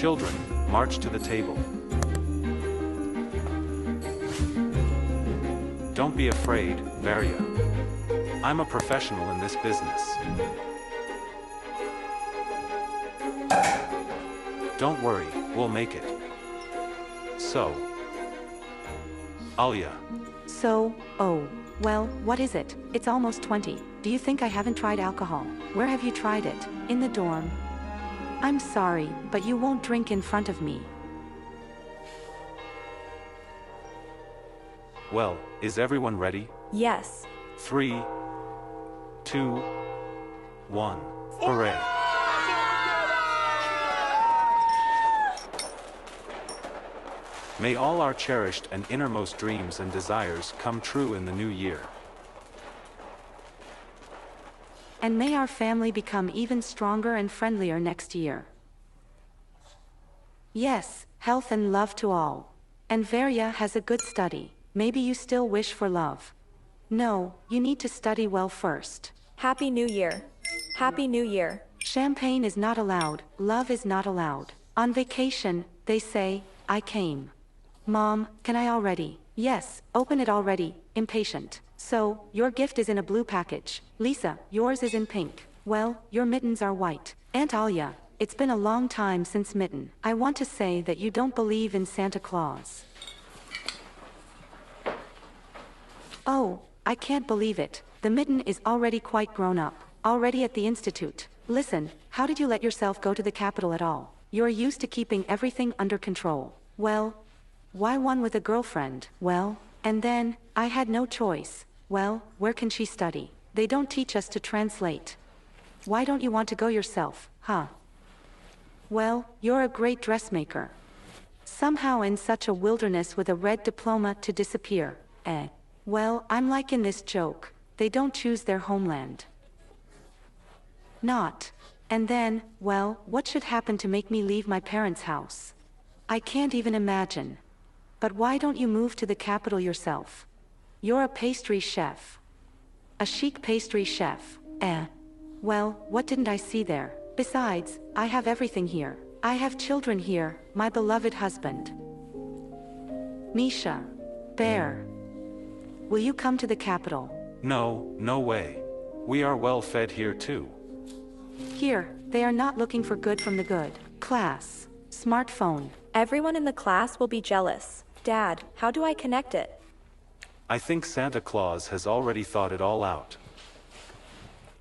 Children, march to the table. Don't be afraid, Varya. I'm a professional in this business. Don't worry, we'll make it. So, Alia. So, oh, well, what is it? It's almost 20. Do you think I haven't tried alcohol? Where have you tried it? In the dorm. I'm sorry, but you won't drink in front of me. Well, is everyone ready? Yes. 3, 2, 1. Hooray! May all our cherished and innermost dreams and desires come true in the new year. And may our family become even stronger and friendlier next year. Yes, health and love to all. And Varya has a good study. Maybe you still wish for love. No, you need to study well first. Happy New Year. Happy New Year. Champagne is not allowed, love is not allowed. On vacation, they say, I came. Mom, can I already? Yes, open it already, impatient. So, your gift is in a blue package. Lisa, yours is in pink. Well, your mittens are white. Aunt Alia, it's been a long time since mitten. I want to say that you don't believe in Santa Claus. Oh, I can't believe it. The mitten is already quite grown up. Already at the institute. Listen, how did you let yourself go to the capital at all? You're used to keeping everything under control. Well, why one with a girlfriend? Well, and then, I had no choice. Well, where can she study? They don't teach us to translate. Why don't you want to go yourself, huh? Well, you're a great dressmaker. Somehow in such a wilderness with a red diploma to disappear, eh? Well, I'm like in this joke. They don't choose their homeland. Not. And then, well, what should happen to make me leave my parents' house? I can't even imagine. But why don't you move to the capital yourself? You're a pastry chef. A chic pastry chef, eh? Well, what didn't I see there? Besides, I have everything here. I have children here, my beloved husband. Misha. Bear. Will you come to the capital? No, no way. We are well fed here too. Here, they are not looking for good from the good. Class. Smartphone. Everyone in the class will be jealous. Dad, how do I connect it? I think Santa Claus has already thought it all out.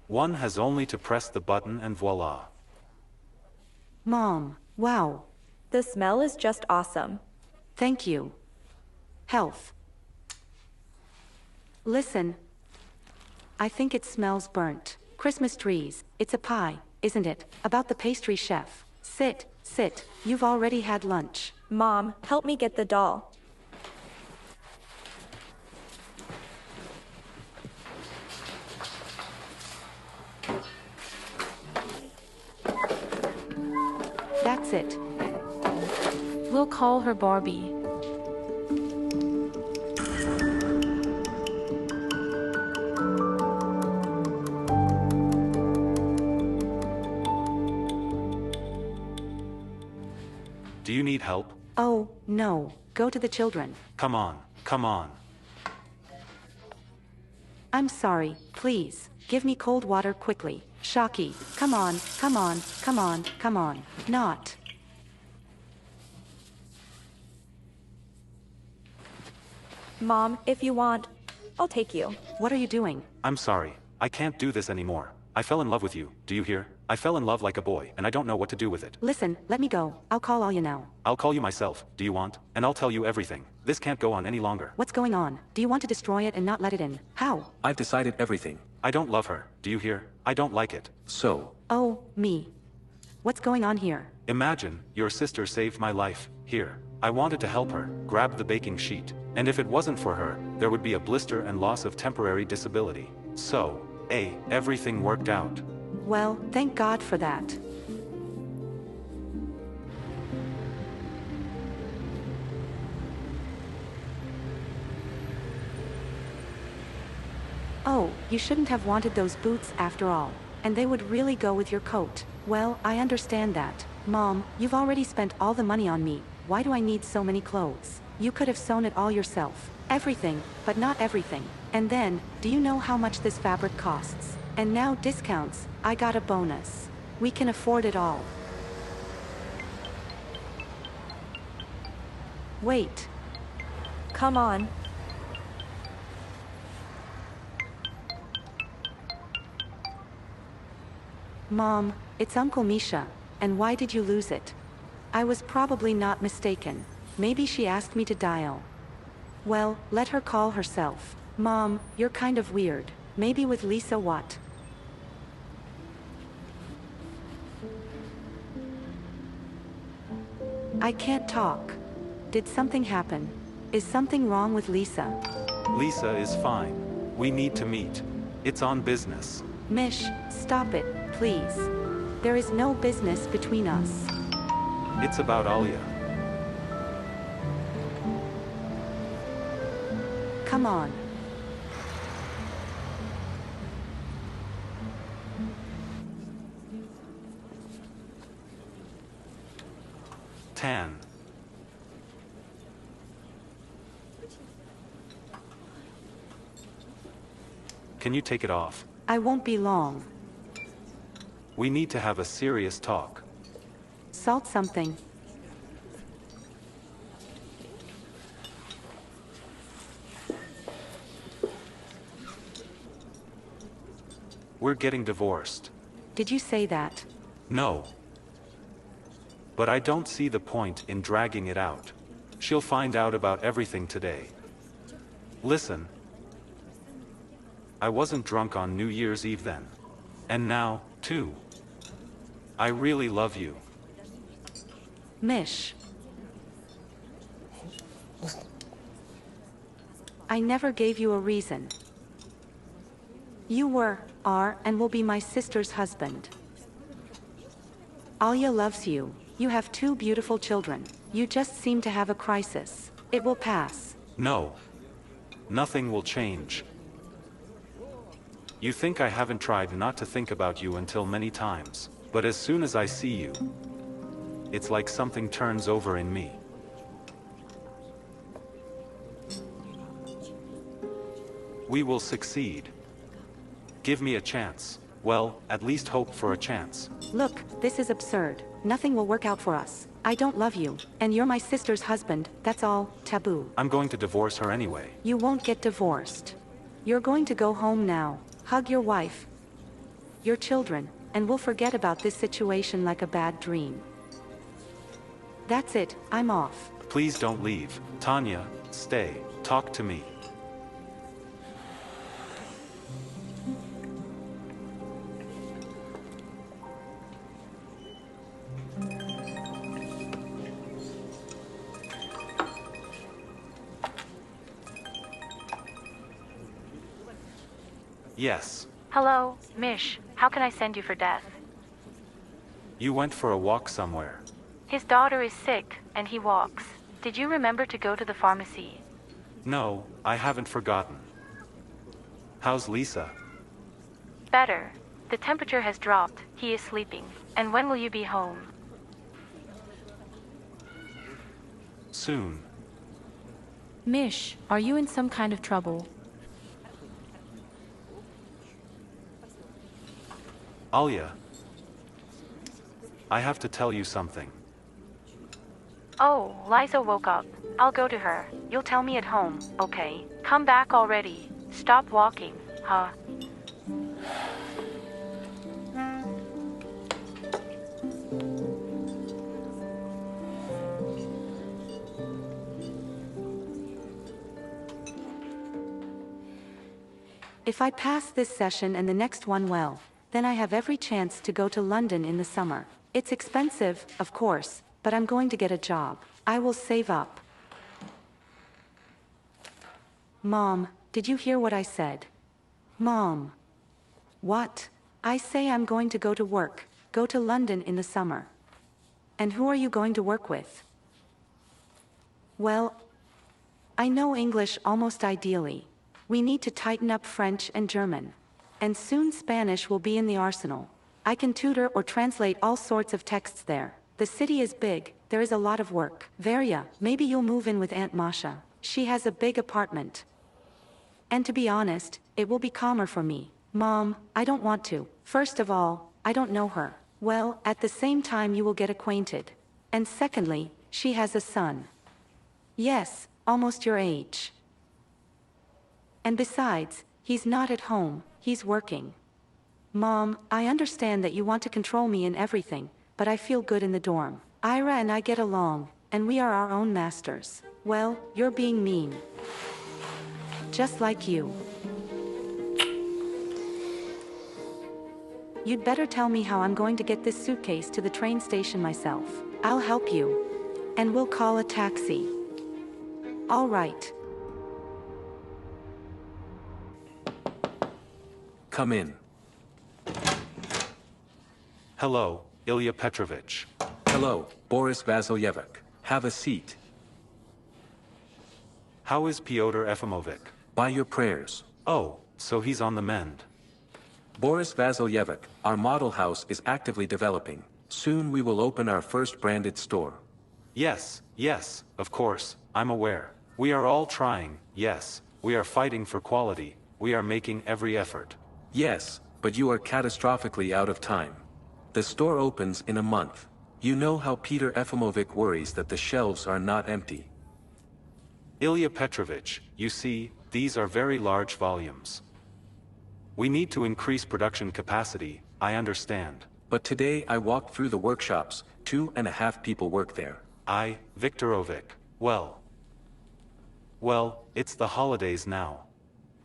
One has only to press the button and voila. Mom, wow. The smell is just awesome. Thank you. Health. Listen. I think it smells burnt. Christmas trees. It's a pie, isn't it? About the pastry chef. Sit, sit. You've already had lunch. Mom, help me get the doll. That's it. We'll call her Barbie. Do you need help? Oh, no. Go to the children. Come on, come on. I'm sorry, please. Give me cold water quickly. Shocky. Come on, come on, come on, come on. Not. Mom, if you want, I'll take you. What are you doing? I'm sorry. I can't do this anymore. I fell in love with you, do you hear? I fell in love like a boy, and I don't know what to do with it. Listen, let me go. I'll call Alia now. I'll call you myself, do you want? And I'll tell you everything. This can't go on any longer. What's going on? Do you want to destroy it and not let it in? How? I've decided everything. I don't love her, do you hear? I don't like it. So, Oh, me. What's going on here? Imagine, your sister saved my life, here. I wanted to help her, grab the baking sheet. And if it wasn't for her, there would be a blister and loss of temporary disability. So, everything worked out. Well, thank God for that. Oh, you shouldn't have wanted those boots after all. And they would really go with your coat. Well, I understand that. Mom, you've already spent all the money on me. Why do I need so many clothes? You could have sewn it all yourself. Everything, but not everything. And then, do you know how much this fabric costs? And now discounts, I got a bonus. We can afford it all. Wait. Come on. Mom, it's Uncle Misha. And why did you lose it? I was probably not mistaken. Maybe she asked me to dial. Well, let her call herself. Mom, you're kind of weird. Maybe with Lisa what? I can't talk. Did something happen? Is something wrong with Lisa? Lisa is fine. We need to meet. It's on business. Mish, stop it, please. There is no business between us. It's about Alia. Come on. Tan. Can you take it off? I won't be long. We need to have a serious talk. Salt something. We're getting divorced. Did you say that? No. But I don't see the point in dragging it out. She'll find out about everything today. Listen. I wasn't drunk on New Year's Eve then. And now, too. I really love you. Mish. I never gave you a reason. You were, are, and will be my sister's husband. Alia loves you. You have 2 beautiful children. You just seem to have a crisis. It will pass. No. Nothing will change. You think I haven't tried not to think about you until many times, but as soon as I see you, it's like something turns over in me. We will succeed. Give me a chance. Well, at least hope for a chance. Look, this is absurd. Nothing will work out for us. I don't love you, and you're my sister's husband, that's all, taboo. I'm going to divorce her anyway. You won't get divorced. You're going to go home now. Hug your wife, your children, and we'll forget about this situation like a bad dream. That's it, I'm off. Please don't leave. Tanya, stay. Talk to me. Yes. Hello, Mish. How can I send you for death? You went for a walk somewhere. His daughter is sick, and he walks. Did you remember to go to the pharmacy? No, I haven't forgotten. How's Lisa? Better. The temperature has dropped. He is sleeping. And when will you be home? Soon. Mish, are you in some kind of trouble? Alia. I have to tell you something. Oh, Liza woke up. I'll go to her. You'll tell me at home, okay? Come back already. Stop walking, huh? If I pass this session and the next one well, then I have every chance to go to London in the summer. It's expensive, of course, but I'm going to get a job. I will save up. Mom, did you hear what I said? Mom. What? I say I'm going to go to work, go to London in the summer. And who are you going to work with? Well, I know English almost ideally. We need to tighten up French and German. And soon Spanish will be in the arsenal. I can tutor or translate all sorts of texts there. The city is big, there is a lot of work. Varya, maybe you'll move in with Aunt Masha. She has a big apartment. And to be honest, it will be calmer for me. Mom, I don't want to. First of all, I don't know her. Well, at the same time you will get acquainted. And secondly, she has a son. Yes, almost your age. And besides, he's not at home, he's working. Mom, I understand that you want to control me in everything, but I feel good in the dorm. Ira and I get along, and we are our own masters. Well, you're being mean. Just like you. You'd better tell me how I'm going to get this suitcase to the train station myself. I'll help you. And we'll call a taxi. All right. Come in. Hello, Ilya Petrovich. Hello, Boris Vasilyevich. Have a seat. How is Pyotr Efimovich? By your prayers. Oh, so he's on the mend. Boris Vasilyevich, our model house is actively developing. Soon we will open our first branded store. Yes, of course, I'm aware. We are all trying, yes, we are fighting for quality, we are making every effort. Yes, but you are catastrophically out of time. The store opens in a month. You know how Peter Efimovich worries that the shelves are not empty. Ilya Petrovich, you see, these are very large volumes. We need to increase production capacity, I understand. But today I walked through the workshops, 2.5 people work there. Viktorovic, well, it's the holidays now.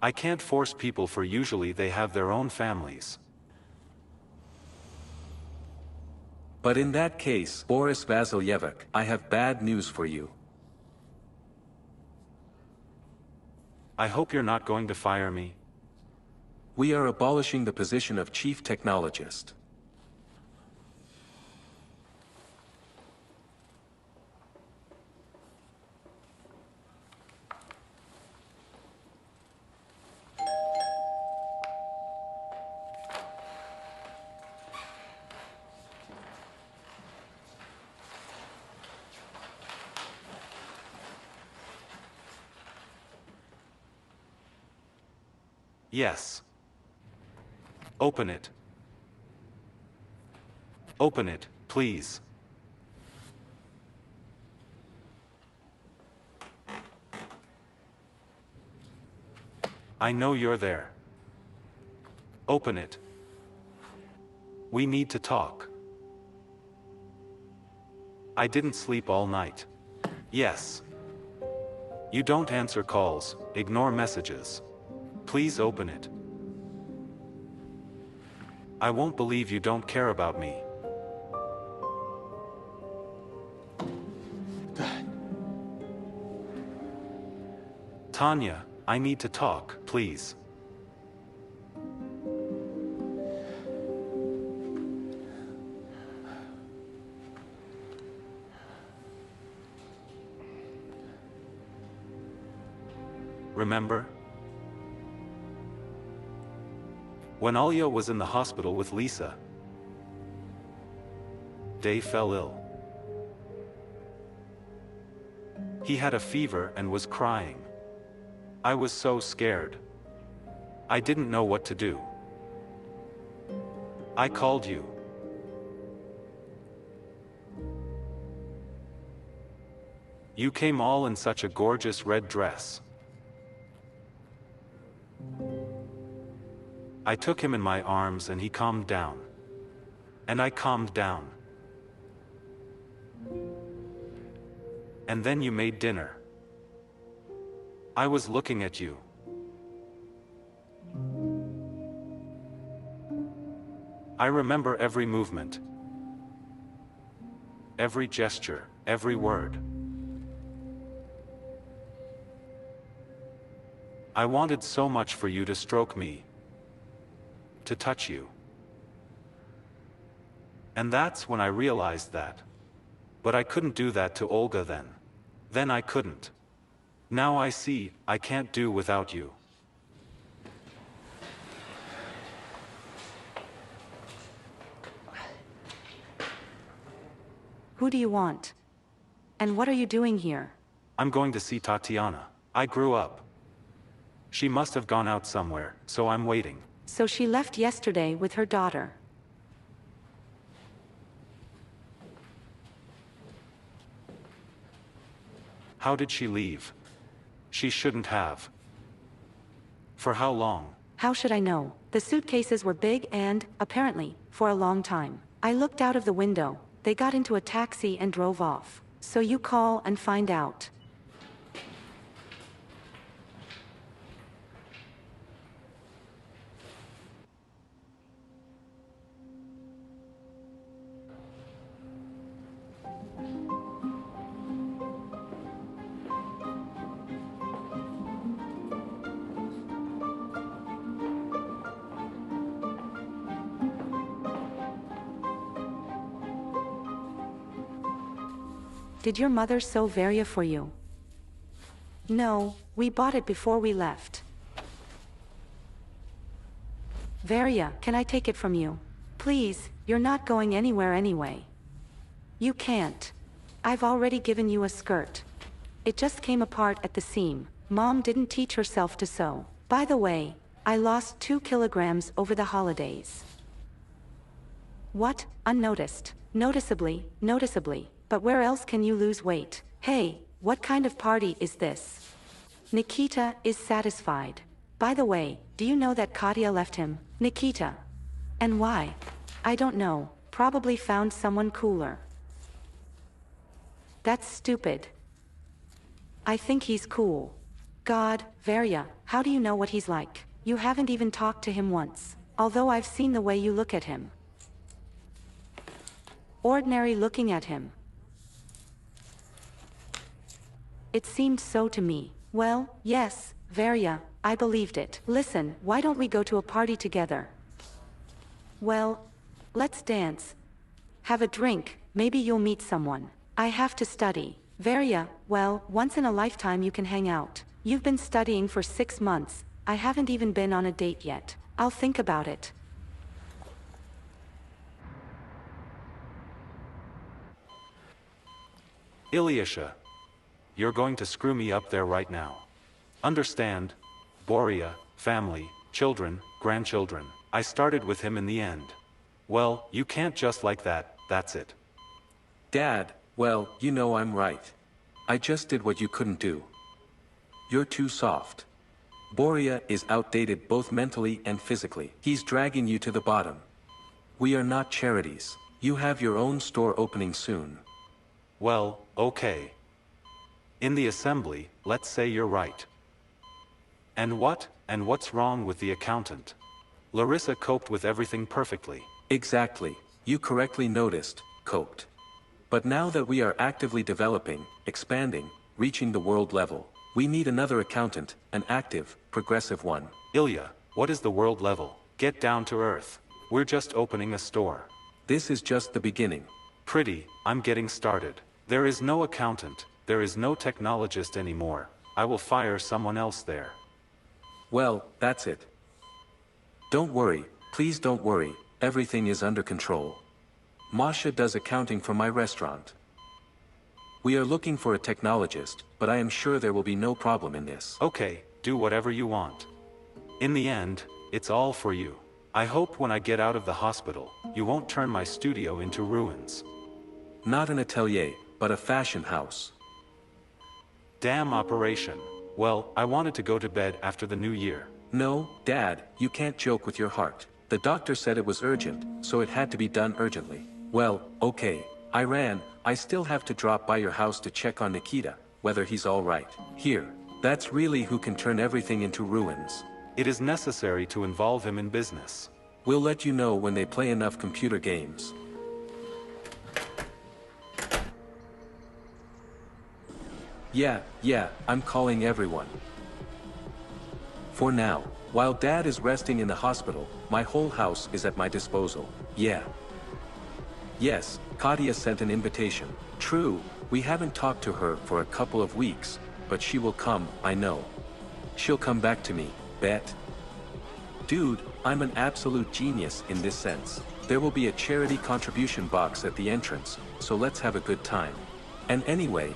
I can't force people for usually they have their own families. But in that case, Boris Vasilyevich, I have bad news for you. I hope you're not going to fire me. We are abolishing the position of chief technologist. Yes. Open it. Open it, please. I know you're there. Open it. We need to talk. I didn't sleep all night. Yes. You don't answer calls, ignore messages. Please open it. I won't believe you don't care about me. Tanya, I need to talk, please. Remember? When Alya was in the hospital with Lisa, Dave fell ill. He had a fever and was crying. I was so scared. I didn't know what to do. I called you. You came all in such a gorgeous red dress. I took him in my arms and he calmed down. And I calmed down. And then you made dinner. I was looking at you. I remember every movement, every gesture, every word. I wanted so much for you to stroke me, to touch you. And that's when I realized that. But I couldn't do that to Olga then. Then I couldn't. Now I see, I can't do without you. Who do you want? And what are you doing here? I'm going to see Tatiana. I grew up. She must have gone out somewhere, so I'm waiting. So she left yesterday with her daughter. How did she leave? She shouldn't have. For how long? How should I know? The suitcases were big and, apparently, for a long time. I looked out of the window. They got into a taxi and drove off. So you call and find out. Did your mother sew Varia for you? No, we bought it before we left. Varia, can I take it from you? Please, you're not going anywhere anyway. You can't. I've already given you a skirt. It just came apart at the seam. Mom didn't teach herself to sew. By the way, I lost 2 kilograms over the holidays. What? Unnoticed. Noticeably. But where else can you lose weight? Hey, what kind of party is this? Nikita is satisfied. By the way, do you know that Katya left him? Nikita. And why? I don't know. Probably found someone cooler. That's stupid. I think he's cool. God, Varia, how do you know what he's like? You haven't even talked to him once. Although I've seen the way you look at him. Ordinary looking at him. It seemed so to me. Well, yes, Varia, I believed it. Listen, why don't we go to a party together? Well, let's dance. Have a drink, maybe you'll meet someone. I have to study. Varia, well, once in a lifetime you can hang out. You've been studying for 6 months. I haven't even been on a date yet. I'll think about it. Ilyusha. You're going to screw me up there right now. Understand? Boria, family, children, grandchildren. I started with him in the end. Well, you can't just like that, that's it. Dad, well, you know I'm right. I just did what you couldn't do. You're too soft. Boria is outdated both mentally and physically. He's dragging you to the bottom. We are not charities. You have your own store opening soon. Well, okay. In the assembly, let's say you're right. And what's wrong with the accountant? Larissa coped with everything perfectly. Exactly. You correctly noticed, coped. But now that we are actively developing, expanding, reaching the world level, we need another accountant, an active, progressive one. Ilya, what is the world level? Get down to earth. We're just opening a store. This is just the beginning. Pretty, I'm getting started. There is no accountant, there is no technologist anymore. I will fire someone else there. Well, that's it. Don't worry, please don't worry, everything is under control. Masha does accounting for my restaurant. We are looking for a technologist, but I am sure there will be no problem in this. Okay, do whatever you want. In the end, it's all for you. I hope when I get out of the hospital, you won't turn my studio into ruins. Not an atelier, but a fashion house. Damn operation. Well, I wanted to go to bed after the new year. No, Dad, you can't joke with your heart. The doctor said it was urgent, so it had to be done urgently. Well, okay, I ran. I still have to drop by your house to check on Nikita, whether he's all right. Here, that's really who can turn everything into ruins. It is necessary to involve him in business. We'll let you know when they play enough computer games. Yeah, I'm calling everyone. For now, while Dad is resting in the hospital, my whole house is at my disposal. Yeah. Yes, Katya sent an invitation. True, we haven't talked to her for a couple of weeks, but she will come, I know. She'll come back to me, bet. Dude, I'm an absolute genius in this sense. There will be a charity contribution box at the entrance, so let's have a good time. And anyway,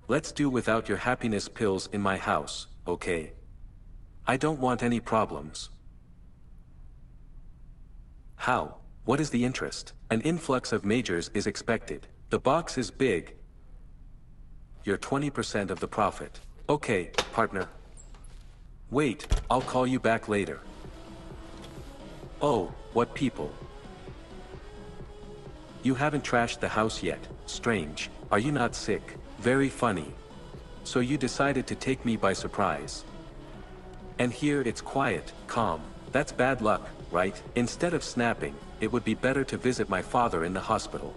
let's do without your happiness pills in my house, okay? I don't want any problems. How? What is the interest? An influx of majors is expected. The box is big. You're 20% of the profit. Okay, partner. Wait, I'll call you back later. Oh, what people? You haven't trashed the house yet. Strange. Are you not sick? Very funny. So you decided to take me by surprise. And here it's quiet, calm. That's bad luck, right? Instead of snapping, it would be better to visit my father in the hospital.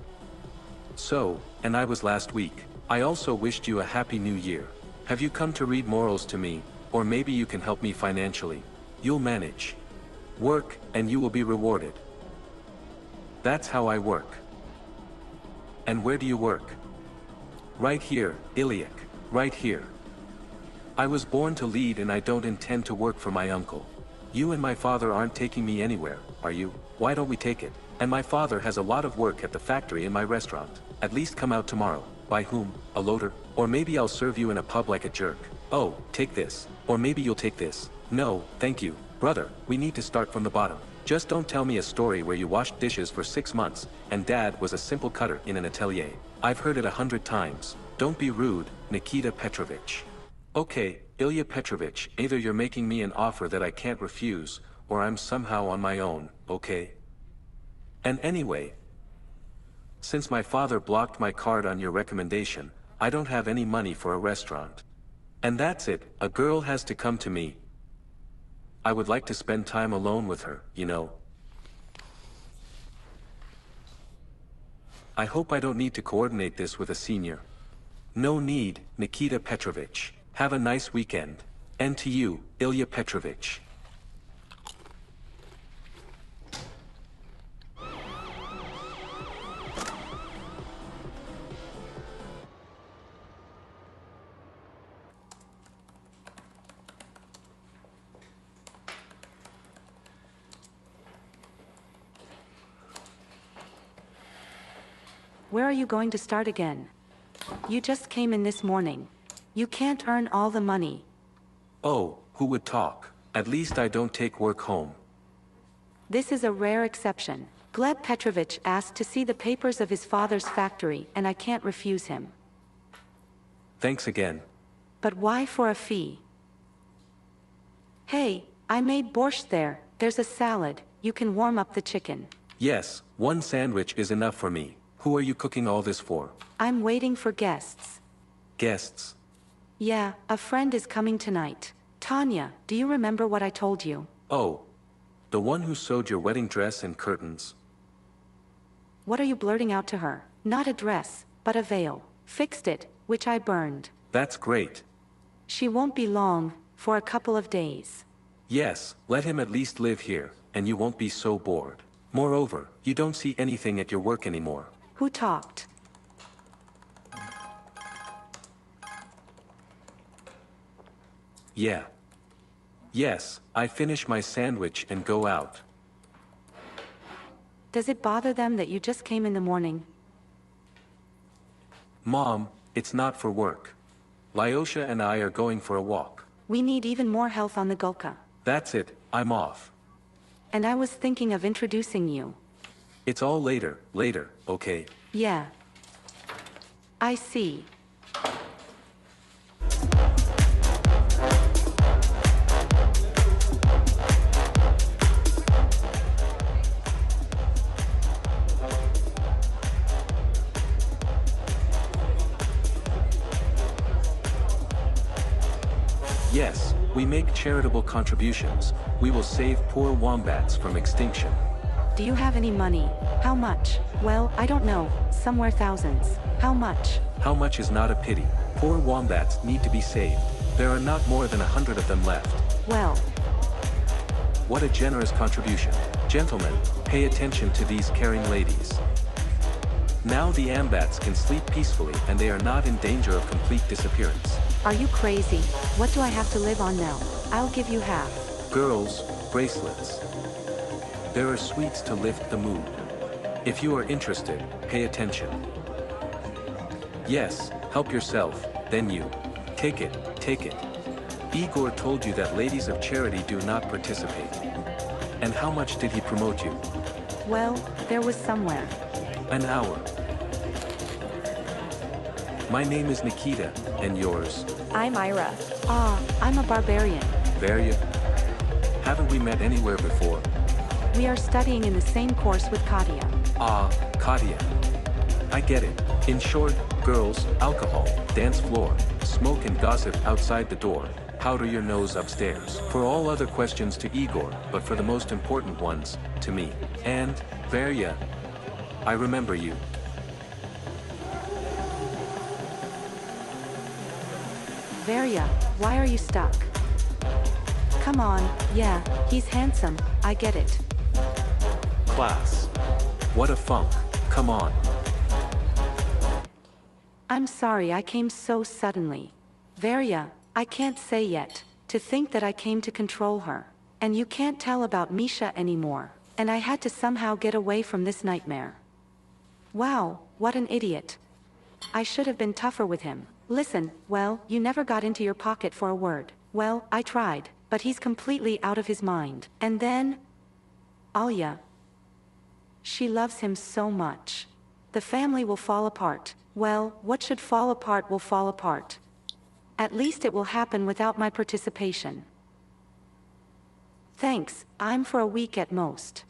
So, and I was last week. I also wished you a happy new year. Have you come to read morals to me? Or maybe you can help me financially. You'll manage. Work, and you will be rewarded. That's how I work. And where do you work? Right here, Iliac. Right here. I was born to lead and I don't intend to work for my uncle. You and my father aren't taking me anywhere, are you? Why don't we take it? And my father has a lot of work at the factory in my restaurant. At least come out tomorrow. By whom? A loader? Or maybe I'll serve you in a pub like a jerk. Oh, take this. Or maybe you'll take this. No, thank you. Brother, we need to start from the bottom. Just don't tell me a story where you washed dishes for 6 months, and dad was a simple cutter in an atelier. I've heard it 100 times. Don't be rude, Nikita Petrovich. Okay, Ilya Petrovich, either you're making me an offer that I can't refuse, or I'm somehow on my own, okay? And anyway, since my father blocked my card on your recommendation, I don't have any money for a restaurant. And that's it, a girl has to come to me. I would like to spend time alone with her, you know. I hope I don't need to coordinate this with a senior. No need, Nikita Petrovich. Have a nice weekend. And to you, Ilya Petrovich. Where are you going to start again? You just came in this morning. You can't earn all the money. Oh, who would talk? At least I don't take work home. This is a rare exception. Gleb Petrovich asked to see the papers of his father's factory, and I can't refuse him. Thanks again. But why for a fee? Hey, I made borscht there. There's a salad. You can warm up the chicken. Yes, 1 sandwich is enough for me. Who are you cooking all this for? I'm waiting for guests. Guests? Yeah, a friend is coming tonight. Tanya, do you remember what I told you? Oh. The one who sewed your wedding dress and curtains. What are you blurting out to her? Not a dress, but a veil. Fixed it, which I burned. That's great. She won't be long, for a couple of days. Yes, let him at least live here, and you won't be so bored. Moreover, you don't see anything at your work anymore. Who talked? Yeah. Yes, I finish my sandwich and go out. Does it bother them that you just came in the morning? Mom, it's not for work. Lyosha and I are going for a walk. We need even more health on the Gulka. That's it, I'm off. And I was thinking of introducing you. It's all later, okay? Yeah. I see. Yes, we make charitable contributions. We will save poor wombats from extinction. Do you have any money? How much? Well, I don't know. Somewhere thousands. How much? How much is not a pity. Poor wombats need to be saved. There are not more than 100 of them left. Well. What a generous contribution. Gentlemen, pay attention to these caring ladies. Now the ambats can sleep peacefully and they are not in danger of complete disappearance. Are you crazy? What do I have to live on now? I'll give you half. Girls, bracelets. There are sweets to lift the mood. If you are interested, pay attention. Yes, help yourself, then you. Take it, take it. Igor told you that ladies of charity do not participate. And how much did he promote you? Well, there was somewhere. An hour. My name is Nikita, and yours? I'm Ira. Ah, I'm a barbarian. Varya? Haven't we met anywhere before? We are studying in the same course with Katya. Ah, Katya. I get it. In short, girls, alcohol, dance floor, smoke and gossip outside the door, powder your nose upstairs. For all other questions to Igor, but for the most important ones, to me. And, Varya, I remember you. Varya, why are you stuck? Come on, yeah, he's handsome, I get it. Class. What a funk, come on. I'm sorry I came so suddenly. Varya, I can't say yet. To think that I came to control her. And you can't tell about Misha anymore. And I had to somehow get away from this nightmare. Wow, what an idiot. I should have been tougher with him. Listen, well, you never got into your pocket for a word. Well, I tried, but he's completely out of his mind. And then... Alya. She loves him so much. The family will fall apart. Well, what should fall apart will fall apart. At least it will happen without my participation. Thanks, I'm for a week at most.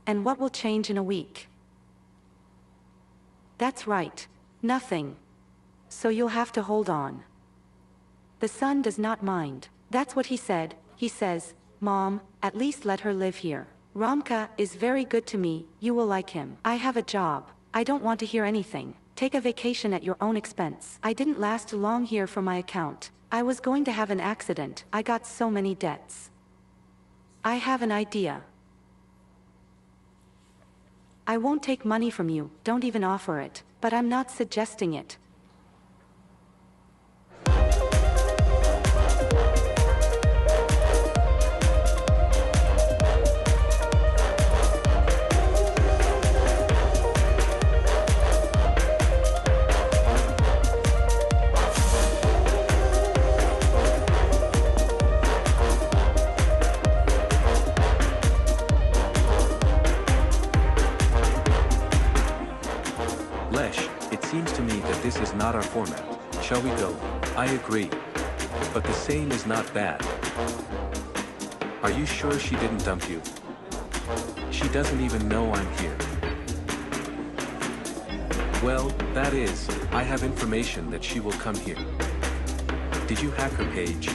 And what will change in a week? That's right. Nothing. So you'll have to hold on. The son does not mind. That's what he said. He says, Mom, at least let her live here. Romka is very good to me, you will like him. I have a job. I don't want to hear anything. Take a vacation at your own expense. I didn't last long here for my account. I was going to have an accident. I got so many debts. I have an idea. I won't take money from you, don't even offer it, but I'm not suggesting it. This is not our format. Shall we go? I agree. But the same is not bad. Are you sure she didn't dump you? She doesn't even know I'm here. Well, that is, I have information that she will come here. Did you hack her page?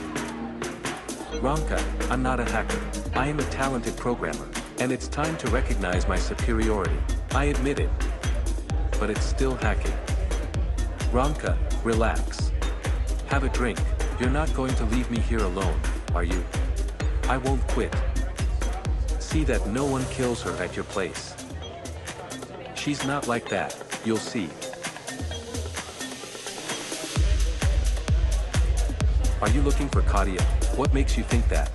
Ronka, I'm not a hacker. I am a talented programmer, and it's time to recognize my superiority. I admit it. But it's still hacking. Ronka, relax. Have a drink. You're not going to leave me here alone, are you? I won't quit. See that no one kills her at your place. She's not like that, you'll see. Are you looking for Katya? What makes you think that?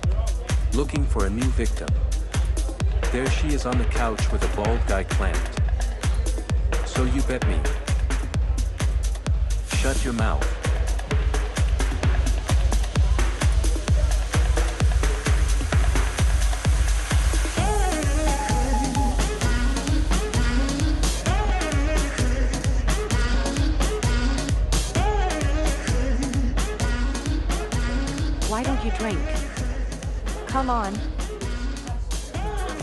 Looking for a new victim. There she is on the couch with a bald guy clamped. So you bet me. Shut your mouth. Why don't you drink? Come on.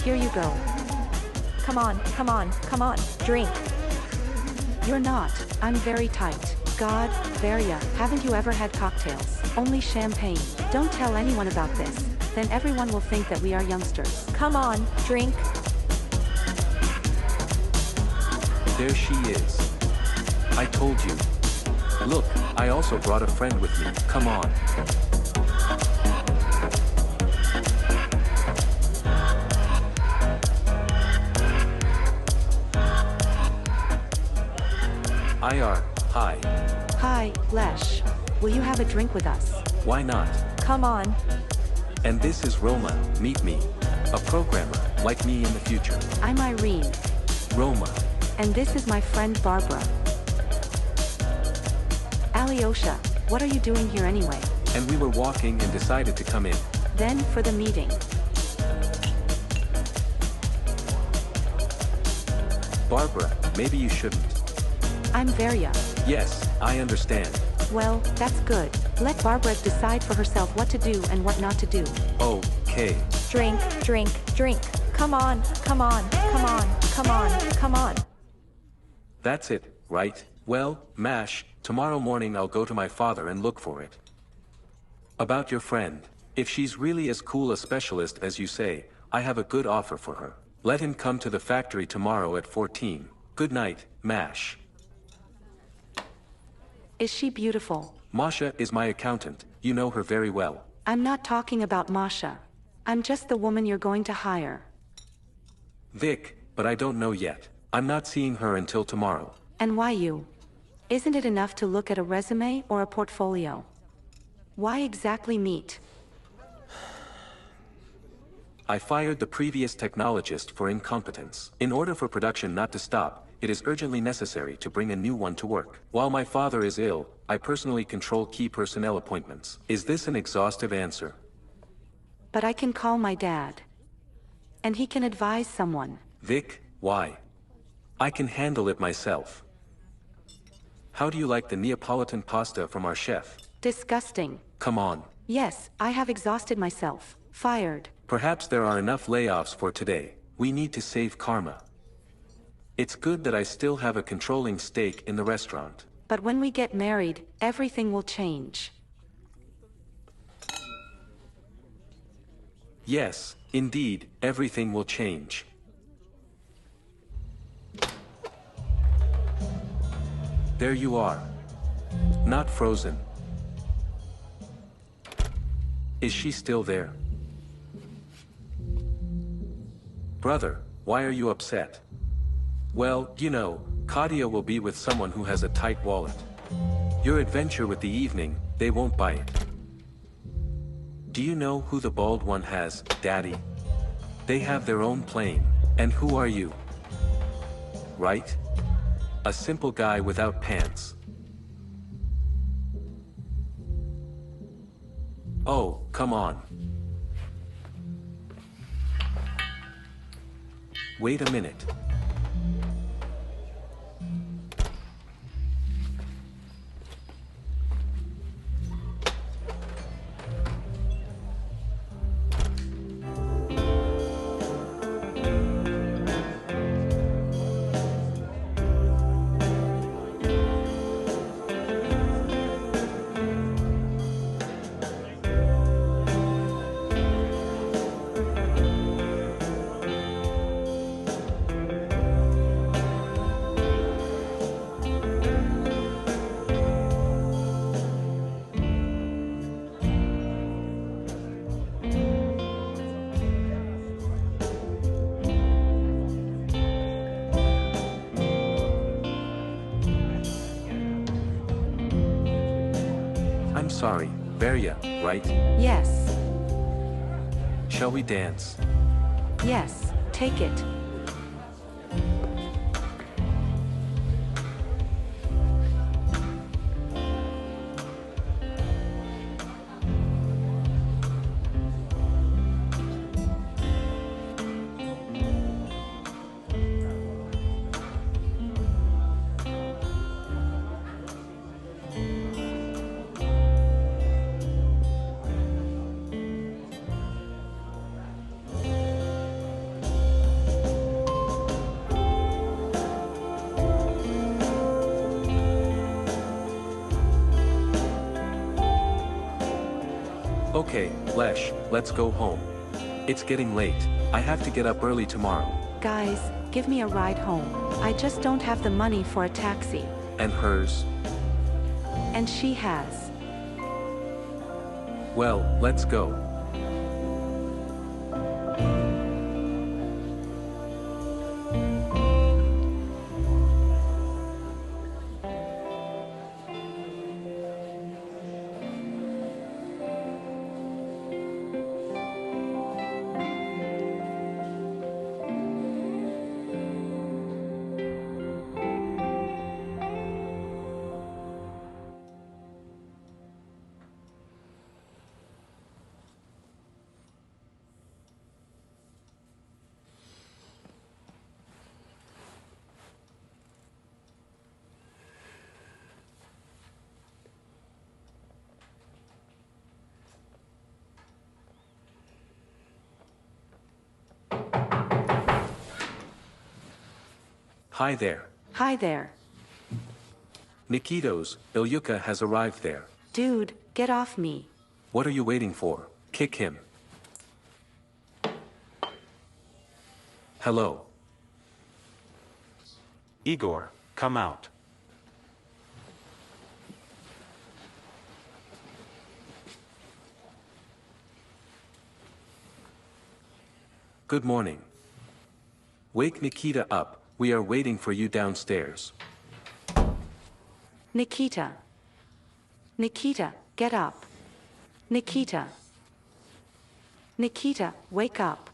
Here you go. Come on, come on, come on. Drink. You're not. I'm very tight. God, Varya, haven't you ever had cocktails? Only champagne. Don't tell anyone about this. Then everyone will think that we are youngsters. Come on, drink. There she is. I told you. Look, I also brought a friend with me. Come on. IR, hi. Hi, Lesh. Will you have a drink with us? Why not? Come on. And this is Roma, meet me. A programmer. like me in the future. I'm Irene. Roma. And this is my friend Barbara. Alyosha, what are you doing here anyway? And we were walking and decided to come in. Then for the meeting. Barbara, maybe you shouldn't. I'm Varya. Yes, I understand. Well, that's good. Let Barbara decide for herself what to do and what not to do. Okay. Drink, drink, drink. Come on, come on, come on, come on, come on. That's it, right? Well, Mash, tomorrow morning I'll go to my father and look for it. About your friend, if she's really as cool a specialist as you say, I have a good offer for her. Let him come to the factory tomorrow at 14. Good night, Mash. Is she beautiful? Masha is my accountant, you know her very well. I'm not talking about Masha. I'm just the woman you're going to hire. Vic, but I don't know yet. I'm not seeing her until tomorrow. And why you? Isn't it enough to look at a resume or a portfolio? Why exactly meet? I fired the previous technologist for incompetence. In order for production not to stop, it is urgently necessary to bring a new one to work. While my father is ill, I personally control key personnel appointments. Is this an exhaustive answer? But I can call my dad. And he can advise someone. Vic, why? I can handle it myself. How do you like the Neapolitan pasta from our chef? Disgusting. Come on. Yes, I have exhausted myself. Fired. Perhaps there are enough layoffs for today. We need to save karma. It's good that I still have a controlling stake in the restaurant. But when we get married, everything will change. Yes, indeed, everything will change. There you are. Not frozen. Is she still there? Brother, why are you upset? Well, you know, Katia will be with someone who has a tight wallet. Your adventure with the evening, they won't buy it. Do you know who the bald one has, Daddy? They have their own plane. And who are you? Right? A simple guy without pants. Oh, come on. Wait a minute. I'm sorry, Varya, right? Yes. Shall we dance? Yes, take it. Okay, Lesh, let's go home. It's getting late. I have to get up early tomorrow. Guys, give me a ride home. I just don't have the money for a taxi. And hers? And she has. Well, let's go. Hi there. Hi there. Nikitos, Ilyuka has arrived there. Dude, get off me. What are you waiting for? Kick him. Hello. Igor, come out. Good morning. Wake Nikita up, we are waiting for you downstairs. Nikita. Nikita, get up. Nikita. Nikita, wake up.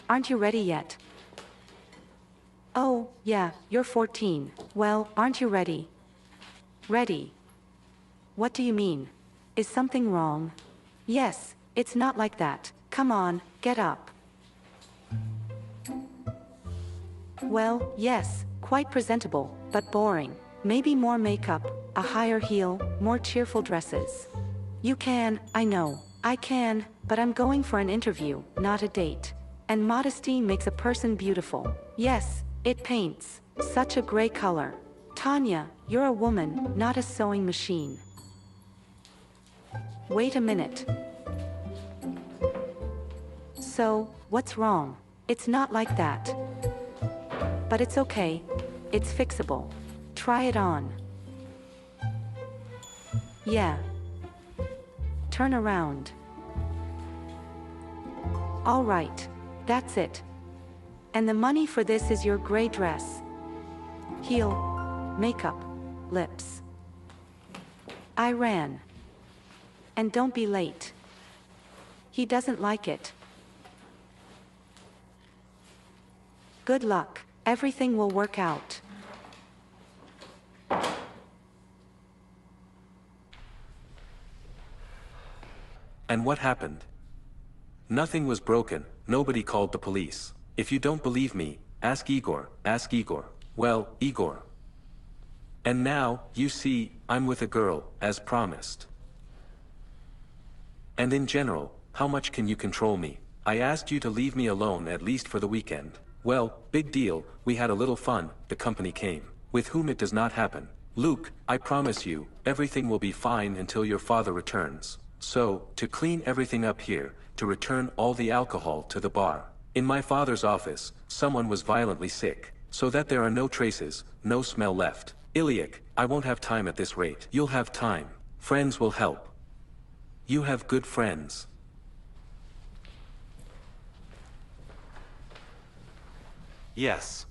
Aren't you ready yet? Oh, yeah, you're 14. Well, aren't you ready? Ready? What do you mean? Is something wrong? Yes, it's not like that. Come on, get up. Well, yes, quite presentable, but boring. Maybe more makeup, a higher heel, more cheerful dresses. You can, I know, I can, but I'm going for an interview, not a date. And modesty makes a person beautiful. Yes, it paints. Such a gray color. Tanya, you're a woman, not a sewing machine. Wait a minute. So, what's wrong? It's not like that. But it's okay. It's fixable. Try it on. Yeah. Turn around. All right. That's it. And the money for this is your gray dress. Heel, makeup, lips. I ran. And don't be late. He doesn't like it. Good luck. Everything will work out. And what happened? Nothing was broken, nobody called the police. If you don't believe me, ask Igor, ask Igor. Well, Igor. And now, you see, I'm with a girl, as promised. And in general, how much can you control me? I asked you to leave me alone at least for the weekend. Well, big deal, we had a little fun, the company came. With whom it does not happen. Luke, I promise you, everything will be fine until your father returns. So, to clean everything up here, to return all the alcohol to the bar. In my father's office, someone was violently sick, so that there are no traces, no smell left. Ilyuk, I won't have time at this rate. You'll have time. Friends will help. You have good friends. Yes.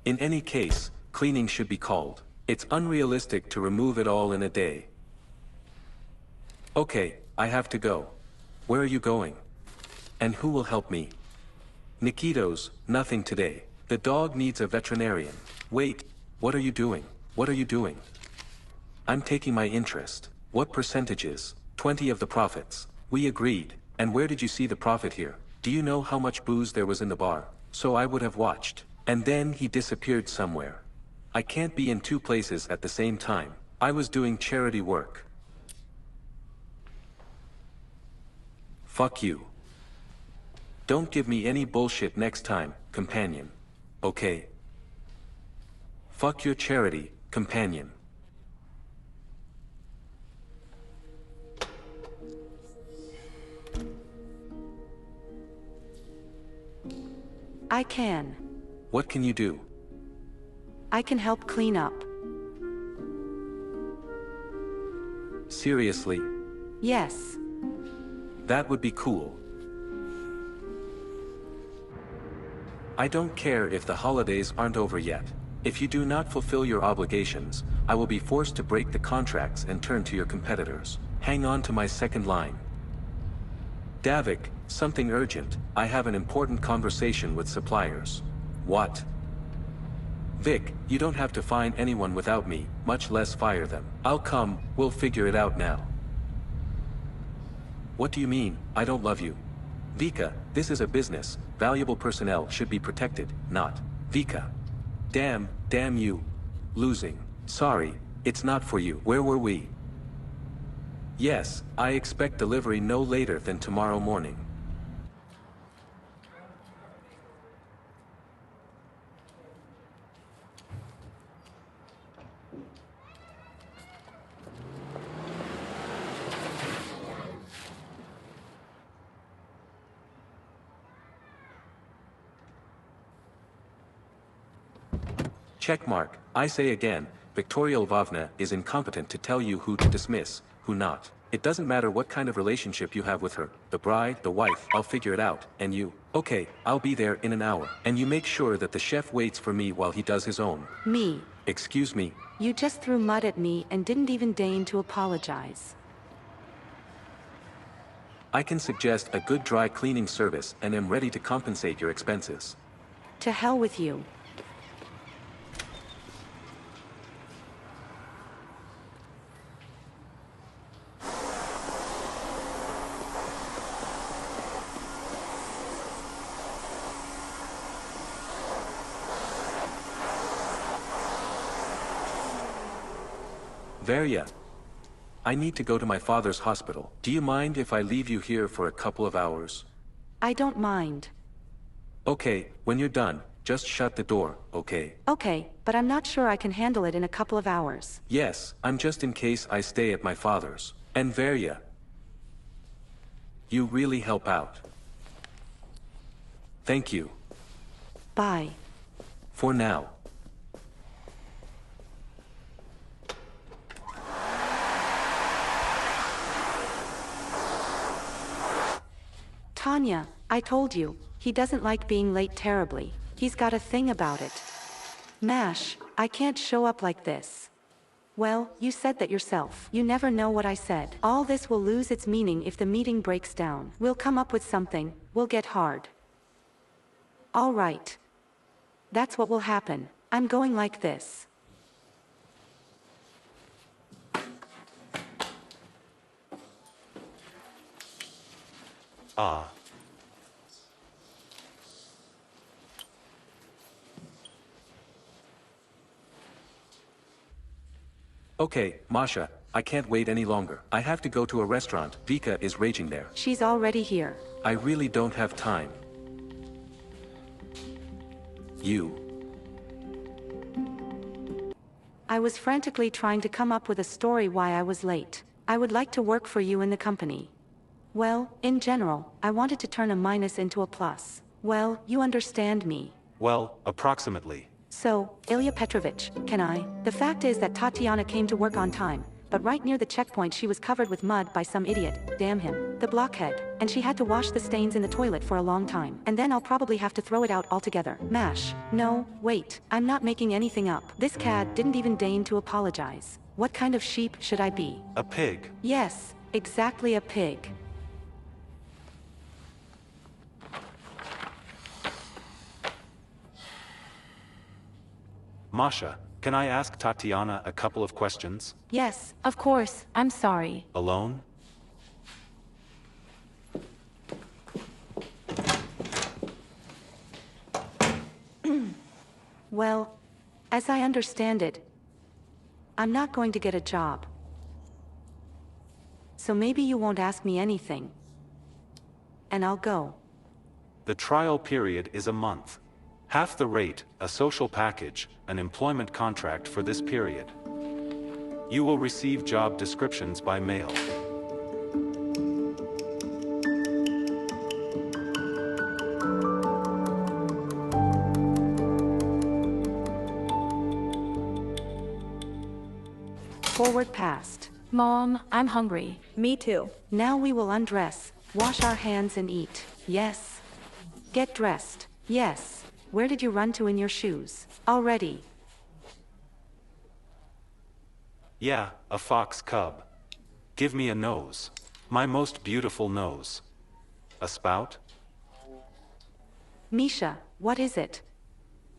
In any case, cleaning should be called. It's unrealistic to remove it all in a day. Okay, I have to go. Where are you going? And who will help me? Nikitos, nothing today. The dog needs a veterinarian. Wait, what are you doing? What are you doing? I'm taking my interest. What percentages? 20 of the profits. We agreed. And where did you see the profit here? Do you know how much booze there was in the bar? So I would have watched. And then he disappeared somewhere. I can't be in two places at the same time. I was doing charity work. Fuck you. Don't give me any bullshit next time, companion. Okay? Fuck your charity, companion. I can. What can you do? I can help clean up. Seriously? Yes. That would be cool. I don't care if the holidays aren't over yet. If you do not fulfill your obligations, I will be forced to break the contracts and turn to your competitors. Hang on to my second line. Davik, something urgent. I have an important conversation with suppliers. What? Vic, you don't have to find anyone without me, much less fire them. I'll come, we'll figure it out now. What do you mean, I don't love you? Vika, This is a business, valuable personnel should be protected, not. Vika. Damn you. Losing. Sorry, it's not for you. Where were we? Yes, I expect delivery no later than tomorrow morning. Checkmark. I say again, Victoria Lvovna is incompetent to tell you who to dismiss, who not. It doesn't matter what kind of relationship you have with her, the bride, the wife, I'll figure it out, and you. Okay, I'll be there in an hour. And you make sure that the chef waits for me while he does his own. Me. Excuse me. You just threw mud at me and didn't even deign to apologize. I can suggest a good dry cleaning service and am ready to compensate your expenses. To hell with you. Varya. I need to go to my father's hospital. Do you mind if I leave you here for a couple of hours? I don't mind. Okay, when you're done, just shut the door, okay? Okay, but I'm not sure I can handle it in a couple of hours. Yes, I'm just in case I stay at my father's. And Varya. You really help out. Thank you. Bye. For now. Tanya, I told you, he doesn't like being late terribly. He's got a thing about it. Mash, I can't show up like this. Well, you said that yourself. You never know what I said. All this will lose its meaning if the meeting breaks down. We'll come up with something, we'll get hard. All right. That's what will happen. I'm going like this. Ah. Okay, Masha, I can't wait any longer. I have to go to a restaurant. Vika is raging there. She's already here. I really don't have time. You. I was frantically trying to come up with a story why I was late. I would like to work for you in the company. Well, in general, I wanted to turn a minus into a plus. Well, you understand me. Well, approximately. So, Ilya Petrovich, can I? The fact is that Tatiana came to work on time, but right near the checkpoint she was covered with mud by some idiot, damn him, the blockhead, and she had to wash the stains in the toilet for a long time. And then I'll probably have to throw it out altogether. Mash. No, wait, I'm not making anything up. This cad didn't even deign to apologize. What kind of sheep should I be? A pig. Yes, exactly a pig. Masha, can I ask Tatiana a couple of questions? Yes, of course. I'm sorry. Alone? Well, as I understand it, I'm not going to get a job. So maybe you won't ask me anything. And I'll go. The trial period is a month. Half the rate, a social package, an employment contract for this period. You will receive job descriptions by mail. Forward past. Mom, I'm hungry. Me too. Now we will undress, wash our hands and eat. Yes. Get dressed. Yes. Where did you run to in your shoes? Already. Yeah, a fox cub. Give me a nose. My most beautiful nose. A spout? Misha, what is it?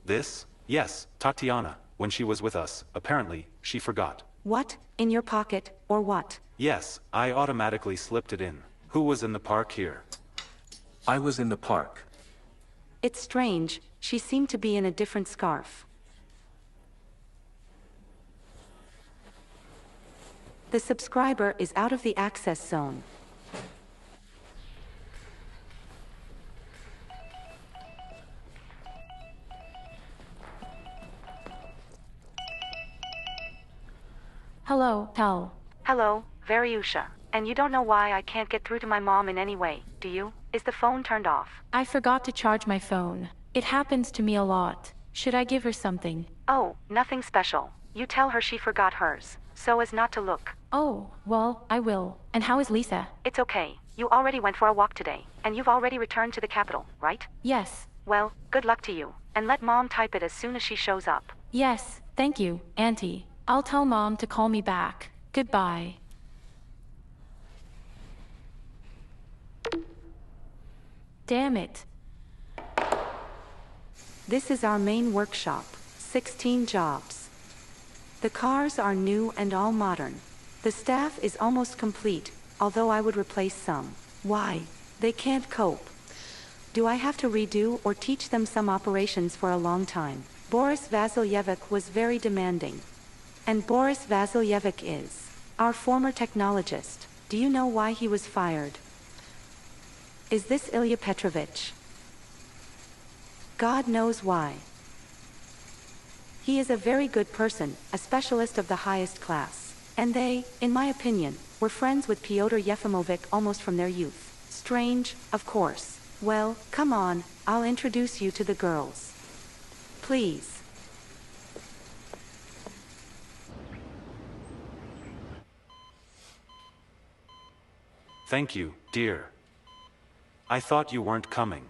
This? Yes, Tatiana, when she was with us, apparently, she forgot. What? In your pocket, or what? Yes, I automatically slipped it in. Who was in the park here? I was in the park. It's strange, she seemed to be in a different scarf. The subscriber is out of the access zone. Hello, Tal. Hello, Veryusha. And you don't know why I can't get through to my mom in any way, do you? Is the phone turned off? I forgot to charge my phone. It happens to me a lot. Should I give her something? Oh, nothing special. You tell her she forgot hers, so as not to look. Oh, well, I will. And how is Lisa? It's okay. You already went for a walk today, and you've already returned to the capital, right? Yes. Well, good luck to you, and let Mom type it as soon as she shows up. Yes, thank you, Auntie. I'll tell Mom to call me back. Goodbye. Damn it. This is our main workshop, 16 jobs. The cars are new and all modern. The staff is almost complete, although I would replace some. Why? They can't cope. Do I have to redo or teach them some operations for a long time? Boris Vasilyevich was very demanding. And Boris Vasilyevich is our former technologist. Do you know why he was fired? Is this Ilya Petrovich? God knows why. He is a very good person, a specialist of the highest class. And they, in my opinion, were friends with Pyotr Yefimovich almost from their youth. Strange, of course. Well, come on, I'll introduce you to the girls. Please. Thank you, dear. I thought you weren't coming.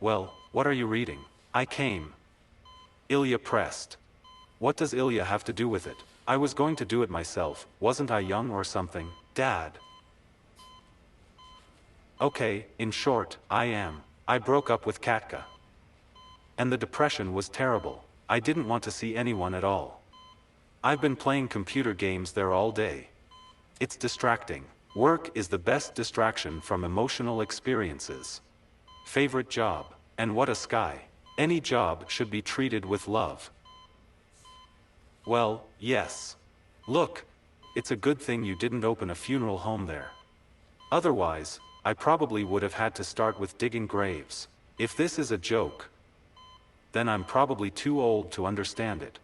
Well, what are you reading? I came. Ilya pressed. What does Ilya have to do with it? I was going to do it myself, wasn't I young or something? Dad. Okay, in short, I am. I broke up with Katka. And the depression was terrible. I didn't want to see anyone at all. I've been playing computer games there all day. It's distracting. Work is the best distraction from emotional experiences. Favorite job, and what a sky. Any job should be treated with love. Well, yes. Look, it's a good thing you didn't open a funeral home there. Otherwise, I probably would have had to start with digging graves. If this is a joke, then I'm probably too old to understand it.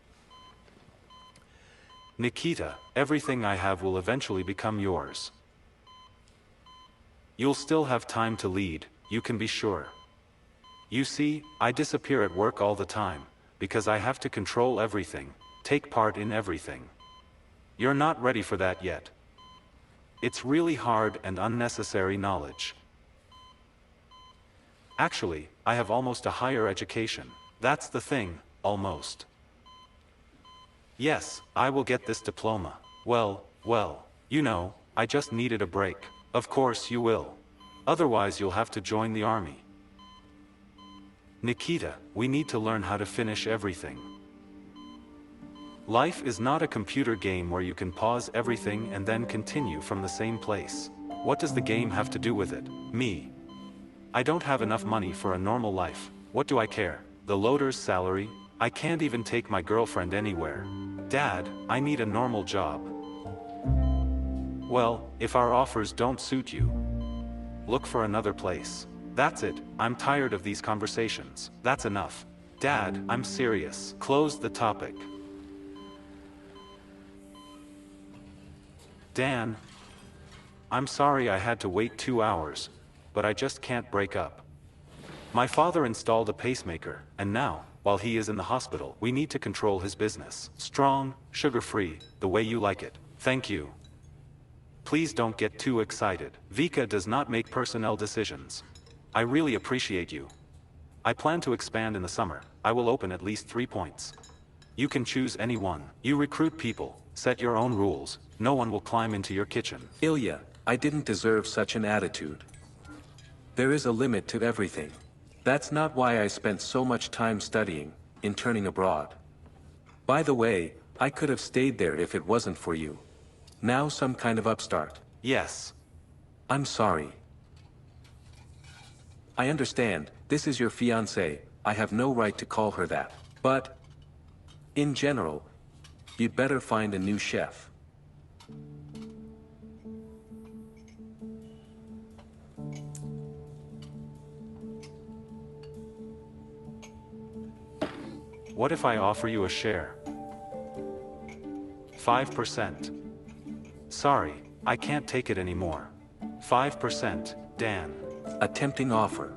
Nikita, everything I have will eventually become yours. You'll still have time to lead, you can be sure. You see, I disappear at work all the time, because I have to control everything, take part in everything. You're not ready for that yet. It's really hard and unnecessary knowledge. Actually, I have almost a higher education. That's the thing, almost. Yes, I will get this diploma. Well, you know, I just needed a break. Of course you will. Otherwise you'll have to join the army. Nikita, we need to learn how to finish everything. Life is not a computer game where you can pause everything and then continue from the same place. What does the game have to do with it? Me. I don't have enough money for a normal life. What do I care? The loader's salary? I can't even take my girlfriend anywhere. Dad, I need a normal job. Well, if our offers don't suit you, look for another place. That's it, I'm tired of these conversations. That's enough. Dad, I'm serious. Close the topic. Dan, I'm sorry I had to wait 2 hours, but I just can't break up. My father installed a pacemaker, and now, while he is in the hospital, we need to control his business. Strong, sugar-free, the way you like it. Thank you. Please don't get too excited. Vika does not make personnel decisions. I really appreciate you. I plan to expand in the summer. I will open at least 3 points. You can choose any one. You recruit people, set your own rules. No one will climb into your kitchen. Ilya, I didn't deserve such an attitude. There is a limit to everything. That's not why I spent so much time studying, interning abroad. By the way, I could have stayed there if it wasn't for you. Now some kind of upstart. Yes. I'm sorry. I understand, this is your fiancée, I have no right to call her that. But, in general, you'd better find a new chef. What if I offer you a share? 5%. Sorry, I can't take it anymore. 5%, Dan. A tempting offer.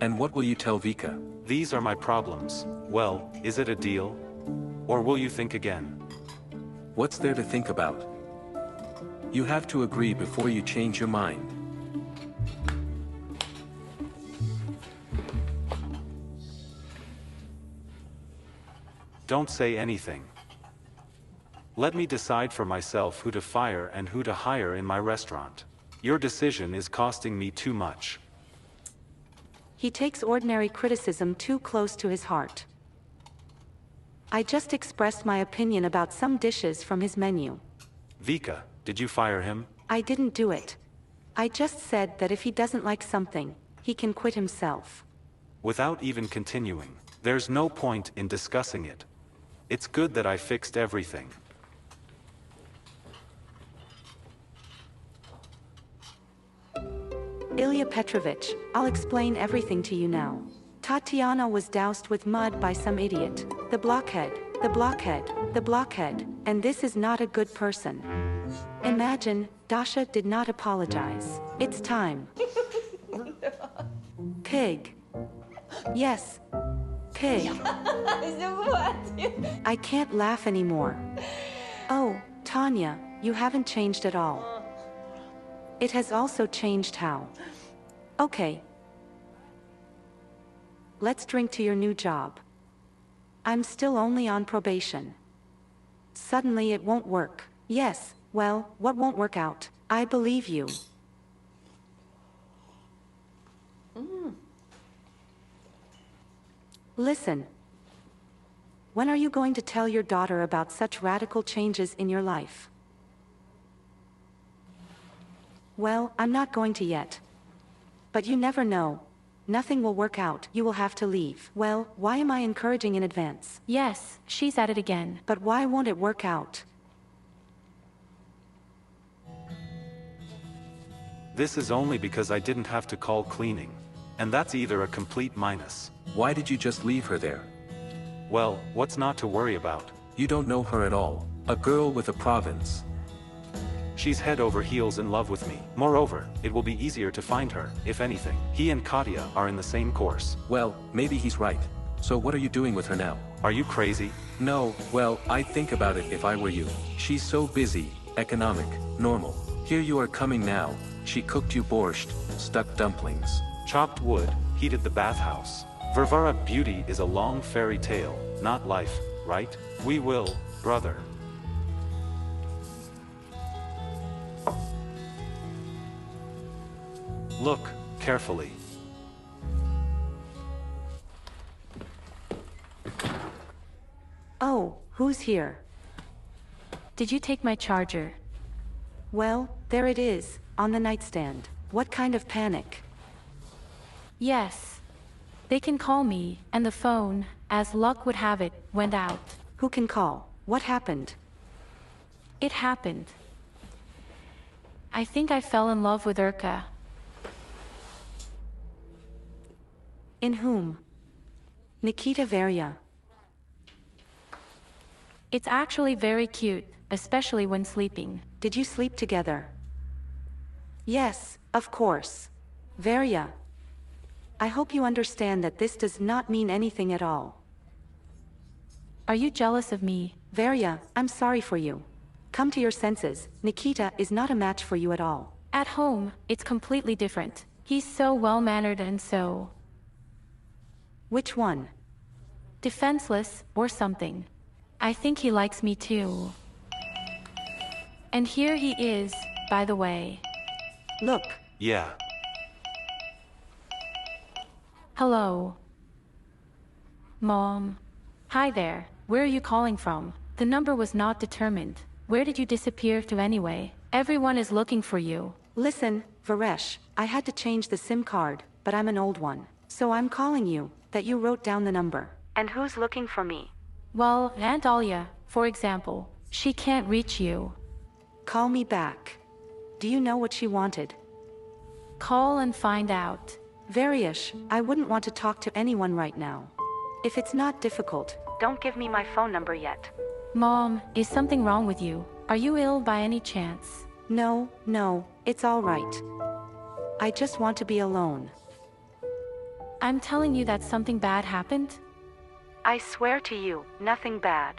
And what will you tell Vika? These are my problems. Well, is it a deal? Or will you think again? What's there to think about? You have to agree before you change your mind. Don't say anything. Let me decide for myself who to fire and who to hire in my restaurant. Your decision is costing me too much. He takes ordinary criticism too close to his heart. I just expressed my opinion about some dishes from his menu. Vika, did you fire him? I didn't do it. I just said that if he doesn't like something, he can quit himself. Without even continuing. There's no point in discussing it. It's good that I fixed everything. Ilya Petrovich, I'll explain everything to you now. Tatiana was doused with mud by some idiot. The blockhead, the blockhead, the blockhead, and this is not a good person. Imagine, Dasha did not apologize. It's time. Pig. Yes. Pig. I can't laugh anymore. Oh, Tanya, you haven't changed at all. It has also changed how. Okay. Let's drink to your new job. I'm still only on probation. Suddenly it won't work. Yes, well, what won't work out? I believe you. Listen. When are you going to tell your daughter about such radical changes in your life? Well, I'm not going to yet. But you never know. Nothing will work out. You will have to leave. Well, why am I encouraging in advance? Yes, she's at it again. But why won't it work out? This is only because I didn't have to call cleaning. And that's either a complete minus. Why did you just leave her there? Well, what's not to worry about? You don't know her at all. A girl with a province. She's head over heels in love with me. Moreover, it will be easier to find her, if anything. He and Katya are in the same course. Well, maybe he's right. So what are you doing with her now? Are you crazy? No, well, I'd think about it if I were you. She's so busy, economic, normal. Here you are coming now. She cooked you borscht, stuck dumplings. Chopped wood, heated the bathhouse. Varvara beauty is a long fairy tale, not life, right? We will, brother. Look, carefully. Oh, who's here? Did you take my charger? Well, there it is, on the nightstand. What kind of panic? Yes. They can call me, and the phone, as luck would have it, went out. Who can call? What happened? It happened. I think I fell in love with Urka. In whom? Nikita Varya. It's actually very cute, especially when sleeping. Did you sleep together? Yes, of course. Varya. I hope you understand that this does not mean anything at all. Are you jealous of me? Varya, I'm sorry for you. Come to your senses, Nikita is not a match for you at all. At home, it's completely different. He's so well-mannered and so... Which one? defenseless, or something. I think he likes me too. And here he is, by the way. Look. Yeah. Hello. Mom. Hi there, where are you calling from? The number was not determined. Where did you disappear to anyway? Everyone is looking for you. Listen, Varesh, I had to change the SIM card, but I'm an old one. So I'm calling you, that you wrote down the number. And who's looking for me? Well, Aunt Alia, for example, she can't reach you. Call me back. Do you know what she wanted? Call and find out. Various, I wouldn't want to talk to anyone right now. If it's not difficult. Don't give me my phone number yet. Mom, is something wrong with you? Are you ill by any chance? No, it's all right. I just want to be alone. I'm telling you that something bad happened? I swear to you, nothing bad.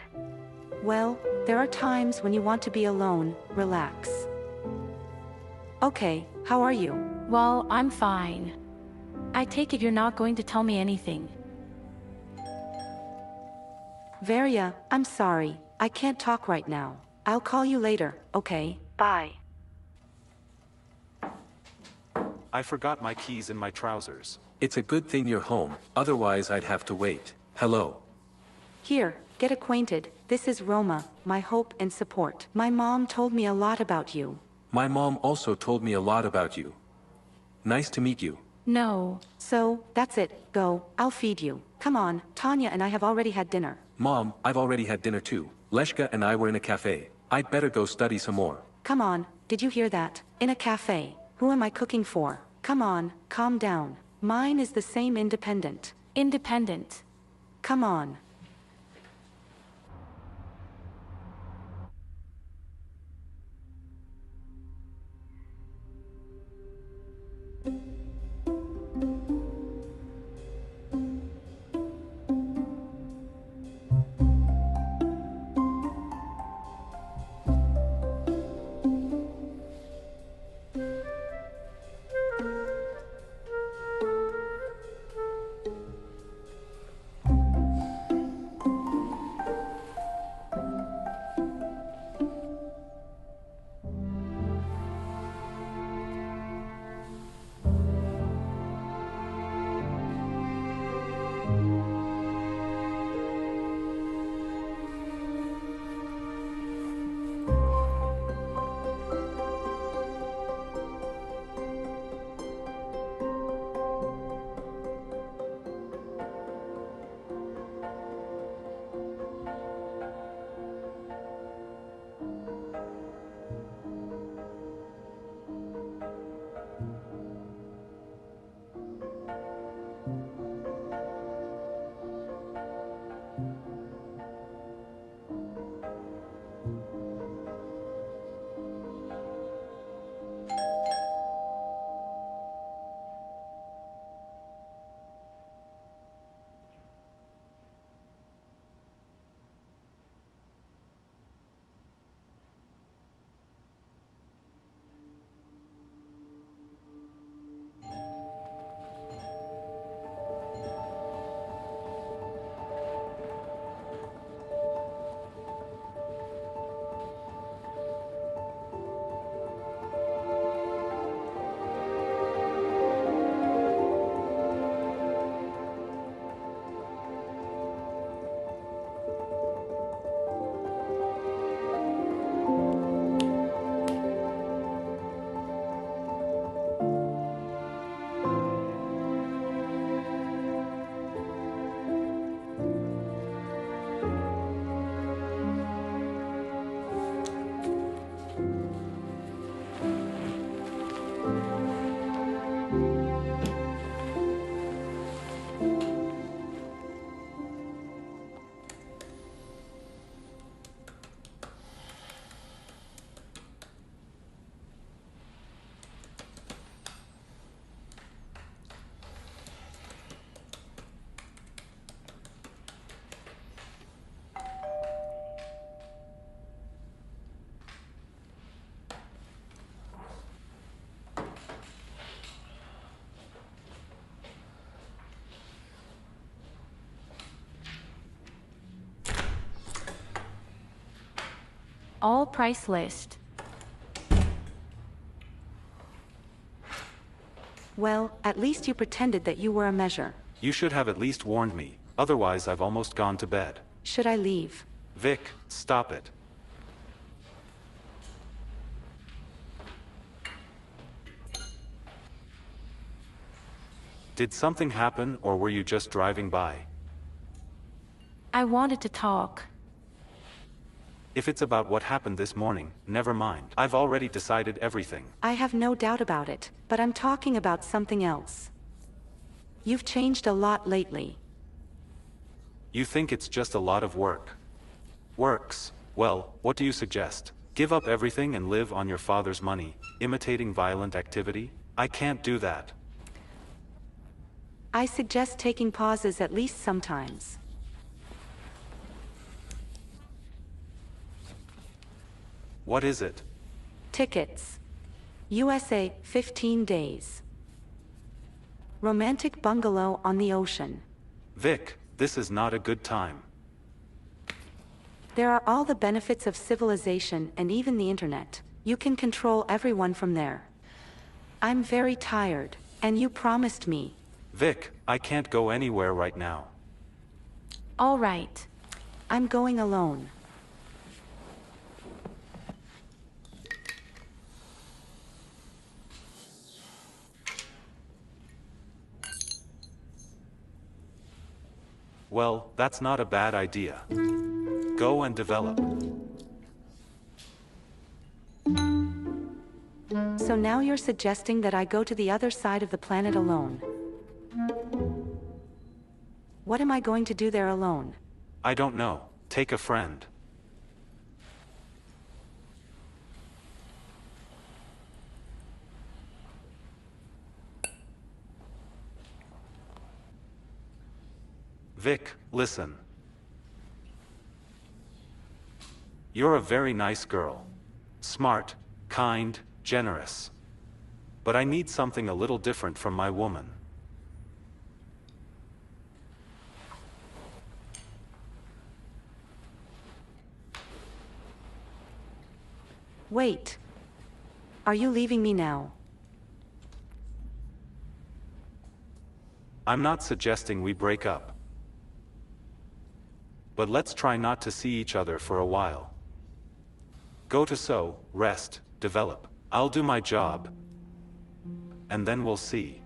Well, there are times when you want to be alone, relax. Okay, how are you? Well, I'm fine. I take it you're not going to tell me anything. Varia, I'm sorry, I can't talk right now. I'll call you later, okay? Bye. I forgot my keys in my trousers. It's a good thing you're home, otherwise I'd have to wait. Hello. Here, get acquainted. This is Roma, my hope and support. My mom told me a lot about you. My mom also told me a lot about you. Nice to meet you. No. So, that's it, go, I'll feed you. Come on, Tanya and I have already had dinner. Mom, I've already had dinner too. Leshka and I were in a cafe. I'd better go study some more. Come on, did you hear that? In a cafe. Who am I cooking for? Come on, calm down. Mine is the same independent. Independent. Come on. All price list. Well, at least you pretended that you were a measure. You should have at least warned me, otherwise I've almost gone to bed. Should I leave? Vic, stop it. Did something happen or were you just driving by? I wanted to talk. If it's about what happened this morning, never mind. I've already decided everything. I have no doubt about it, but I'm talking about something else. You've changed a lot lately. You think it's just a lot of work? Works. Well, what do you suggest? Give up everything and live on your father's money, imitating violent activity? I can't do that. I suggest taking pauses at least sometimes. What is it? Tickets. USA, 15 days. Romantic bungalow on the ocean. Vic, this is not a good time. There are all the benefits of civilization and even the internet. You can control everyone from there. I'm very tired, and you promised me. Vic, I can't go anywhere right now. All right. I'm going alone. Well, that's not a bad idea. Go and develop. So now you're suggesting that I go to the other side of the planet alone. What am I going to do there alone? I don't know. Take a friend. Vic, listen. You're a very nice girl. Smart, kind, generous. But I need something a little different from my woman. Wait. Are you leaving me now? I'm not suggesting we break up. But let's try not to see each other for a while. Go to sew, rest, develop. I'll do my job. And then we'll see.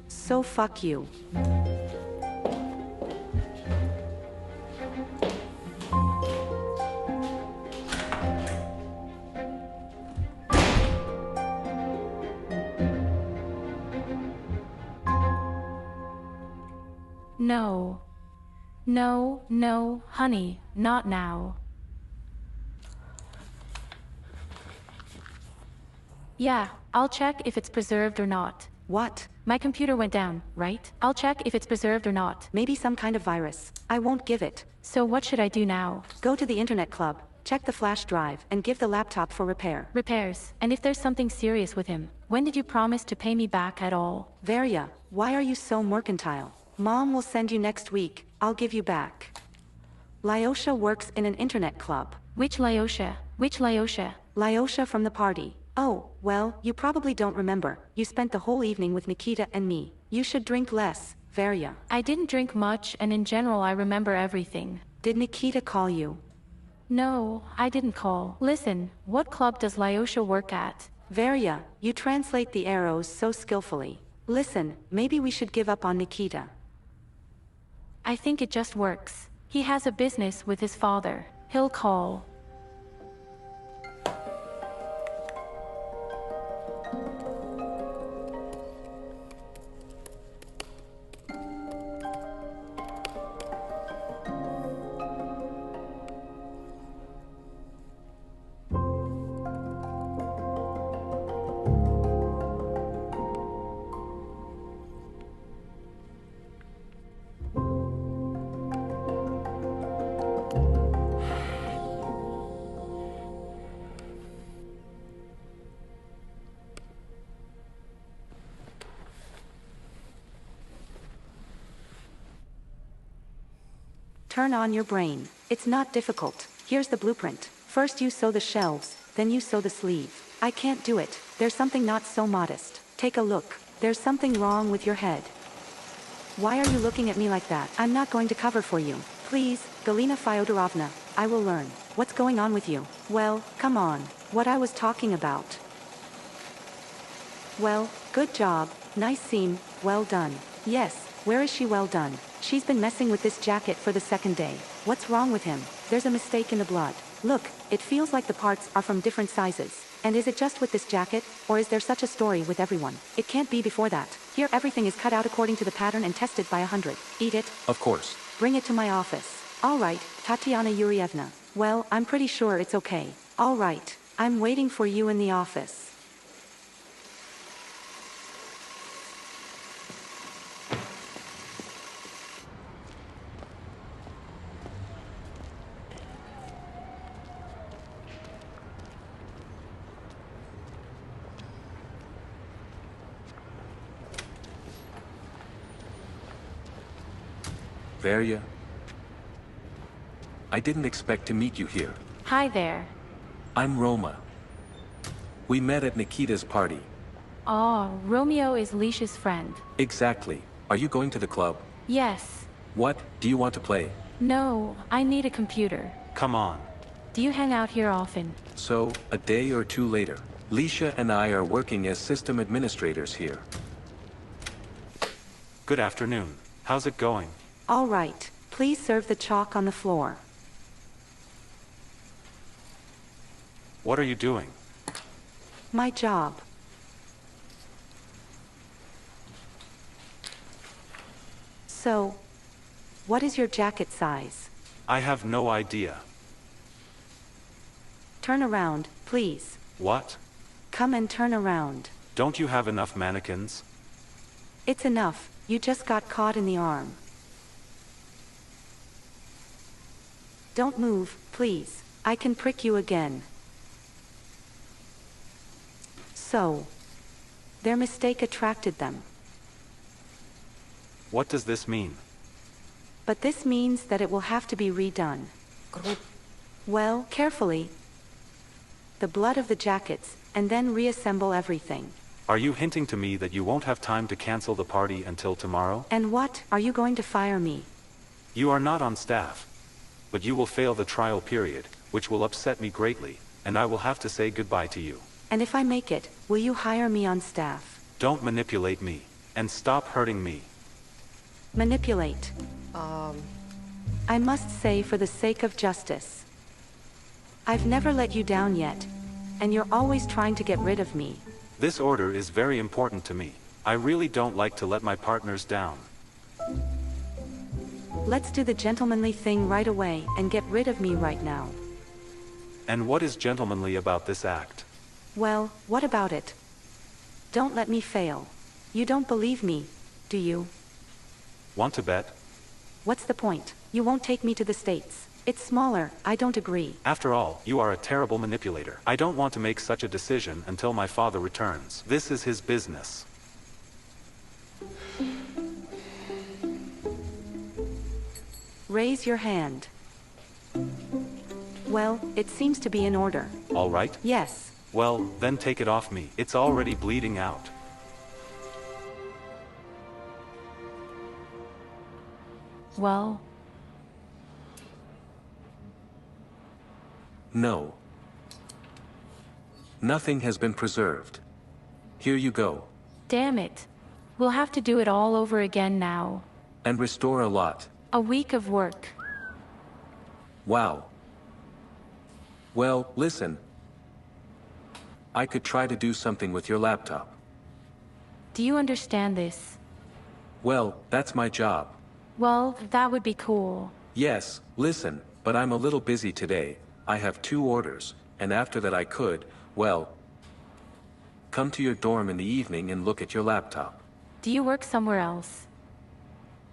So fuck you. No. No, no, honey, not now. Yeah, I'll check if it's preserved or not. What? My computer went down, right? I'll check if it's preserved or not. Maybe some kind of virus. I won't give it. So what should I do now? Go to the internet club, check the flash drive, and give the laptop for repair. Repairs. And if there's something serious with him, when did you promise to pay me back at all? Varya, why are you so mercantile? Mom will send you next week. I'll give you back. Lyosha works in an internet club. Which Lyosha? Which Lyosha? Lyosha from the party. Oh, well, you probably don't remember. You spent the whole evening with Nikita and me. You should drink less, Varya. I didn't drink much, and in general I remember everything. Did Nikita call you? No, I didn't call. Listen, what club does Lyosha work at? Varya, you translate the arrows so skillfully. Listen, maybe we should give up on Nikita. I think it just works. He has a business with his father. He'll call. Turn on your brain. It's not difficult. Here's the blueprint. First you sew the shelves, then you sew the sleeve. I can't do it. There's something not so modest. Take a look. There's something wrong with your head. Why are you looking at me like that? I'm not going to cover for you. Please, Galina Fyodorovna, I will learn. What's going on with you? Well, come on. What I was talking about. Well, good job, nice scene, well done. Yes, where is she? Well done. She's been messing with this jacket for the second day. What's wrong with him? There's a mistake in the blood. Look, it feels like the parts are from different sizes. And is it just with this jacket, or is there such a story with everyone? It can't be before that. Here everything is cut out according to the pattern and tested by 100. Eat it. Of course. Bring it to my office. All right, Tatiana Yurievna. Well, I'm pretty sure it's okay. All right, I'm waiting for you in the office. Varya? I didn't expect to meet you here. Hi there. I'm Roma. We met at Nikita's party. Oh, Romeo is Leisha's friend. Exactly. Are you going to the club? Yes. What? Do you want to play? No, I need a computer. Come on. Do you hang out here often? So, a day or two later, Leisha and I are working as system administrators here. Good afternoon. How's it going? All right, please serve the chalk on the floor. What are you doing? My job. So, what is your jacket size? I have no idea. Turn around, please. What? Come and turn around. Don't you have enough mannequins? It's enough, you just got caught in the arm. Don't move, please. I can prick you again. So, their mistake attracted them. What does this mean? But this means that it will have to be redone. Well, carefully. The blood of the jackets, and then reassemble everything. Are you hinting to me that you won't have time to cancel the party until tomorrow? And what, are you going to fire me? You are not on staff. But you will fail the trial period, which will upset me greatly, and I will have to say goodbye to you. And if I make it, will you hire me on staff? Don't manipulate me, and stop hurting me. Manipulate. I must say, for the sake of justice. I've never let you down yet, and you're always trying to get rid of me. This order is very important to me. I really don't like to let my partners down. Let's do the gentlemanly thing right away and get rid of me right now. And what is gentlemanly about this act? Well, what about it? Don't let me fail. You don't believe me, do you? Want to bet? What's the point? You won't take me to the States. It's smaller, I don't agree. After all, you are a terrible manipulator. I don't want to make such a decision until my father returns. This is his business. Raise your hand. Well, it seems to be in order. All right? Yes. Well, then take it off me. It's already bleeding out. Well, No. Nothing has been preserved. Here you go. damn it. We'll have to do it all over again now. And restore a lot. A week of work. Wow. Well, listen. I could try to do something with your laptop. Do you understand this? Well, that's my job. Well, that would be cool. Yes, listen, but I'm a little busy today. I have 2 orders, and after that I could, well, come to your dorm in the evening and look at your laptop. Do you work somewhere else?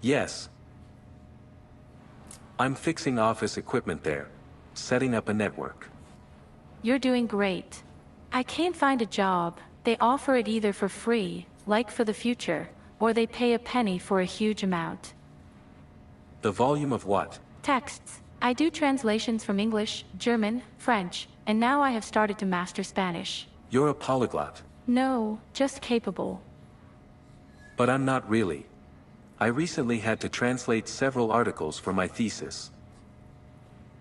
Yes. I'm fixing office equipment there, setting up a network. You're doing great. I can't find a job. They offer it either for free, like for the future, or they pay a penny for a huge amount. The volume of what? Texts. I do translations from English, German, French, and now I have started to master Spanish. You're a polyglot. No, just capable. But I'm not really. I recently had to translate several articles for my thesis.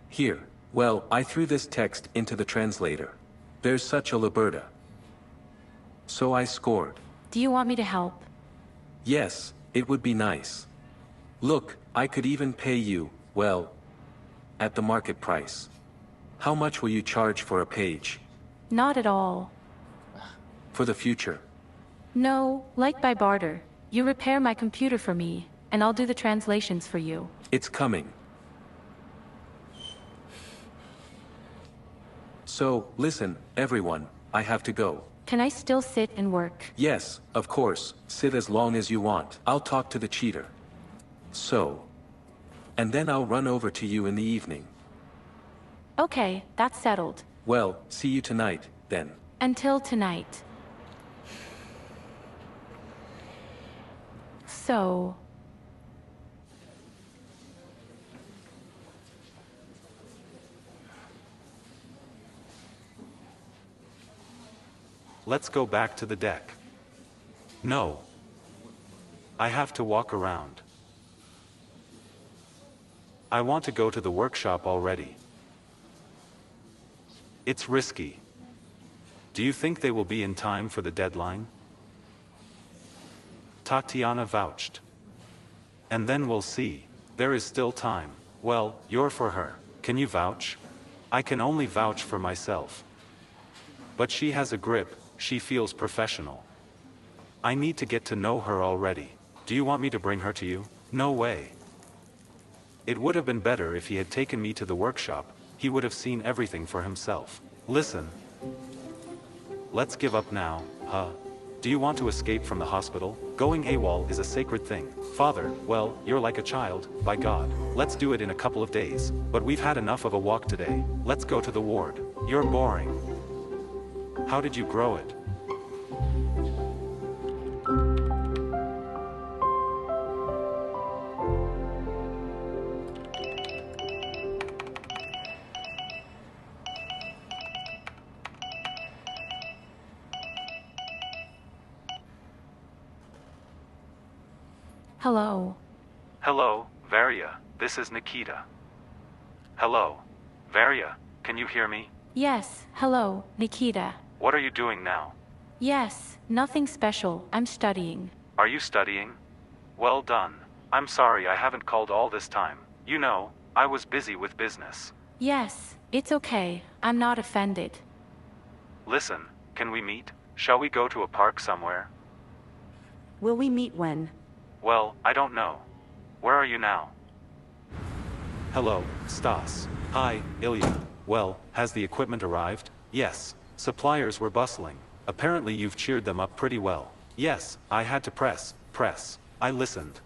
Here, well, I threw this text into the translator. There's such a liberta. So I scored. Do you want me to help? Yes, it would be nice. Look, I could even pay you, well, at the market price. How much will you charge for a page? Not at all. For the future. No, like by barter. You repair my computer for me, and I'll do the translations for you. It's coming. So, listen, everyone, I have to go. Can I still sit and work? Yes, of course, sit as long as you want. I'll talk to the cheater. So. And then I'll run over to you in the evening. Okay, that's settled. Well, see you tonight, then. Until tonight. So. Let's go back to the deck. No. I have to walk around. I want to go to the workshop already. It's risky. Do you think they will be in time for the deadline? Tatiana vouched. And then we'll see. There is still time. Well, you're for her. Can you vouch? I can only vouch for myself. But she has a grip, she feels professional. I need to get to know her already. Do you want me to bring her to you? No way. It would have been better if he had taken me to the workshop, he would have seen everything for himself. Listen. Let's give up now, huh? Do you want to escape from the hospital? Going AWOL is a sacred thing. Father, well, you're like a child, by God. Let's do it in a couple of days. But we've had enough of a walk today. Let's go to the ward. You're boring. How did you grow it? Hello. Hello, Varia, this is Nikita. Hello. Varia, can you hear me? Yes, hello, Nikita. What are you doing now? Yes, nothing special, I'm studying. Are you studying? Well done. I'm sorry I haven't called all this time. You know, I was busy with business. Yes, it's okay, I'm not offended. Listen, can we meet? Shall we go to a park somewhere? Will we meet when? Well, I don't know. Where are you now? Hello, Stas. Hi, Ilya. Well, has the equipment arrived? Yes. Suppliers were bustling. Apparently you've cheered them up pretty well. Yes, I had to press. I listened.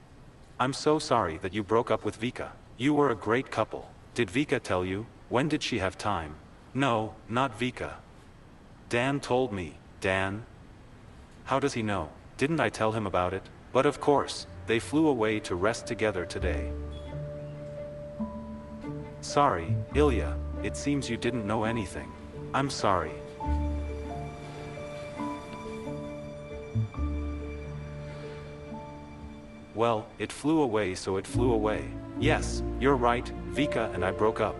I'm so sorry that you broke up with Vika. You were a great couple. Did Vika tell you? When did she have time? No, not Vika. Dan told me. Dan? How does he know? Didn't I tell him about it? But of course, they flew away to rest together today. Sorry, Ilya, it seems you didn't know anything. I'm sorry. Well, it flew away so it flew away. Yes, you're right, Vika and I broke up.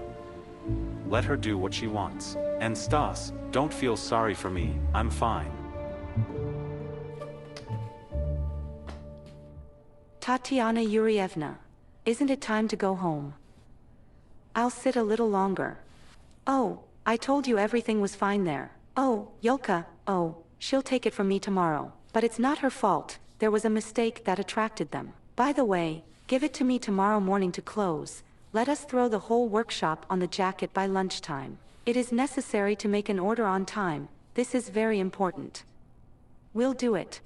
Let her do what she wants. And Stas, don't feel sorry for me, I'm fine. Tatiana Yurievna, isn't it time to go home? I'll sit a little longer. Oh, I told you everything was fine there. Oh, Yulka, oh, she'll take it from me tomorrow. But it's not her fault, there was a mistake that attracted them. By the way, give it to me tomorrow morning to close. Let us throw the whole workshop on the jacket by lunchtime. It is necessary to make an order on time, this is very important. We'll do it.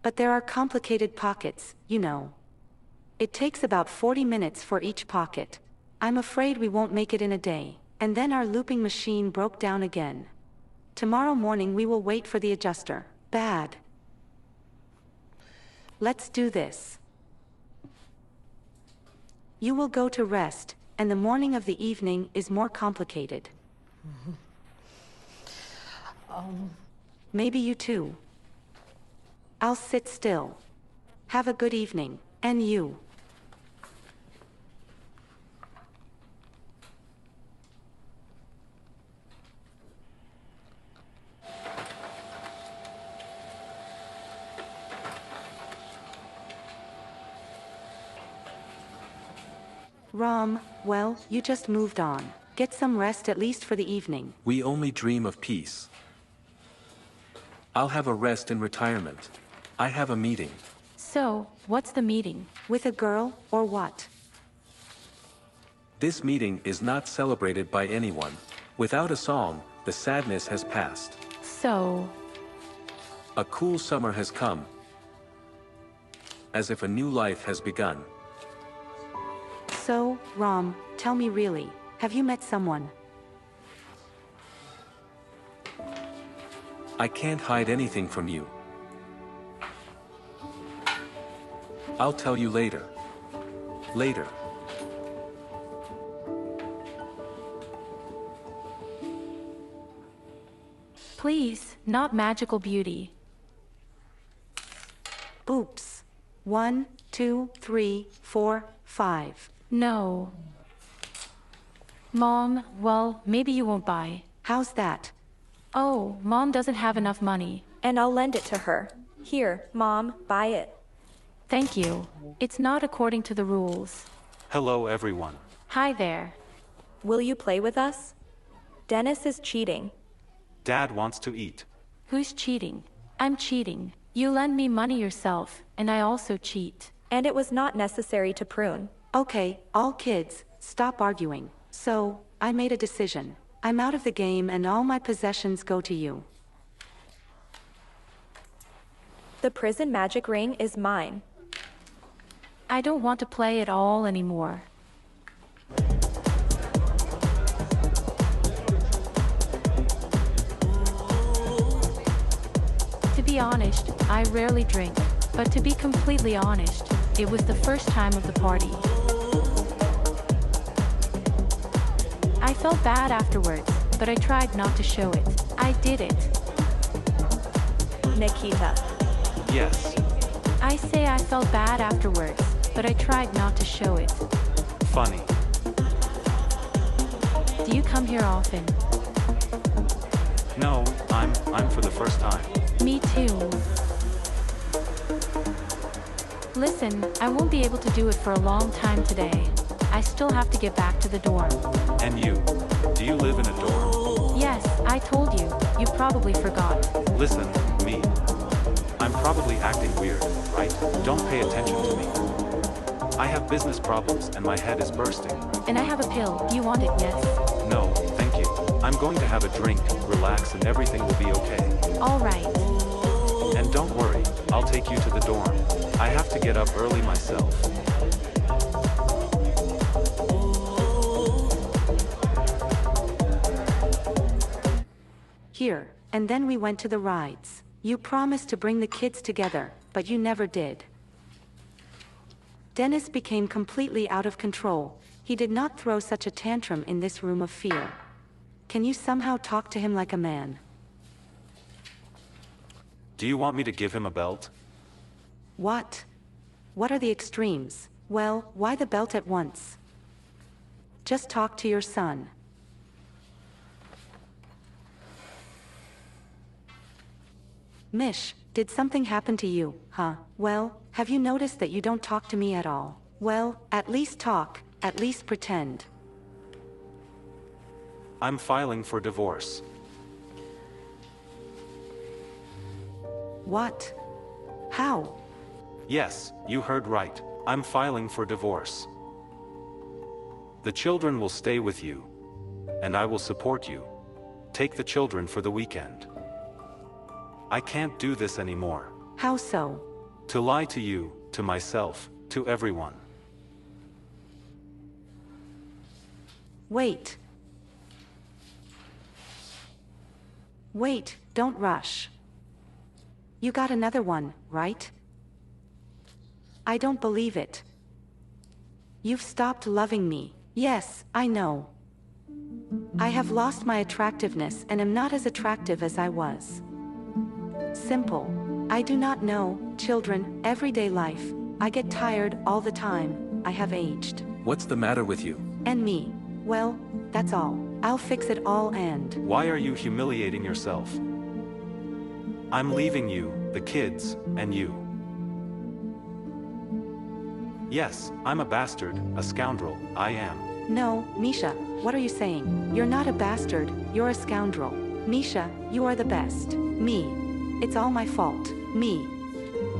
But there are complicated pockets, you know. It takes about 40 minutes for each pocket. I'm afraid we won't make it in a day. And then our looping machine broke down again. Tomorrow morning we will wait for the adjuster. Bad. Let's do this. You will go to rest, and the morning of the evening is more complicated. Maybe you too. I'll sit still. Have a good evening, and you. Well, you just moved on. Get some rest at least for the evening. We only dream of peace. I'll have a rest in retirement. I have a meeting. So, what's the meeting? With a girl, or what? This meeting is not celebrated by anyone. Without a song, the sadness has passed. So, A cool summer has come. As if a new life has begun. So, tell me really, have you met someone? I can't hide anything from you. I'll tell you later. Later. please, not magical beauty. Oops. 1, 2, 3, 4, 5. No. Mom, well, maybe you won't buy. How's that? Oh, Mom doesn't have enough money. And I'll lend it to her. Here, Mom, buy it. Thank you. It's not according to the rules. Hello everyone. Hi there. Will you play with us? Dennis is cheating. Dad wants to eat. Who's cheating? I'm cheating. You lend me money yourself, and I also cheat. And it was not necessary to prune. Okay, all kids, stop arguing. So, I made a decision. I'm out of the game and all my possessions go to you. The prison magic ring is mine. I don't want to play at all anymore. To be honest, I rarely drink, but to be completely honest, it was the first time of the party. I felt bad afterwards, but I tried not to show it. I did it. Nikita. Yes. I say I felt bad afterwards, but I tried not to show it. Funny. Do you come here often? No, I'm for the first time. Me too. Listen, I won't be able to do it for a long time today. I still have to get back to the dorm. And you? Do you live in a dorm? Yes, I told you. You probably forgot. Listen, me. I'm probably acting weird, right? Don't pay attention to me. I have business problems and my head is bursting. And I have a pill. Do you want it? Yes. No, thank you. I'm going to have a drink, relax, and everything will be okay. All right. And don't worry, I'll take you to the dorm. I have to get up early myself. Here, and then we went to the rides. You promised to bring the kids together, but you never did. Dennis became completely out of control. He did not throw such a tantrum in this room of fear. Can you somehow talk to him like a man? Do you want me to give him a belt? What? What are the extremes? Well, why the belt at once? Just talk to your son. Mish, did something happen to you, huh? Well, have you noticed that you don't talk to me at all? Well, at least talk, at least pretend. I'm filing for divorce. What? How? Yes, you heard right. I'm filing for divorce. The children will stay with you. And I will support you. Take the children for the weekend. I can't do this anymore. How so? To lie to you, to myself, to everyone. Wait. Wait, don't rush. You got another one, right? I don't believe it. You've stopped loving me. Yes, I know. I have lost my attractiveness and am not as attractive as I was. Simple. I do not know, children, everyday life. I get tired all the time. I have aged. What's the matter with you? And me. Well, that's all. I'll fix it all and... Why are you humiliating yourself? I'm leaving you, the kids, and you. Yes, I'm a bastard, a scoundrel, I am. No, Misha, what are you saying? You're not a bastard, you're a scoundrel. Misha, you are the best. Me. It's all my fault. Me.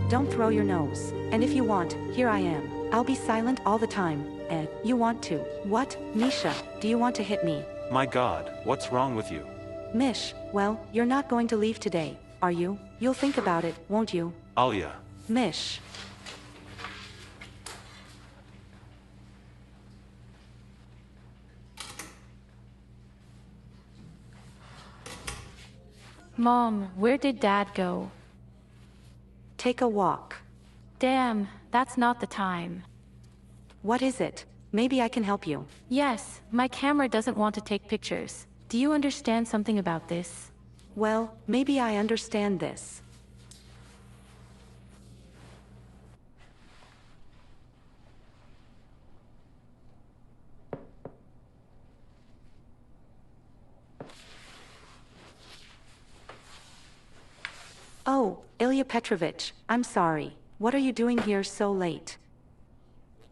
Don't throw your nose. And if you want, here I am. I'll be silent all the time. You want to? What, Misha, do you want to hit me? My God, what's wrong with you? Mish, well, you're not going to leave today, are you? You'll think about it, won't you? Alia. Mish. Mom, where did Dad go? Take a walk. Damn, that's not the time. What is it? Maybe I can help you. Yes, my camera doesn't want to take pictures. Do you understand something about this? Well, maybe I understand this. Oh, Ilya Petrovich, I'm sorry. What are you doing here so late?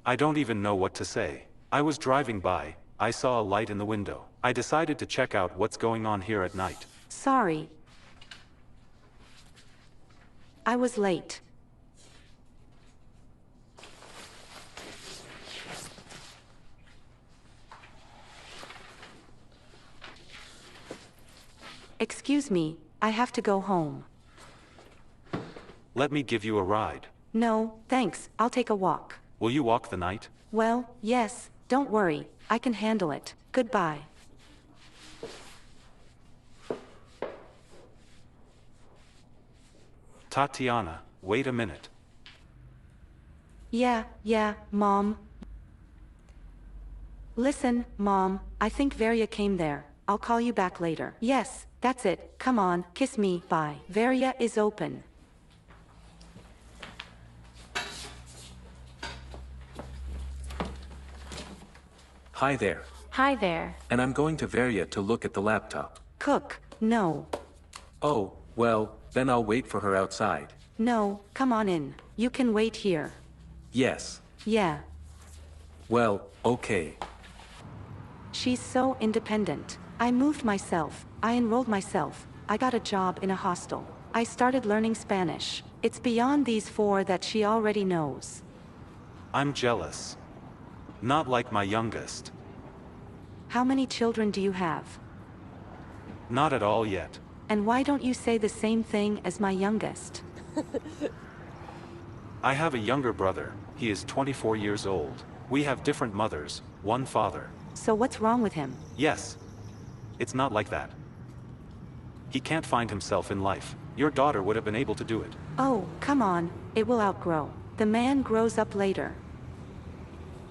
I don't even know what to say. I was driving by, I saw a light in the window. I decided to check out what's going on here at night. Sorry. I was late. Excuse me, I have to go home. Let me give you a ride. No, thanks, I'll take a walk. Will you walk the night? Well, yes, don't worry, I can handle it. Goodbye. Tatiana, wait a minute. Yeah, Mom. Listen, Mom, I think Varia came there. I'll call you back later. Yes, that's it. Come on, kiss me. Bye. Varia is open. Hi there. Hi there. And I'm going to Varia to look at the laptop. Cook, no. Oh, well, then I'll wait for her outside. No, come on in. You can wait here. Yes. Yeah. Well, okay. She's so independent. I moved myself. I enrolled myself. I got a job in a hostel. I started learning Spanish. It's beyond these four that she already knows. I'm jealous. Not like my youngest. How many children do you have? Not at all yet. And why don't you say the same thing as my youngest? I have a younger brother. He is 24 years old. We have different mothers, one father. So what's wrong with him? Yes. It's not like that. He can't find himself in life. Your daughter would have been able to do it. Oh, come on, it will outgrow. The man grows up later.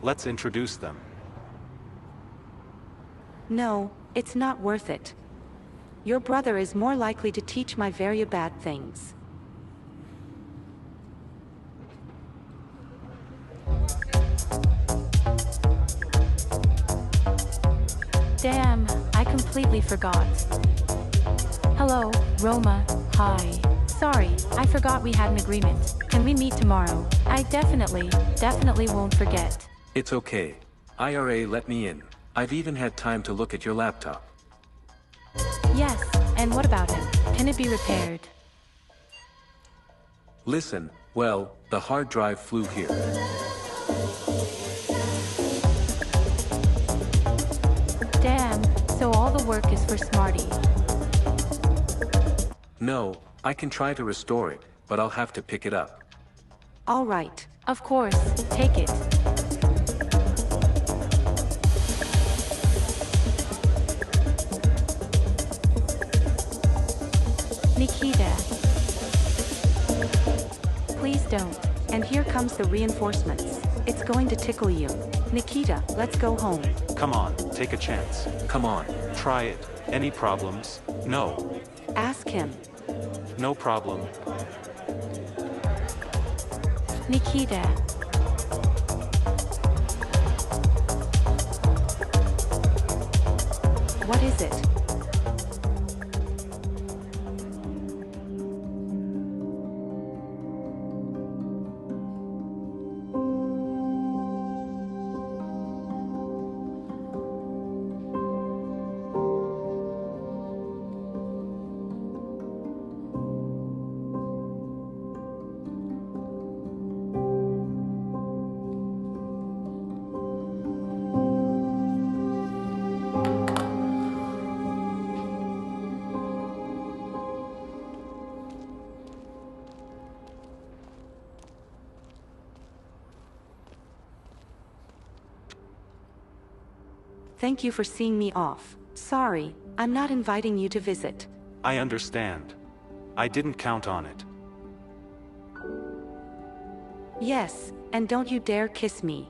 Let's introduce them. No, it's not worth it. Your brother is more likely to teach my very bad things. Damn, I completely forgot. Hello, Roma, hi. Sorry, I forgot we had an agreement. Can we meet tomorrow? I definitely won't forget. It's okay. IRA let me in. I've even had time to look at your laptop. Yes, and what about him? Can it be repaired? Listen, well, the hard drive flew here. Damn, so all the work is for Smarty. No, I can try to restore it, but I'll have to pick it up. All right. Of course, take it. Nikita. Please don't. And here comes the reinforcements. It's going to tickle you. Nikita, let's go home. Come on, take a chance. Come on. Try it. Any problems? No. Ask him. No problem. Nikita. What is it? thank you for seeing me off. Sorry, I'm not inviting you to visit. I understand. I didn't count on it. Yes, and don't you dare kiss me.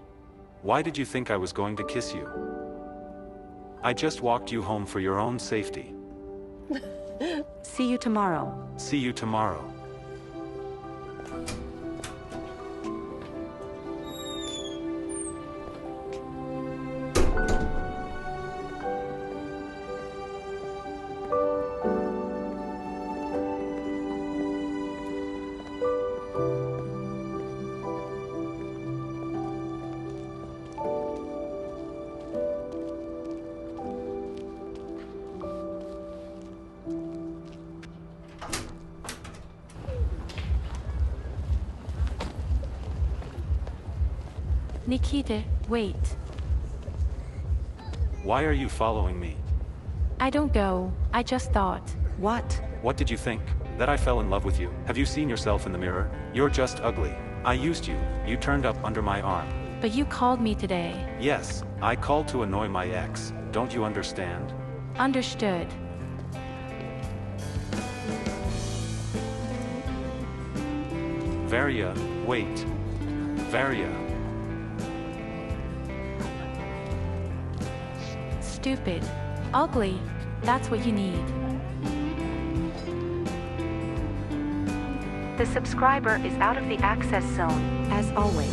Why did you think I was going to kiss you? I just walked you home for your own safety. See you tomorrow. See you tomorrow. Nikita, wait. Why are you following me? I don't go. I just thought. What? What did you think? That I fell in love with you? Have you seen yourself in the mirror? You're just ugly. I used you. You turned up under my arm. But you called me today. Yes, I called to annoy my ex. Don't you understand? Understood. Varia, wait. Varia. Stupid. Ugly. That's what you need. The subscriber is out of the access zone, as always.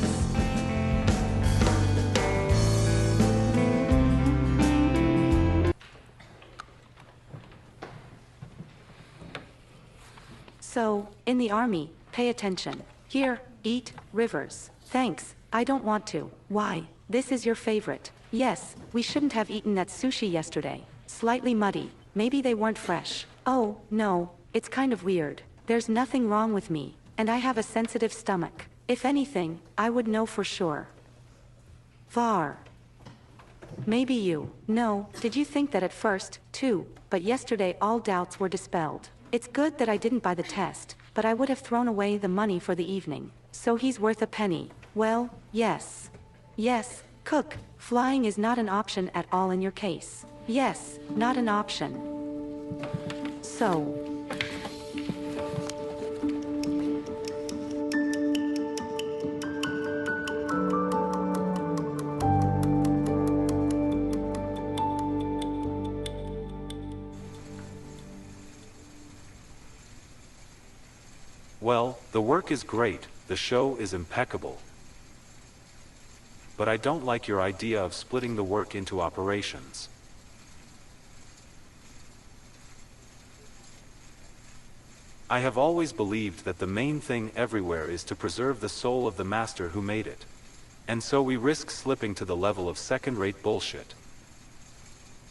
So, in the army, pay attention. Here, eat, Rivers. Thanks, I don't want to. Why? This is your favorite. Yes, we shouldn't have eaten that sushi yesterday. Slightly muddy. Maybe they weren't fresh. Oh, no, it's kind of weird. There's nothing wrong with me, and I have a sensitive stomach. If anything, I would know for sure. Var. Maybe you. No, did you think that at first, too? But yesterday all doubts were dispelled. It's good that I didn't buy the test, but I would have thrown away the money for the evening. So he's worth a penny. Well, yes. Yes, cook. Flying is not an option at all in your case. Yes, not an option. So. Well, the work is great, the show is impeccable. But I don't like your idea of splitting the work into operations. I have always believed that the main thing everywhere is to preserve the soul of the master who made it. And so we risk slipping to the level of second-rate bullshit.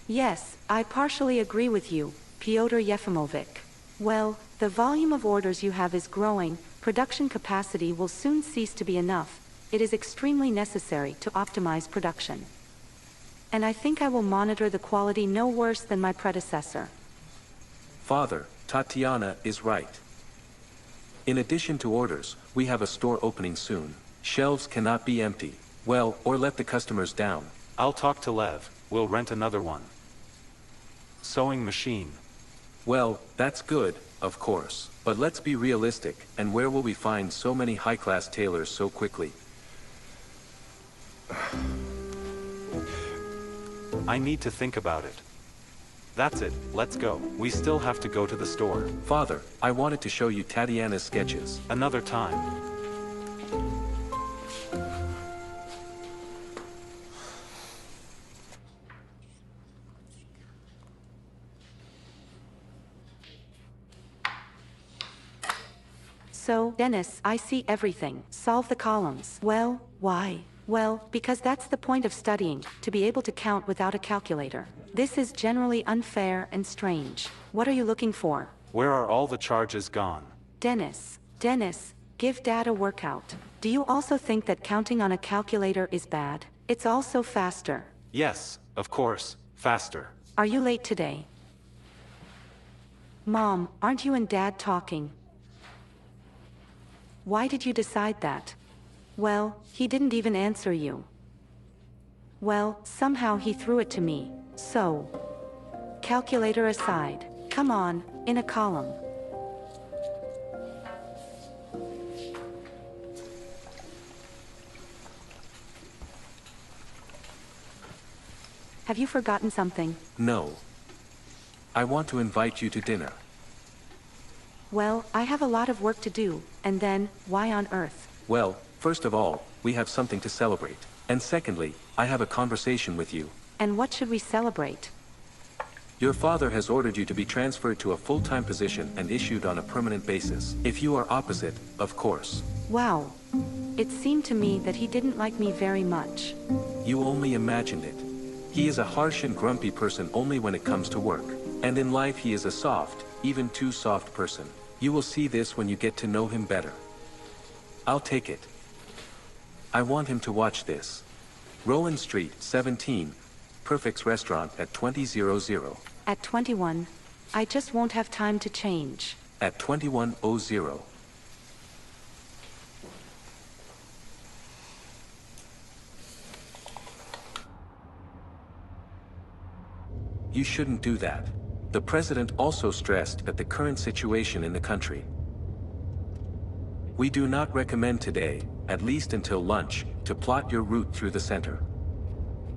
Yes, I partially agree with you, Pyotr Yefimovich. Well, the volume of orders you have is growing, production capacity will soon cease to be enough. It is extremely necessary to optimize production. And I think I will monitor the quality no worse than my predecessor. Father, Tatiana is right. In addition to orders, we have a store opening soon. Shelves cannot be empty. Well, or let the customers down. I'll talk to Lev, we'll rent another one. Sewing machine. Well, that's good, of course. But let's be realistic, and where will we find so many high-class tailors so quickly? I need to think about it. That's it, let's go. We still have to go to the store. Father, I wanted to show you Tatiana's sketches. Another time. So, Dennis, I see everything. Solve the columns. Well, why? Well, because that's the point of studying, to be able to count without a calculator. This is generally unfair and strange. What are you looking for? Where are all the charges gone? Dennis, give Dad a workout. Do you also think that counting on a calculator is bad? It's also faster. Yes, of course, faster. Are you late today? Mom, aren't you and Dad talking? Why did you decide that? Well, he didn't even answer you. Well, somehow he threw it to me. So. Calculator aside. Come on, in a column. Have you forgotten something? No. I want to invite you to dinner. Well, I have a lot of work to do, and then, why on earth? Well, first of all, we have something to celebrate. And secondly, I have a conversation with you. And what should we celebrate? Your father has ordered you to be transferred to a full-time position and issued on a permanent basis. If you are opposite, of course. Wow. It seemed to me that he didn't like me very much. You only imagined it. He is a harsh and grumpy person only when it comes to work. And in life he is a soft, even too soft person. You will see this when you get to know him better. I'll take it. I want him to watch this. Rowan Street, 17. Perfect's restaurant at 2000. At 21. I just won't have time to change. At 2100. You shouldn't do that. The president also stressed at the current situation in the country. We do not recommend today, at least until lunch, to plot your route through the center.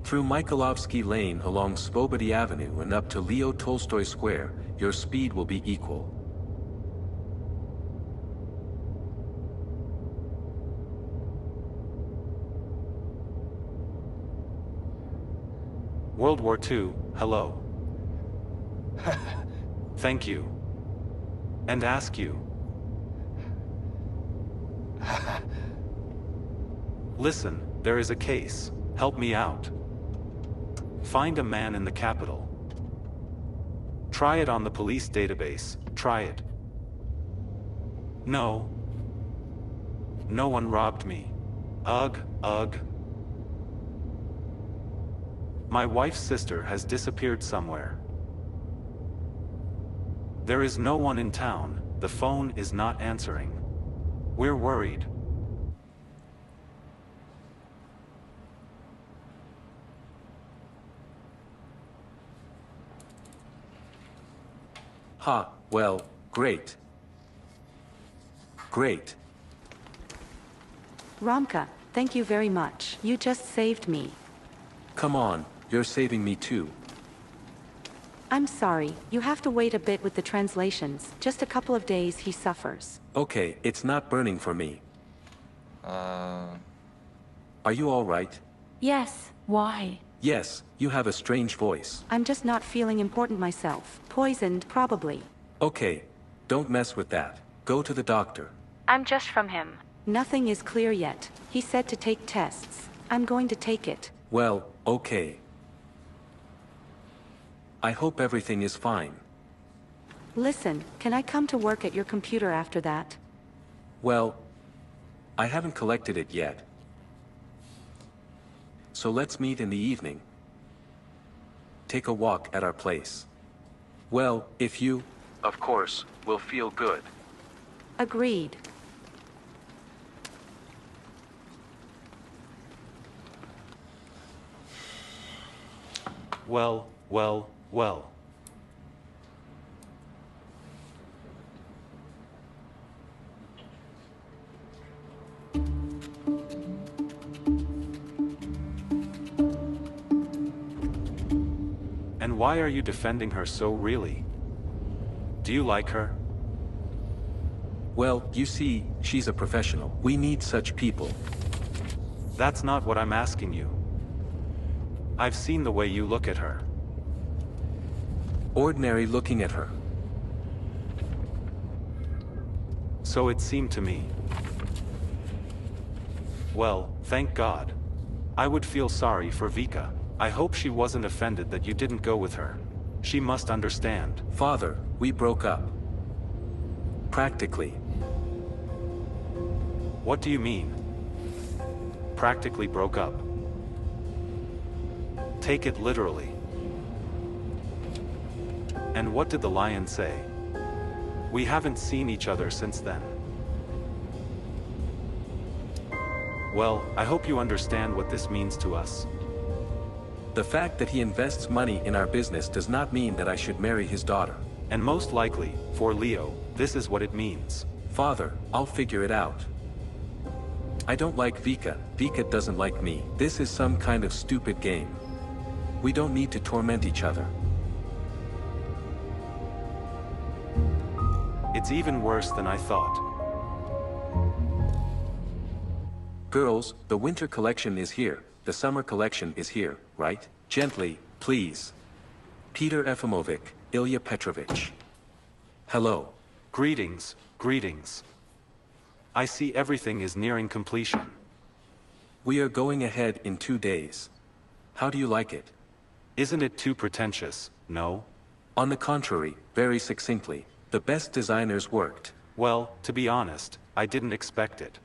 Through Mikhailovsky Lane along Svobody Avenue and up to Leo Tolstoy Square, your speed will be equal. World War II, hello. Thank you. And ask you. Listen, there is a case. Help me out. Find a man in the capital. Try it on the police database. Try it. No. No one robbed me. Ugh, ugh. My wife's sister has disappeared somewhere. There is no one in town. The phone is not answering. We're worried. Ha, well, great. Great. Romka, thank you very much. You just saved me. Come on, you're saving me too. I'm sorry, you have to wait a bit with the translations. Just a couple of days he suffers. Okay, it's not burning for me. Are you all right? Yes, why? Yes, you have a strange voice. I'm just not feeling important myself. Poisoned, probably. Okay, don't mess with that. Go to the doctor. I'm just from him. Nothing is clear yet. He said to take tests. I'm going to take it. Well, okay. I hope everything is fine. Listen, can I come to work at your computer after that? Well, I haven't collected it yet. So let's meet in the evening. Take a walk at our place. Well, if you, of course, will feel good. Agreed. Well, well, well. And why are you defending her so really? Do you like her? Well, you see, she's a professional. We need such people. That's not what I'm asking you. I've seen the way you look at her. Ordinary looking at her. So it seemed to me. Well, thank God. I would feel sorry for Vika. I hope she wasn't offended that you didn't go with her. She must understand. Father, we broke up. Practically. What do you mean? Practically broke up. Take it literally. And what did the lion say? We haven't seen each other since then. Well, I hope you understand what this means to us. The fact that he invests money in our business does not mean that I should marry his daughter. And most likely, for Leo, this is what it means. Father, I'll figure it out. I don't like Vika, Vika doesn't like me. This is some kind of stupid game. We don't need to torment each other. It's even worse than I thought. Girls, the winter collection is here, the summer collection is here, right? Gently, please. Peter Efimovich, Ilya Petrovich. Hello. Greetings, greetings. I see everything is nearing completion. We are going ahead in 2 days. How do you like it? Isn't it too pretentious, no? On the contrary, very succinctly. The best designers worked. Well, to be honest, I didn't expect it.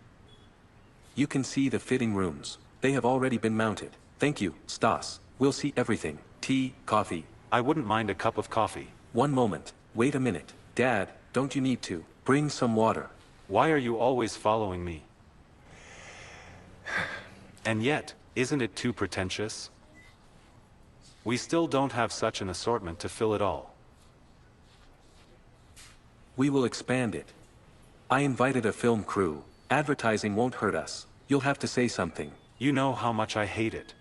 You can see the fitting rooms. They have already been mounted. Thank you, Stas. We'll see everything. Tea, coffee. I wouldn't mind a cup of coffee. One moment. Wait a minute. Dad, don't you need to bring some water? Why are you always following me? And yet, isn't it too pretentious? We still don't have such an assortment to fill it all. We will expand it. I invited a film crew. Advertising won't hurt us. You'll have to say something. You know how much I hate it.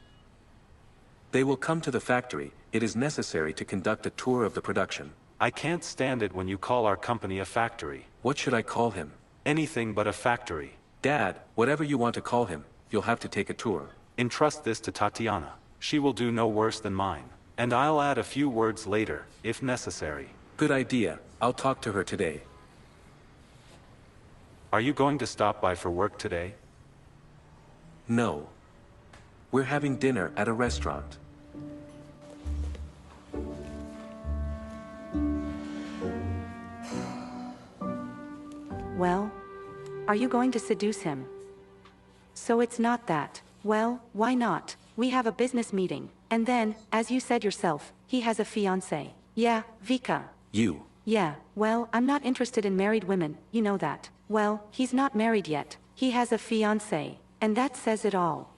They will come to the factory. It is necessary to conduct a tour of the production. I can't stand it when you call our company a factory. What should I call him? Anything but a factory. Dad, whatever you want to call him, you'll have to take a tour. Entrust this to Tatiana. She will do no worse than mine. And I'll add a few words later, if necessary. Good idea. I'll talk to her today. Are you going to stop by for work today? No. We're having dinner at a restaurant. Well, are you going to seduce him? So it's not that. Well, why not? We have a business meeting, and then, as you said yourself, he has a fiancée. Yeah, Vika. You. Yeah, well, I'm not interested in married women, you know that. Well, he's not married yet. He has a fiancée, and that says it all.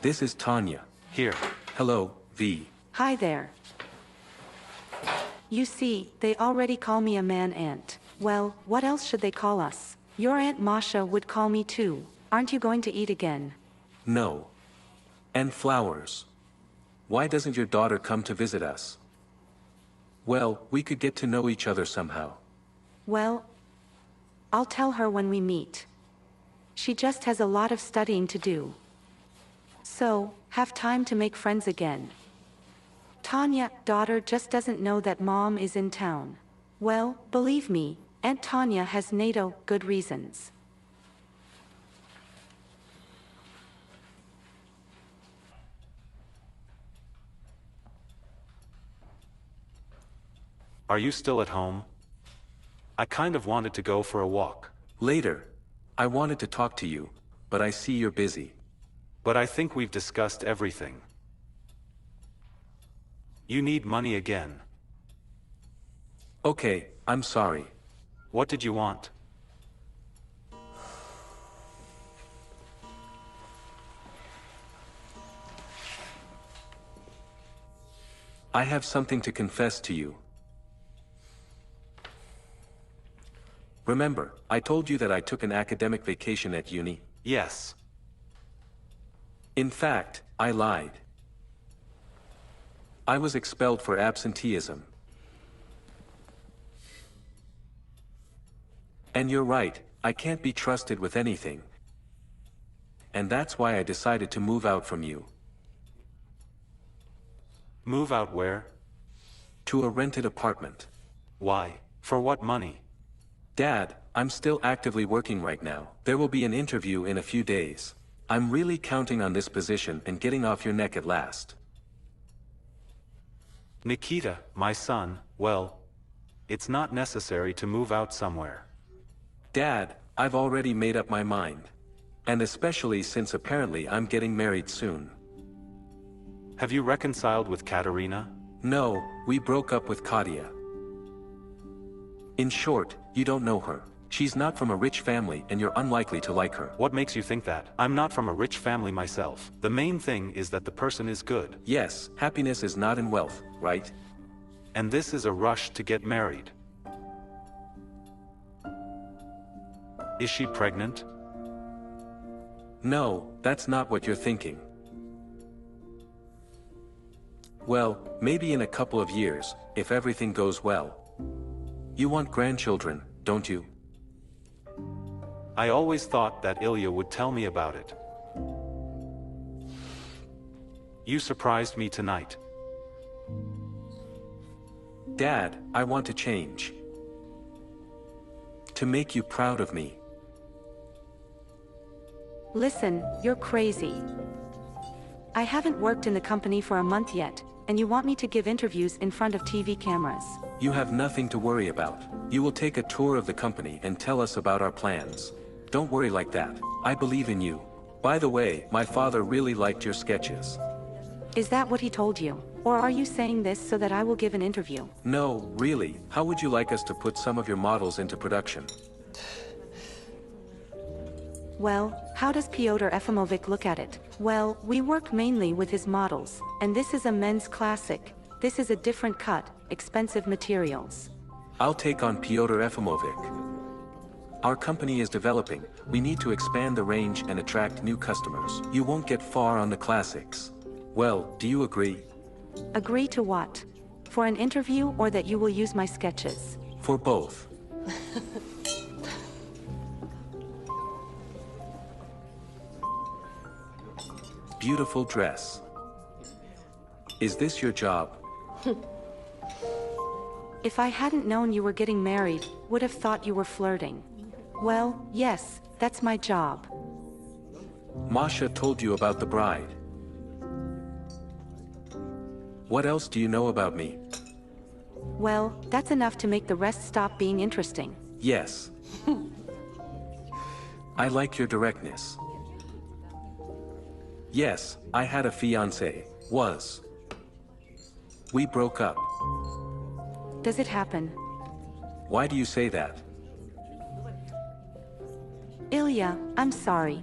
This is Tanya. Here. Hello, V. Hi there. You see, they already call me a man-aunt. Well, what else should they call us? Your Aunt Masha would call me too. Aren't you going to eat again? No. And flowers. Why doesn't your daughter come to visit us? Well, we could get to know each other somehow. Well, I'll tell her when we meet. She just has a lot of studying to do. So, have time to make friends again. Tanya, daughter just doesn't know that mom is in town. Well, believe me, Aunt Tanya has NATO good reasons. Are you still at home? I kind of wanted to go for a walk. Later. I wanted to talk to you, but I see you're busy. But I think we've discussed everything. You need money again. Okay, I'm sorry. What did you want? I have something to confess to you. Remember, I told you that I took an academic vacation at uni? Yes. In fact, I lied. I was expelled for absenteeism. And you're right, I can't be trusted with anything. And that's why I decided to move out from you. Move out where? To a rented apartment. Why? For what money? Dad, I'm still actively working right now. There will be an interview in a few days. I'm really counting on this position and getting off your neck at last. Nikita, my son, well, it's not necessary to move out somewhere. Dad, I've already made up my mind. And especially since apparently I'm getting married soon. Have you reconciled with Katerina? No, we broke up with Katia. In short, you don't know her. She's not from a rich family and you're unlikely to like her. What makes you think that? I'm not from a rich family myself. The main thing is that the person is good. Yes, happiness is not in wealth, right? And this is a rush to get married. Is she pregnant? No, that's not what you're thinking. Well, maybe in a couple of years, if everything goes well. You want grandchildren, don't you? I always thought that Ilya would tell me about it. You surprised me tonight. Dad, I want to change. To make you proud of me. Listen, you're crazy. I haven't worked in the company for a month yet, and you want me to give interviews in front of TV cameras. You have nothing to worry about. You will take a tour of the company and tell us about our plans. Don't worry like that. I believe in you. By the way, my father really liked your sketches. Is that what he told you? Or are you saying this so that I will give an interview? No, really. How would you like us to put some of your models into production? Well, how does Pyotr Efimovic look at it? Well, we work mainly with his models, and this is a men's classic. This is a different cut, expensive materials. I'll take on Pyotr Efimovic. Our company is developing. We need to expand the range and attract new customers. You won't get far on the classics. Well, do you agree? Agree to what? For an interview or that you will use my sketches? For both. Beautiful dress. Is this your job? If I hadn't known you were getting married, would have thought you were flirting. Well, yes, that's my job. Masha told you about the bride. What else do you know about me? Well, that's enough to make the rest stop being interesting. Yes. I like your directness. Yes, I had a fiancé. We broke up. Does it happen? Why do you say that? Ilya, I'm sorry.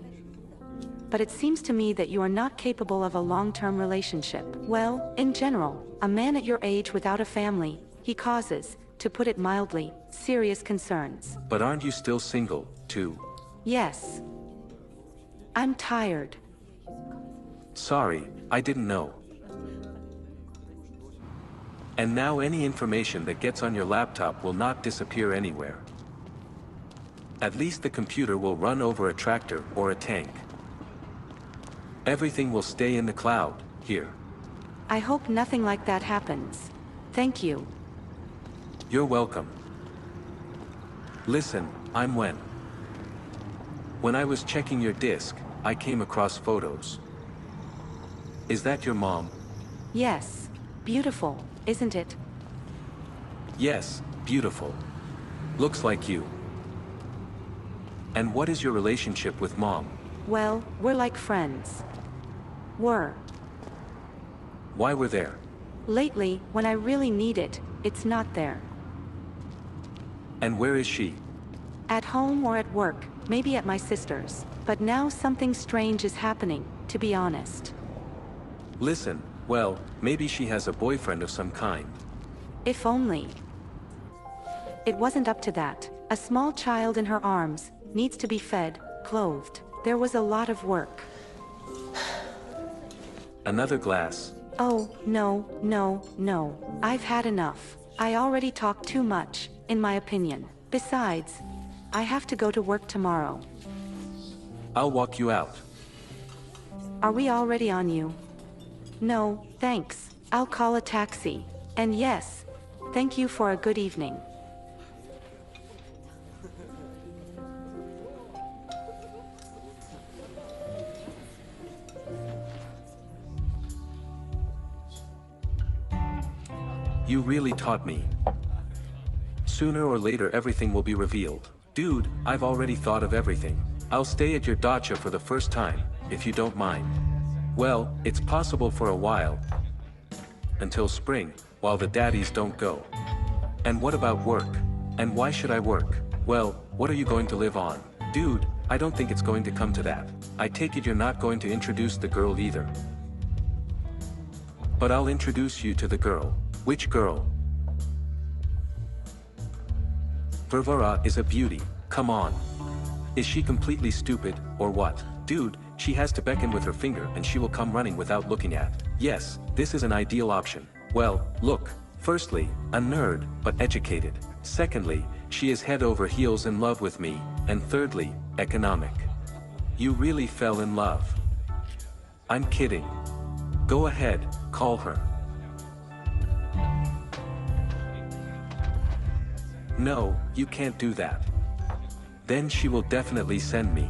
But it seems to me that you are not capable of a long-term relationship. Well, in general, a man at your age without a family, he causes, to put it mildly, serious concerns. But aren't you still single, too? Yes. I'm tired. Sorry, I didn't know. And now any information that gets on your laptop will not disappear anywhere. At least the computer will run over a tractor or a tank. Everything will stay in the cloud, here. I hope nothing like that happens. Thank you. You're welcome. Listen, I'm Wen. When I was checking your disk, I came across photos. Is that your mom? Yes. Beautiful, isn't it? Yes, beautiful. Looks like you. And what is your relationship with mom? Well, we're like friends. Were. Why we're there? Lately, when I really need it, it's not there. And where is she? At home or at work, maybe at my sister's. But now something strange is happening, to be honest. Listen, well, maybe she has a boyfriend of some kind. If only. It wasn't up to that. A small child in her arms, needs to be fed, clothed. There was a lot of work. Another glass. Oh, no, no, no. I've had enough. I already talked too much, in my opinion. Besides, I have to go to work tomorrow. I'll walk you out. Are we already on you? No, thanks. I'll call a taxi. And yes, thank you for a good evening. You really taught me. Sooner or later everything will be revealed. Dude, I've already thought of everything. I'll stay at your dacha for the first time, if you don't mind. Well, it's possible for a while. Until spring, while the daddies don't go. And what about work? And why should I work? Well, what are you going to live on? Dude, I don't think it's going to come to that. I take it you're not going to introduce the girl either. But I'll introduce you to the girl. Which girl? Varvara is a beauty, come on. Is she completely stupid, or what? Dude, she has to beckon with her finger and she will come running without looking at. Yes, this is an ideal option. Well, look. Firstly, a nerd, but educated. Secondly, she is head over heels in love with me. And thirdly, economic. You really fell in love. I'm kidding. Go ahead, call her. No, you can't do that. Then she will definitely send me.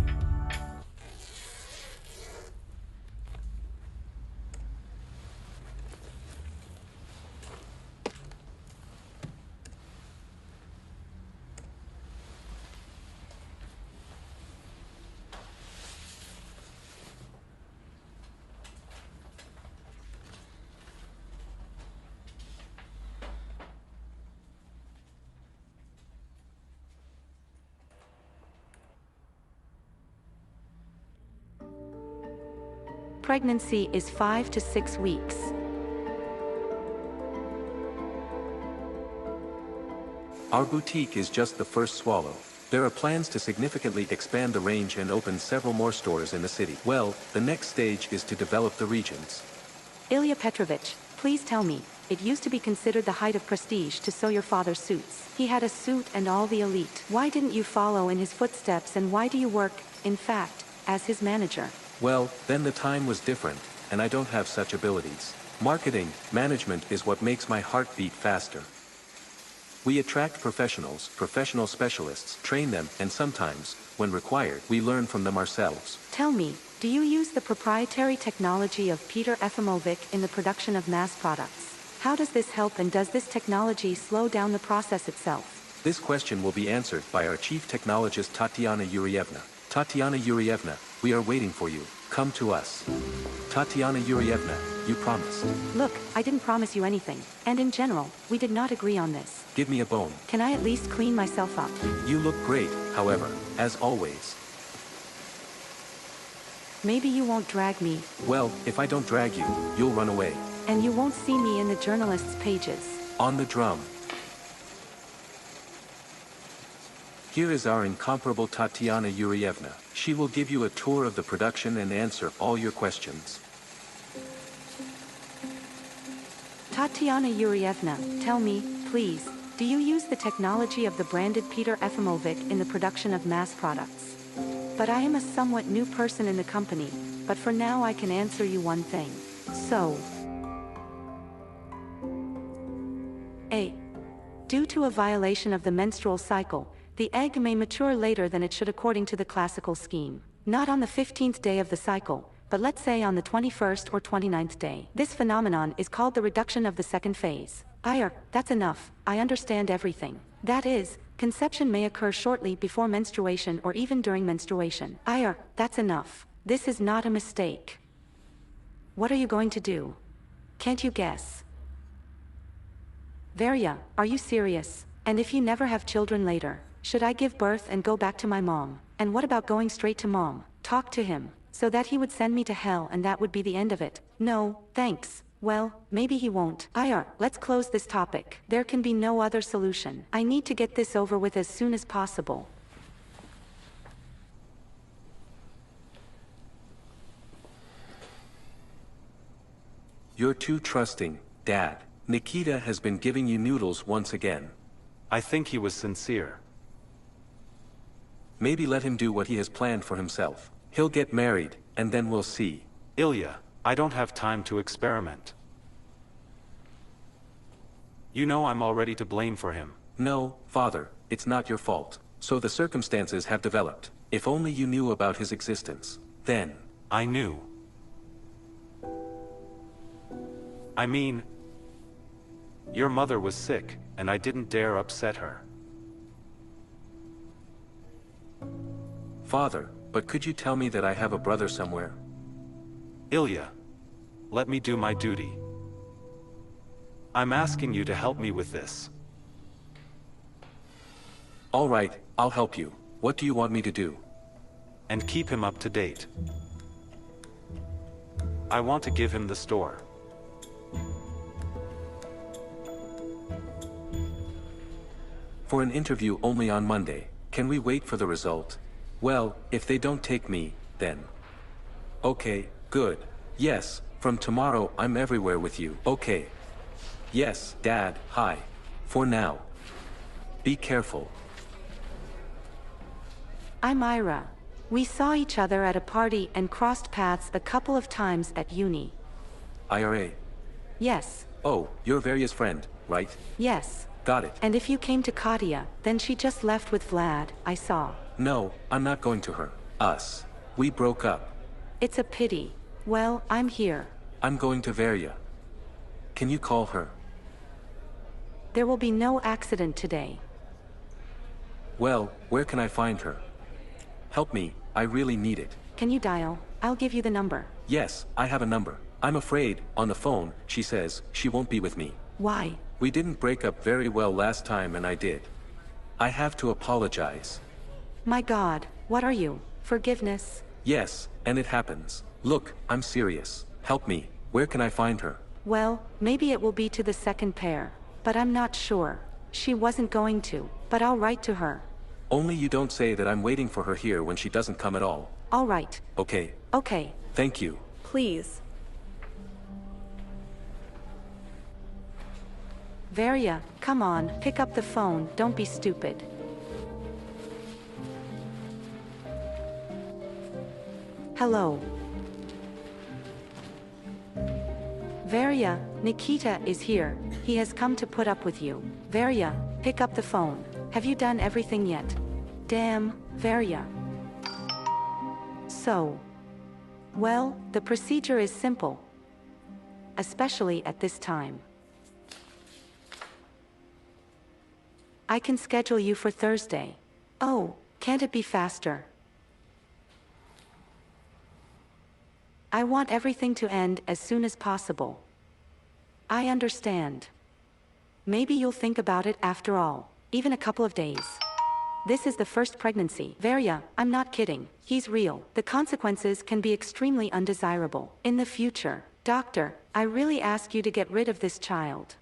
Pregnancy is 5 to 6 weeks. Our boutique is just the first swallow. There are plans to significantly expand the range and open several more stores in the city. Well, the next stage is to develop the regions. Ilya Petrovich, please tell me, it used to be considered the height of prestige to sew your father's suits. He had a suit and all the elite. Why didn't you follow in his footsteps, and why do you work, in fact, as his manager? Well, then the time was different, and I don't have such abilities. Marketing, management is what makes my heart beat faster. We attract professionals, professional specialists, train them, and sometimes, when required, we learn from them ourselves. Tell me, do you use the proprietary technology of Peter Efimovic in the production of mass products? How does this help, and does this technology slow down the process itself? This question will be answered by our chief technologist Tatiana Yurievna. Tatiana Yurievna, we are waiting for you. Come to us. Tatiana Yurievna, you promised. Look, I didn't promise you anything, and in general, we did not agree on this. Give me a bone. Can I at least clean myself up? You look great, however, as always. Maybe you won't drag me. Well, if I don't drag you, you'll run away. And you won't see me in the journalists' pages. On the drum. Here is our incomparable Tatiana Yurievna. She will give you a tour of the production and answer all your questions. Tatiana Yurievna, tell me, please, do you use the technology of the branded Peter Efimovic in the production of mass products? But I am a somewhat new person in the company, but for now I can answer you one thing. So, A. Due to a violation of the menstrual cycle, the egg may mature later than it should according to the classical scheme. Not on the 15th day of the cycle, but let's say on the 21st or 29th day. This phenomenon is called the reduction of the second phase. That's enough, I understand everything. That is, conception may occur shortly before menstruation or even during menstruation. That's enough. This is not a mistake. What are you going to do? Can't you guess? Varya, are you serious? And if you never have children later, should I give birth and go back to my mom? And what about going straight to mom? Talk to him, so that he would send me to hell and that would be the end of it. No, thanks. Well, maybe he won't. Let's close this topic. There can be no other solution. I need to get this over with as soon as possible. You're too trusting, Dad. Nikita has been giving you noodles once again. I think he was sincere. Maybe let him do what he has planned for himself. He'll get married, and then we'll see. Ilya, I don't have time to experiment. You know I'm already to blame for him. No, Father, it's not your fault. So the circumstances have developed. If only you knew about his existence. Then. I knew. I mean, your mother was sick, and I didn't dare upset her. Father, but could you tell me that I have a brother somewhere? Ilya, let me do my duty. I'm asking you to help me with this. Alright, I'll help you. What do you want me to do? And keep him up to date. I want to give him the store. For an interview only on Monday, can we wait for the result? Well, if they don't take me, then. Okay, good. Yes, from tomorrow I'm everywhere with you. Okay. Yes, Dad, hi. For now. Be careful. I'm Ira. We saw each other at a party and crossed paths a couple of times at uni. IRA. Yes. Oh, you're Varia's friend, right? Yes. Got it. And if you came to Katia, then she just left with Vlad, I saw. No, I'm not going to her. Us. We broke up. It's a pity. Well, I'm here. I'm going to Varia. Can you call her? There will be no accident today. Well, where can I find her? Help me, I really need it. Can you dial? I'll give you the number. Yes, I have a number. I'm afraid, on the phone, she says, she won't be with me. Why? We didn't break up very well last time and I did. I have to apologize. My God, what are you? Forgiveness? Yes, and it happens. Look, I'm serious. Help me. Where can I find her? Well, maybe it will be to the second pair. But I'm not sure. She wasn't going to, but I'll write to her. Only you don't say that I'm waiting for her here when she doesn't come at all. All right. Okay. Okay. Thank you. Please. Varia, come on, pick up the phone, don't be stupid. Hello. Varia, Nikita is here. He has come to put up with you. Varia, pick up the phone. Have you done everything yet? Damn, Varia. So. Well, the procedure is simple. Especially at this time. I can schedule you for Thursday. Oh, can't it be faster? I want everything to end as soon as possible. I understand. Maybe you'll think about it after all, even a couple of days. This is the first pregnancy. Varia, I'm not kidding. He's real. The consequences can be extremely undesirable. In the future, doctor, I really ask you to get rid of this child.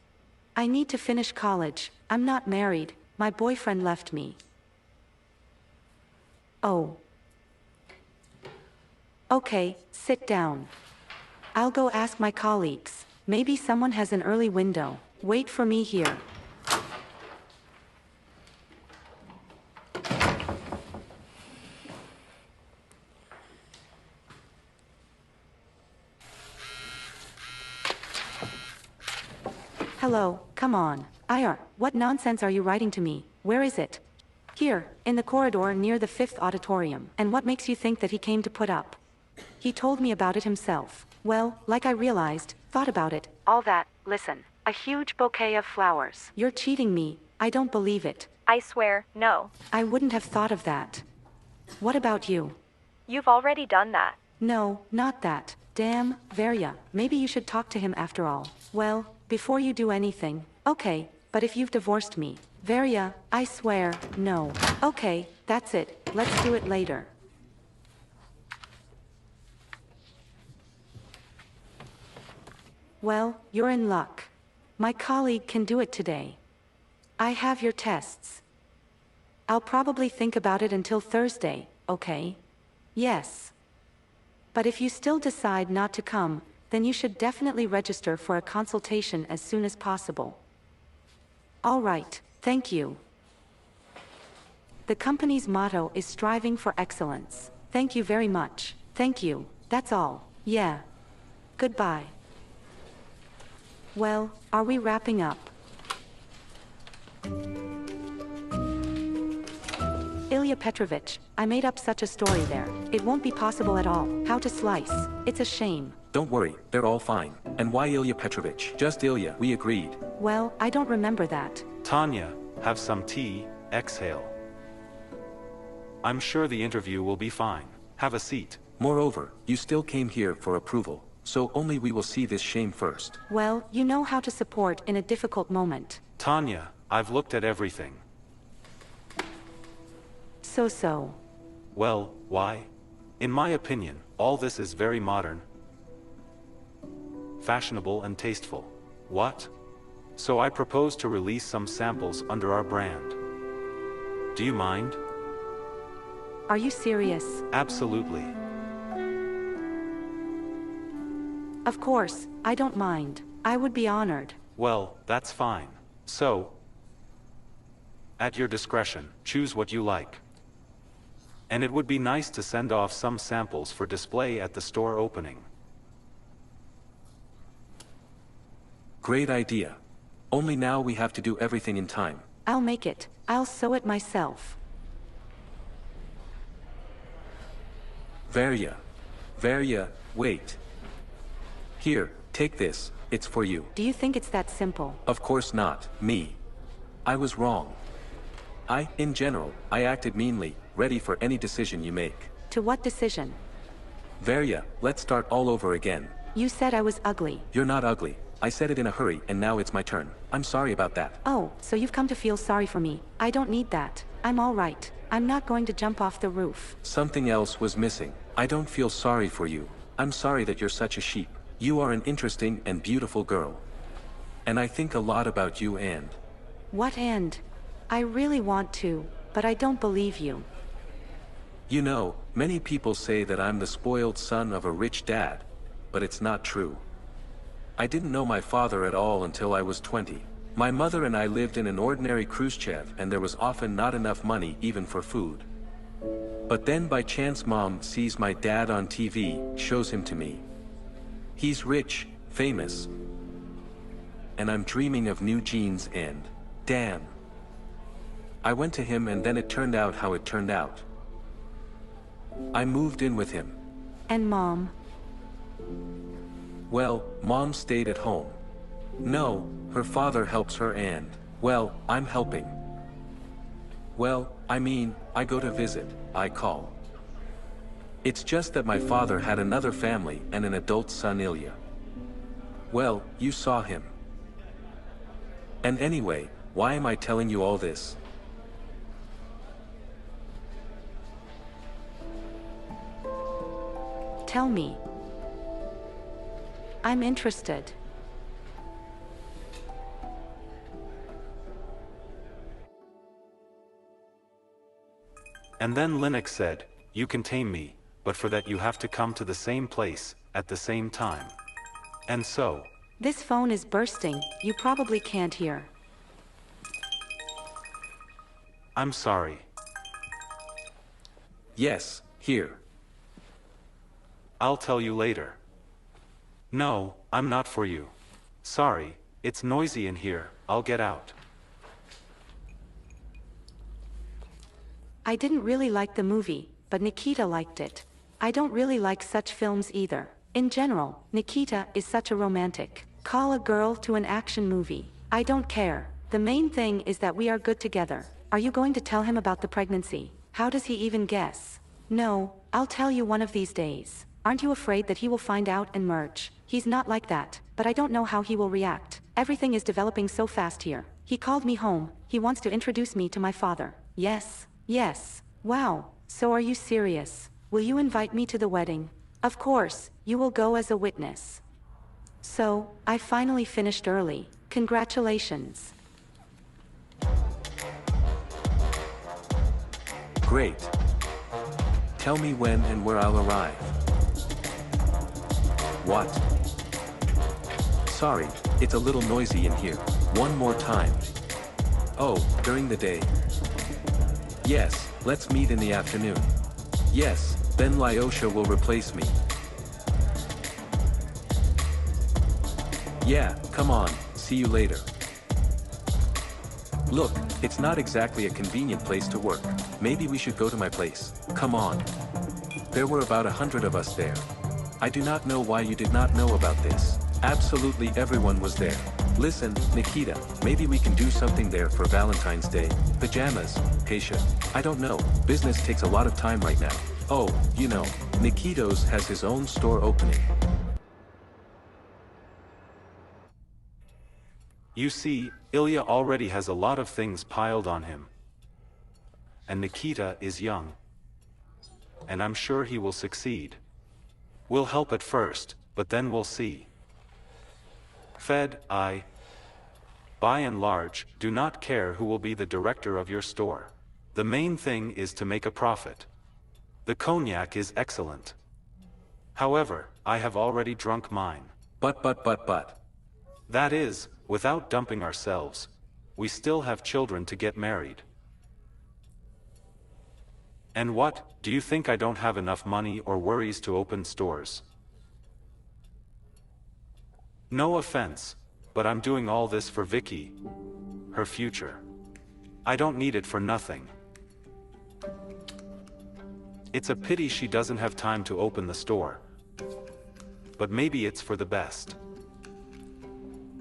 I need to finish college. I'm not married. My boyfriend left me. Oh. Okay, sit down. I'll go ask my colleagues. Maybe someone has an early window. Wait for me here. Hello, come on. IR, what nonsense are you writing to me? Where is it? Here, in the corridor near the 5th auditorium. And what makes you think that he came to put up? He told me about it himself. Well, like I realized, thought about it. All that, listen. A huge bouquet of flowers. You're cheating me. I don't believe it. I swear, no. I wouldn't have thought of that. What about you? You've already done that. No, not that. Damn, Varia, maybe you should talk to him after all. Well, before you do anything, okay, but if you've divorced me, Varia, I swear, no. Okay, that's it, let's do it later. Well, you're in luck. My colleague can do it today. I have your tests. I'll probably think about it until Thursday, okay? Yes. But if you still decide not to come, then you should definitely register for a consultation as soon as possible. All right, thank you. The company's motto is striving for excellence. Thank you very much. Thank you, that's all. Yeah. Goodbye. Well, are we wrapping up? Ilya Petrovich, I made up such a story there. It won't be possible at all. How to slice. It's a shame. Don't worry, they're all fine. And why Ilya Petrovich? Just Ilya, we agreed. Well, I don't remember that. Tanya, have some tea, exhale. I'm sure the interview will be fine. Have a seat. Moreover, you still came here for approval, so only we will see this shame first. Well, you know how to support in a difficult moment. Tanya, I've looked at everything. So. Well, why? In my opinion, all this is very modern, fashionable and tasteful. What? So I propose to release some samples under our brand. Do you mind? Are you serious? Absolutely. Of course, I don't mind. I would be honored. Well, that's fine. So, at your discretion, choose what you like. And it would be nice to send off some samples for display at the store opening. Great idea. Only now we have to do everything in time. I'll make it. I'll sew it myself. Varya, wait. Here, take this, it's for you. Do you think it's that simple? Of course not, me. I was wrong. In general, I acted meanly, ready for any decision you make. To what decision? Varya, let's start all over again. You said I was ugly. You're not ugly. I said it in a hurry and now it's my turn. I'm sorry about that. Oh, so you've come to feel sorry for me. I don't need that. I'm all right. I'm not going to jump off the roof. Something else was missing. I don't feel sorry for you. I'm sorry that you're such a sheep. You are an interesting and beautiful girl. And I think a lot about you and... What and? I really want to, but I don't believe you. You know, many people say that I'm the spoiled son of a rich dad, but it's not true. I didn't know my father at all until I was 20. My mother and I lived in an ordinary Khrushchev and there was often not enough money even for food. But then by chance mom sees my dad on TV, shows him to me. He's rich, famous. And I'm dreaming of new jeans and, damn. I went to him and then it turned out how it turned out. I moved in with him. And Mom? Well, Mom stayed at home. No, her father helps her and, well, I'm helping. Well, I mean, I go to visit, I call. It's just that my father had another family and an adult son Ilya. Well, you saw him. And anyway, why am I telling you all this? Tell me. I'm interested. And then Linux said, "You can tame me, but for that you have to come to the same place, at the same time." And so... This phone is bursting, you probably can't hear. I'm sorry. Yes, here. I'll tell you later. No, I'm not for you. Sorry, it's noisy in here, I'll get out. I didn't really like the movie, but Nikita liked it. I don't really like such films either. In general, Nikita is such a romantic. Call a girl to an action movie. I don't care. The main thing is that we are good together. Are you going to tell him about the pregnancy? How does he even guess? No, I'll tell you one of these days. Aren't you afraid that he will find out and merge? He's not like that, but I don't know how he will react. Everything is developing so fast here. He called me home. He wants to introduce me to my father. Yes. Yes. Wow. So are you serious? Will you invite me to the wedding? Of course, you will go as a witness. So, I finally finished early. Congratulations. Great. Tell me when and where I'll arrive. What? Sorry, it's a little noisy in here. One more time. Oh, during the day. Yes, let's meet in the afternoon. Yes, then Lyosha will replace me. Yeah, come on, see you later. Look, it's not exactly a convenient place to work. Maybe we should go to my place. Come on. There were about 100 of us there. I do not know why you did not know about this. Absolutely everyone was there. Listen, Nikita, maybe we can do something there for Valentine's Day. Pajamas, Keisha. I don't know, business takes a lot of time right now. Oh, you know, Nikito's has his own store opening. You see, Ilya already has a lot of things piled on him. and Nikita is young. And I'm sure he will succeed. We'll help at first, but then we'll see. By and large, do not care who will be the director of your store. The main thing is to make a profit. The cognac is excellent. However, I have already drunk mine. But. That is, without dumping ourselves. We still have children to get married. And what, do you think I don't have enough money or worries to open stores? No offense, but I'm doing all this for Vicky. Her future. I don't need it for nothing. It's a pity she doesn't have time to open the store. But maybe it's for the best.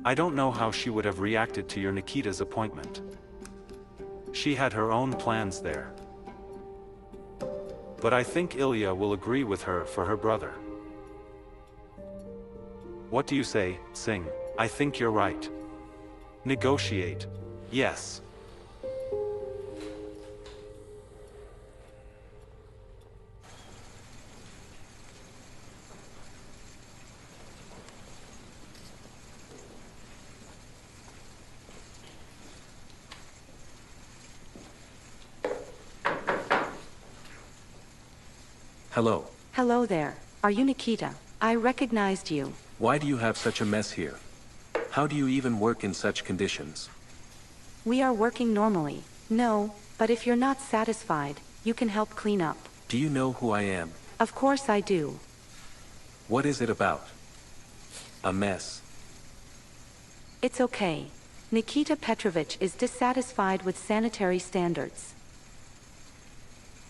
I don't know how she would have reacted to your Nikita's appointment. She had her own plans there. But I think Ilya will agree with her for her brother. What do you say, Singh? I think you're right. Negotiate. Yes. Hello. Hello there. Are you Nikita? I recognized you. Why do you have such a mess here? How do you even work in such conditions? We are working normally. No, but if you're not satisfied, you can help clean up. Do you know who I am? Of course I do. What is it about? A mess. It's okay. Nikita Petrovich is dissatisfied with sanitary standards.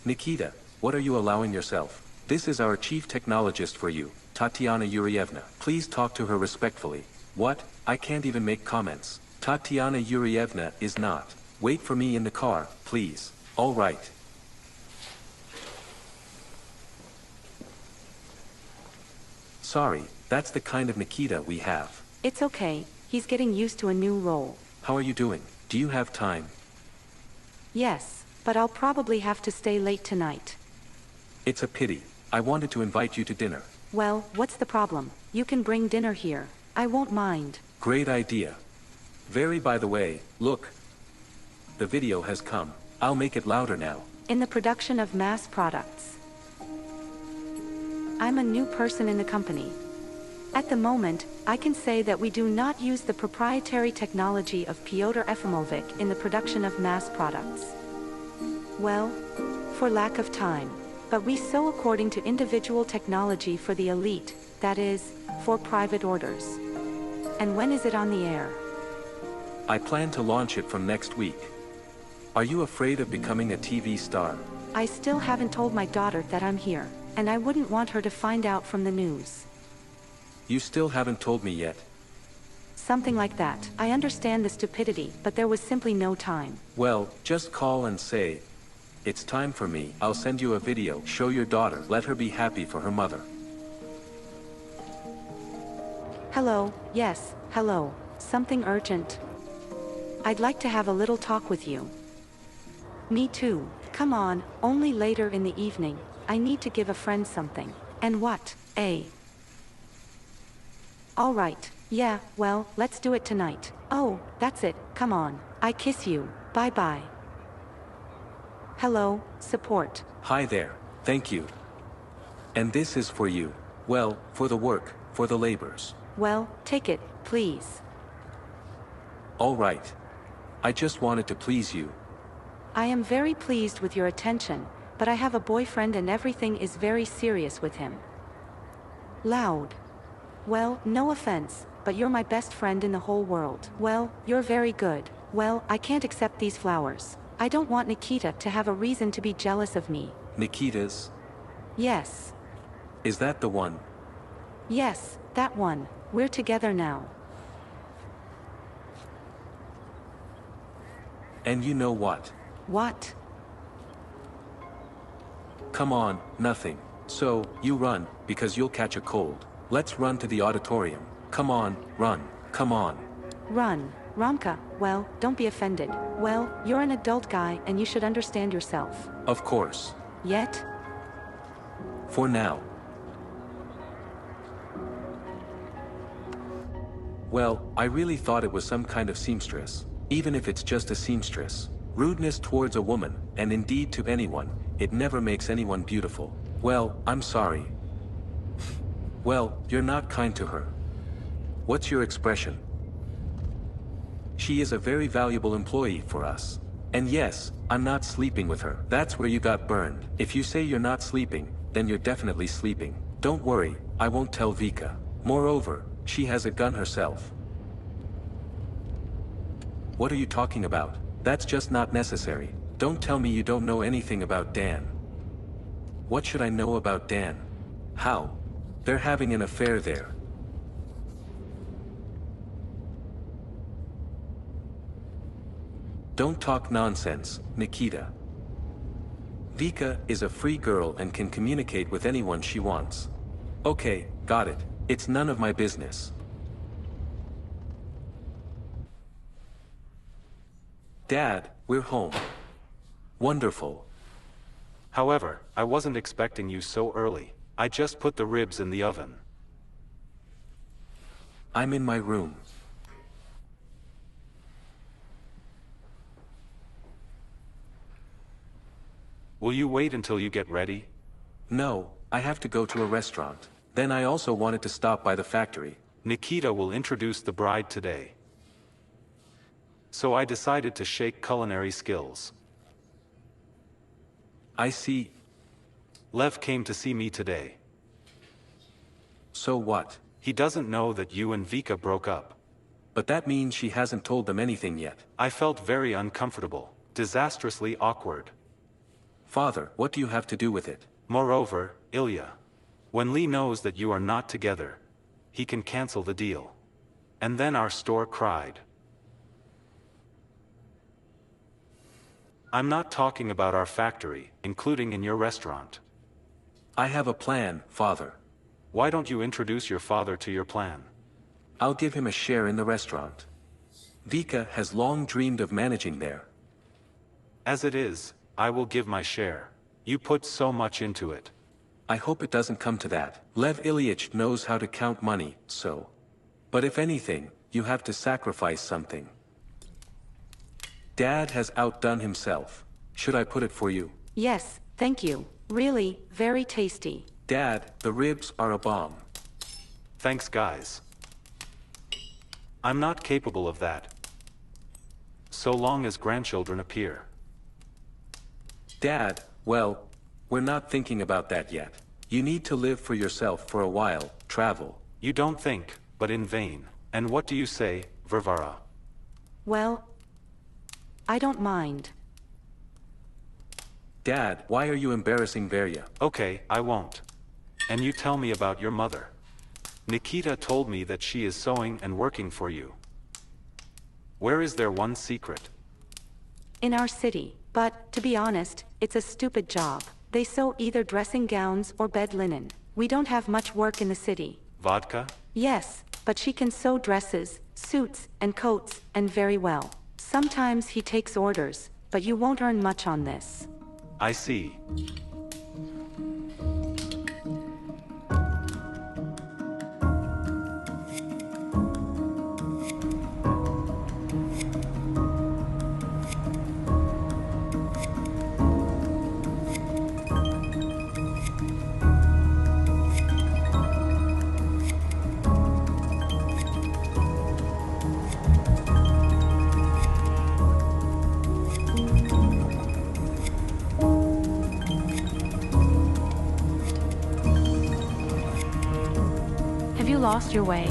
Nikita, what are you allowing yourself? This is our chief technologist for you, Tatiana Yurievna. Please talk to her respectfully. What? I can't even make comments. Tatiana Yurievna is not. Wait for me in the car, please. All right. Sorry, that's the kind of Nikita we have. It's okay. He's getting used to a new role. How are you doing? Do you have time? Yes, but I'll probably have to stay late tonight. It's a pity. I wanted to invite you to dinner. Well, what's the problem? You can bring dinner here. I won't mind. Great idea. By the way, look. The video has come. I'll make it louder now. In the production of mass products. I'm a new person in the company. At the moment, I can say that we do not use the proprietary technology of Pyotr Efimovich in the production of mass products. Well, for lack of time. But we sew according to individual technology for the elite, that is, for private orders. And when is it on the air? I plan to launch it from next week. Are you afraid of becoming a TV star? I still haven't told my daughter that I'm here, and I wouldn't want her to find out from the news. You still haven't told me yet. Something like that. I understand the stupidity, but there was simply no time. Well, just call and say, it's time for me. I'll send you a video. Show your daughter. Let her be happy for her mother. Hello, yes, hello. Something urgent. I'd like to have a little talk with you. Me too. Come on, only later in the evening. I need to give a friend something. And what? All right. Yeah, well, let's do it tonight. Oh, that's it. Come on. I kiss you. Bye-bye. Hello, support. Hi there. Thank you. And this is for you. Well, for the work, for the labors. Well, take it, please. All right. I just wanted to please you. I am very pleased with your attention, but I have a boyfriend and everything is very serious with him. Loud. Well, no offense, but you're my best friend in the whole world. Well, you're very good. Well, I can't accept these flowers. I don't want Nikita to have a reason to be jealous of me. Nikita's? Yes. Is that the one? Yes, that one. We're together now. And you know what? What? Come on, nothing. So, you run, because you'll catch a cold. Let's run to the auditorium. Come on, run. Come on. Run. Romka, well, don't be offended. Well, you're an adult guy and you should understand yourself. Of course. Yet? For now. Well, I really thought it was some kind of seamstress. Even if it's just a seamstress. Rudeness towards a woman, and indeed to anyone, it never makes anyone beautiful. Well, I'm sorry. Well, you're not kind to her. What's your expression? She is a very valuable employee for us. And yes, I'm not sleeping with her. That's where you got burned. If you say you're not sleeping, then you're definitely sleeping. Don't worry, I won't tell Vika. Moreover, she has a gun herself. What are you talking about? That's just not necessary. Don't tell me you don't know anything about Dan. What should I know about Dan? How? They're having an affair there. Don't talk nonsense, Nikita. Vika is a free girl and can communicate with anyone she wants. Okay, got it. It's none of my business. Dad, we're home. Wonderful. However, I wasn't expecting you so early. I just put the ribs in the oven. I'm in my room. Will you wait until you get ready? No, I have to go to a restaurant. Then I also wanted to stop by the factory. Nikita will introduce the bride today. So I decided to shake culinary skills. I see. Lev came to see me today. So what? He doesn't know that you and Vika broke up. But that means she hasn't told them anything yet. I felt very uncomfortable, disastrously awkward. Father, what do you have to do with it? Moreover, Ilya, when Lee knows that you are not together, he can cancel the deal. And then our store cried. I'm not talking about our factory, including in your restaurant. I have a plan, Father. Why don't you introduce your father to your plan? I'll give him a share in the restaurant. Vika has long dreamed of managing there. As it is, I will give my share. You put so much into it. I hope it doesn't come to that. Lev Ilyich knows how to count money, so. But if anything, you have to sacrifice something. Dad has outdone himself. Should I put it for you? Yes, thank you. Really, very tasty. Dad, the ribs are a bomb. Thanks, guys. I'm not capable of that. So long as grandchildren appear. Dad, well, we're not thinking about that yet. You need to live for yourself for a while, travel. You don't think, but in vain. And what do you say, Varvara? Well, I don't mind. Dad, why are you embarrassing Varya? Okay, I won't. And you tell me about your mother. Nikita told me that she is sewing and working for you. Where is their one secret? In our city, but, to be honest, it's a stupid job. They sew either dressing gowns or bed linen. We don't have much work in the city. Vodka? Yes, but she can sew dresses, suits, and coats, and very well. Sometimes he takes orders, but you won't earn much on this. I see. Have you lost your way?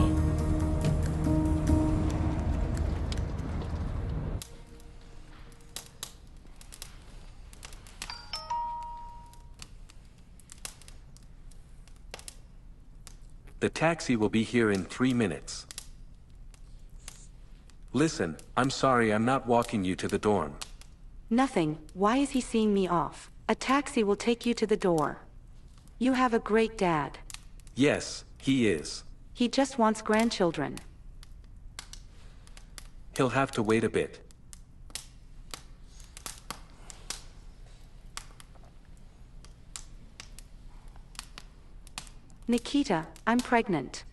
The taxi will be here in 3 minutes. Listen, I'm sorry I'm not walking you to the dorm. Nothing. Why is he seeing me off? A taxi will take you to the door. You have a great dad. Yes, he is. He just wants grandchildren. He'll have to wait a bit. Nikita, I'm pregnant.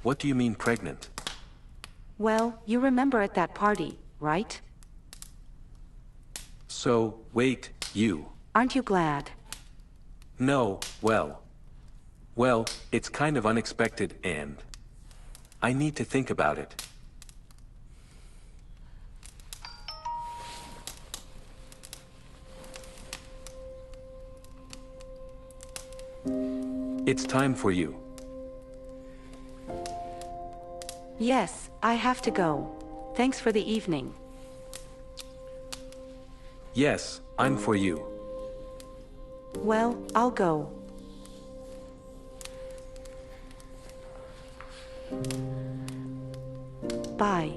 What do you mean pregnant? Well, you remember at that party, right? So, wait, you. Aren't you glad? No, well, it's kind of unexpected and I need to think about it. It's time for you. Yes, I have to go. Thanks for the evening. Yes, I'm for you. Well, I'll go. Bye.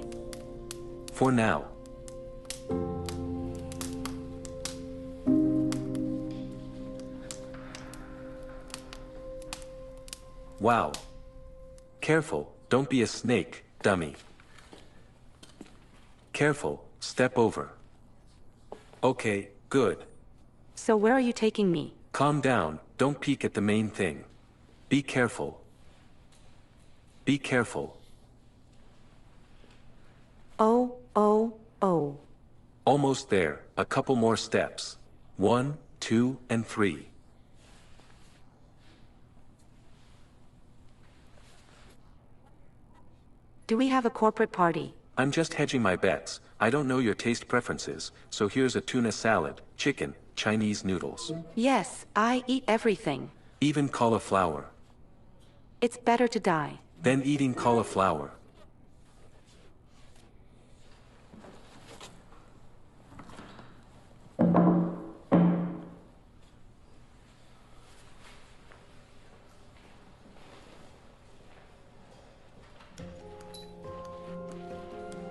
For now. Wow. Careful, don't be a snake, dummy. Careful, step over. Okay, good. So where are you taking me? Calm down, don't peek at the main thing. Be careful. Be careful. Oh, oh, oh. Almost there, a couple more steps. 1, 2, and 3. Do we have a corporate party? I'm just hedging my bets. I don't know your taste preferences, so here's a tuna salad, chicken, Chinese noodles. Yes, I eat everything. Even cauliflower. It's better to die. Then eating cauliflower.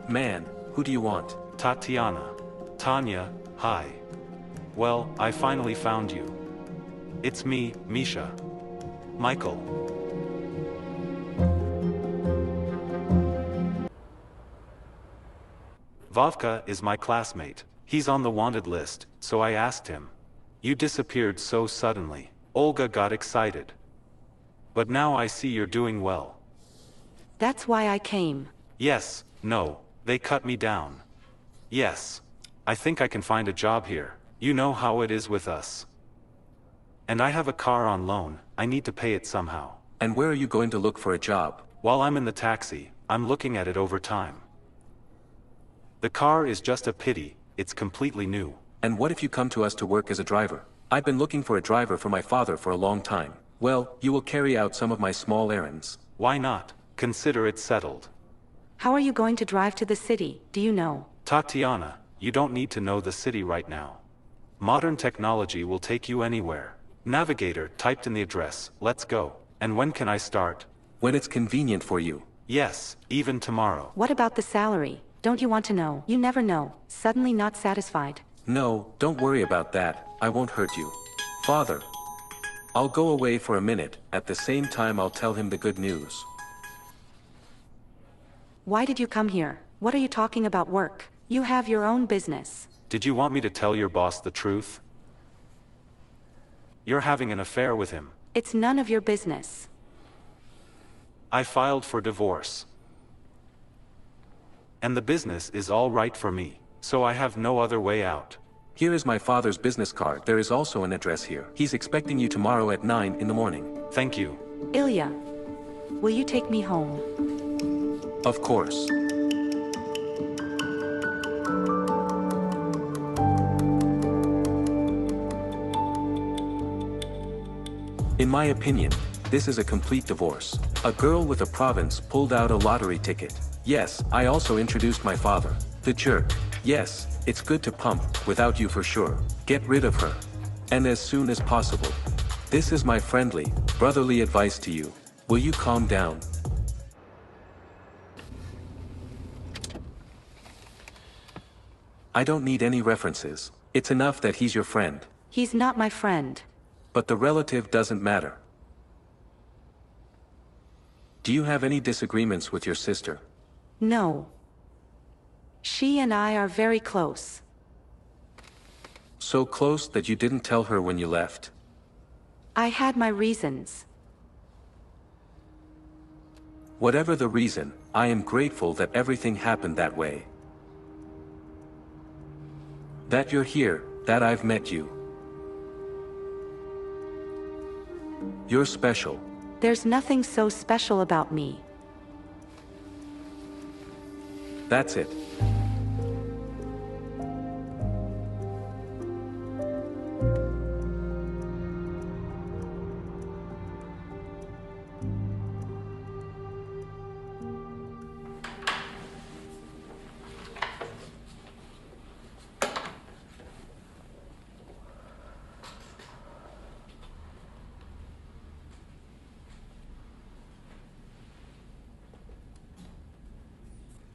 Man, who do you want? Tatiana. Tanya, hi. Well, I finally found you. It's me, Misha. Michael. Vovka is my classmate. He's on the wanted list, so I asked him. You disappeared so suddenly. Olga got excited. But now I see you're doing well. That's why I came. Yes, no, they cut me down. Yes. I think I can find a job here. You know how it is with us. And I have a car on loan, I need to pay it somehow. And where are you going to look for a job? While I'm in the taxi, I'm looking at it over time. The car is just a pity, it's completely new. And what if you come to us to work as a driver? I've been looking for a driver for my father for a long time. Well, you will carry out some of my small errands. Why not? Consider it settled. How are you going to drive to the city, do you know? Tatiana, you don't need to know the city right now. Modern technology will take you anywhere. Navigator typed in the address, let's go. And when can I start? When it's convenient for you. Yes, even tomorrow. What about the salary? Don't you want to know? You never know. Suddenly not satisfied. No, don't worry about that, I won't hurt you. Father. I'll go away for a minute, at the same time I'll tell him the good news. Why did you come here? What are you talking about work? You have your own business. Did you want me to tell your boss the truth? You're having an affair with him. It's none of your business. I filed for divorce. And the business is all right for me, so I have no other way out. Here is my father's business card. There is also an address here. He's expecting you tomorrow at 9 in the morning. Thank you. Ilya, will you take me home? Of course. In my opinion, this is a complete divorce. A girl with a province pulled out a lottery ticket. Yes, I also introduced my father. The jerk. Yes, it's good to pump, without you for sure. Get rid of her. And as soon as possible. This is my friendly, brotherly advice to you. Will you calm down? I don't need any references. It's enough that he's your friend. He's not my friend. But the relative doesn't matter. Do you have any disagreements with your sister? No. She and I are very close. So close that you didn't tell her when you left. I had my reasons. Whatever the reason, I am grateful that everything happened that way. That you're here, that I've met you. You're special. There's nothing so special about me. That's it.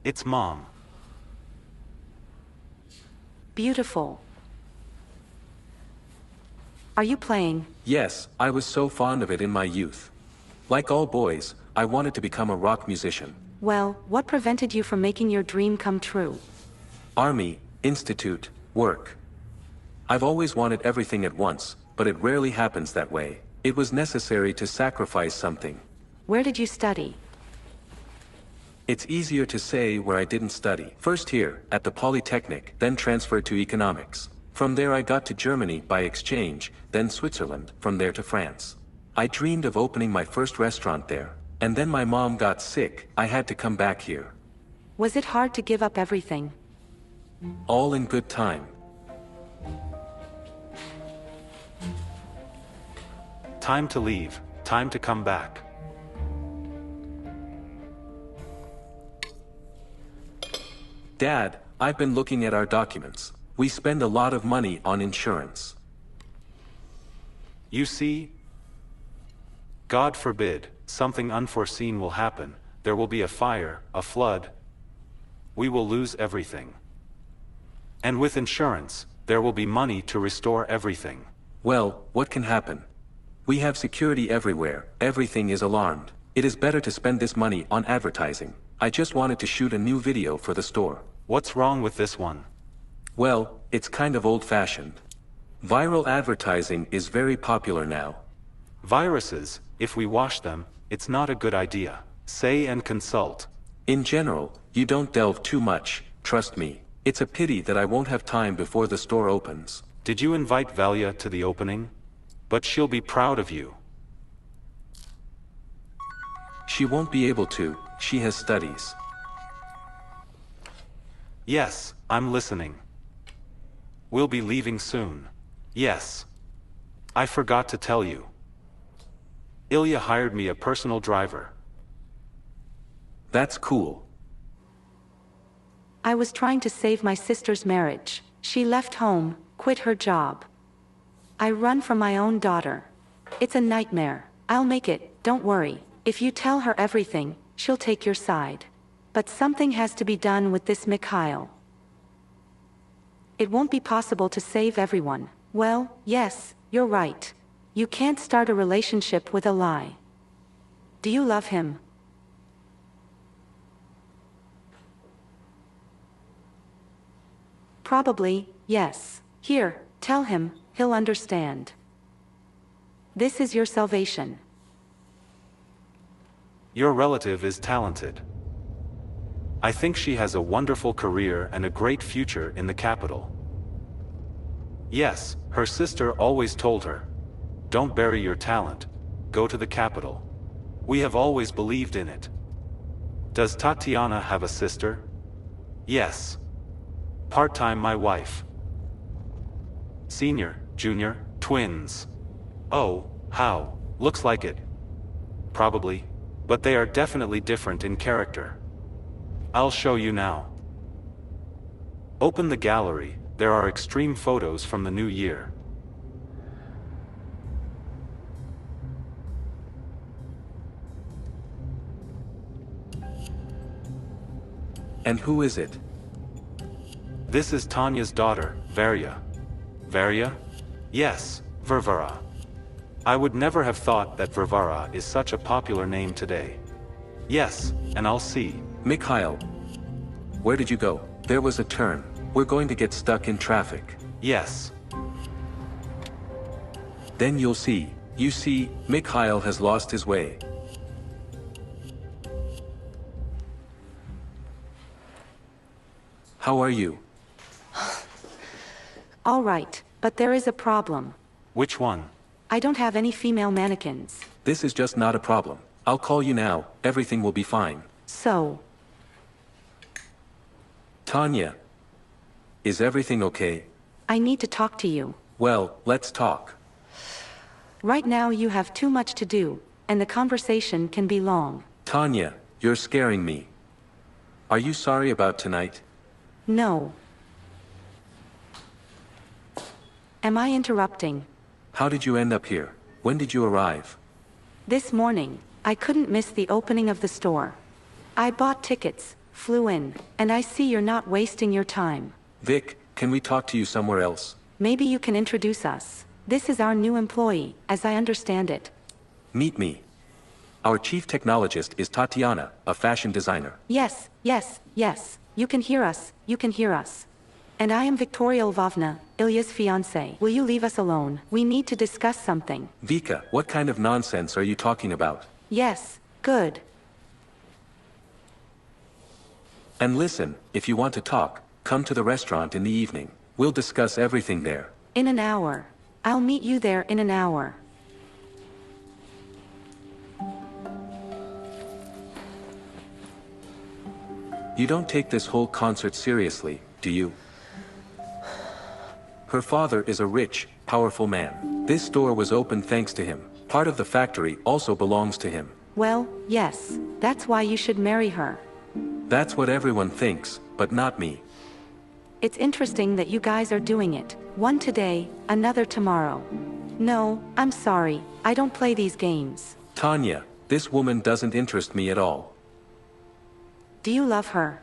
It's Mom. Beautiful. Are you playing? Yes, I was so fond of it in my youth. Like all boys, I wanted to become a rock musician. Well, what prevented you from making your dream come true? Army, institute, work. I've always wanted everything at once, but it rarely happens that way. It was necessary to sacrifice something. Where did you study? It's easier to say where I didn't study. First here, at the Polytechnic, then transferred to economics. From there I got to Germany by exchange, then Switzerland, from there to France. I dreamed of opening my first restaurant there. And then my mom got sick, I had to come back here. Was it hard to give up everything? All in good time. Time to leave, time to come back. Dad, I've been looking at our documents. We spend a lot of money on insurance. You see? God forbid, something unforeseen will happen. There will be a fire, a flood. We will lose everything. And with insurance, there will be money to restore everything. Well, what can happen? We have security everywhere, everything is alarmed. It is better to spend this money on advertising. I just wanted to shoot a new video for the store. What's wrong with this one? Well, it's kind of old-fashioned. Viral advertising is very popular now. Viruses, if we wash them, it's not a good idea. Say and consult. In general, you don't delve too much, trust me. It's a pity that I won't have time before the store opens. Did you invite Valia to the opening? But she'll be proud of you. She won't be able to, she has studies. Yes, I'm listening. We'll be leaving soon. Yes. I forgot to tell you. Ilya hired me a personal driver. That's cool. I was trying to save my sister's marriage. She left home, quit her job. I run from my own daughter. It's a nightmare. I'll make it, don't worry. If you tell her everything, she'll take your side. But something has to be done with this Mikhail. It won't be possible to save everyone. Well, yes, you're right. You can't start a relationship with a lie. Do you love him? Probably, yes. Here, tell him, he'll understand. This is your salvation. Your relative is talented. I think she has a wonderful career and a great future in the capital. Yes, her sister always told her, don't bury your talent, go to the capital. We have always believed in it. Does Tatiana have a sister? Yes. Part-time my wife. Senior, junior, twins. Oh, how, looks like it. Probably, but they are definitely different in character. I'll show you now. Open the gallery, there are extreme photos from the new year. And who is it? This is Tanya's daughter, Varya. Varia? Yes, Varvara. I would never have thought that Varvara is such a popular name today. Yes, and I'll see. Mikhail. Where did you go? There was a turn. We're going to get stuck in traffic. Yes. Then you'll see. You see, Mikhail has lost his way. How are you? All right, but there is a problem. Which one? I don't have any female mannequins. This is just not a problem. I'll call you now, everything will be fine. So, Tanya. Is everything okay? I need to talk to you. Well, let's talk. Right now you have too much to do, and the conversation can be long. Tanya, you're scaring me. Are you sorry about tonight? No. Am I interrupting? How did you end up here? When did you arrive? This morning, I couldn't miss the opening of the store. I bought tickets, flew in, and I see you're not wasting your time. Vic, can we talk to you somewhere else? Maybe you can introduce us. This is our new employee, as I understand it. Meet me. Our chief technologist is Tatiana, a fashion designer. Yes, yes, yes. You can hear us, you can hear us. And I am Victoria Lvovna, Ilya's fiancée. Will you leave us alone? We need to discuss something. Vika, what kind of nonsense are you talking about? Yes, good. And listen, if you want to talk, come to the restaurant in the evening. We'll discuss everything there. In an hour. I'll meet you there in an hour. You don't take this whole concert seriously, do you? Her father is a rich, powerful man. This store was opened thanks to him. Part of the factory also belongs to him. Well, yes. That's why you should marry her. That's what everyone thinks, but not me. It's interesting that you guys are doing it. One today, another tomorrow. No, I'm sorry. I don't play these games. Tanya, this woman doesn't interest me at all. Do you love her?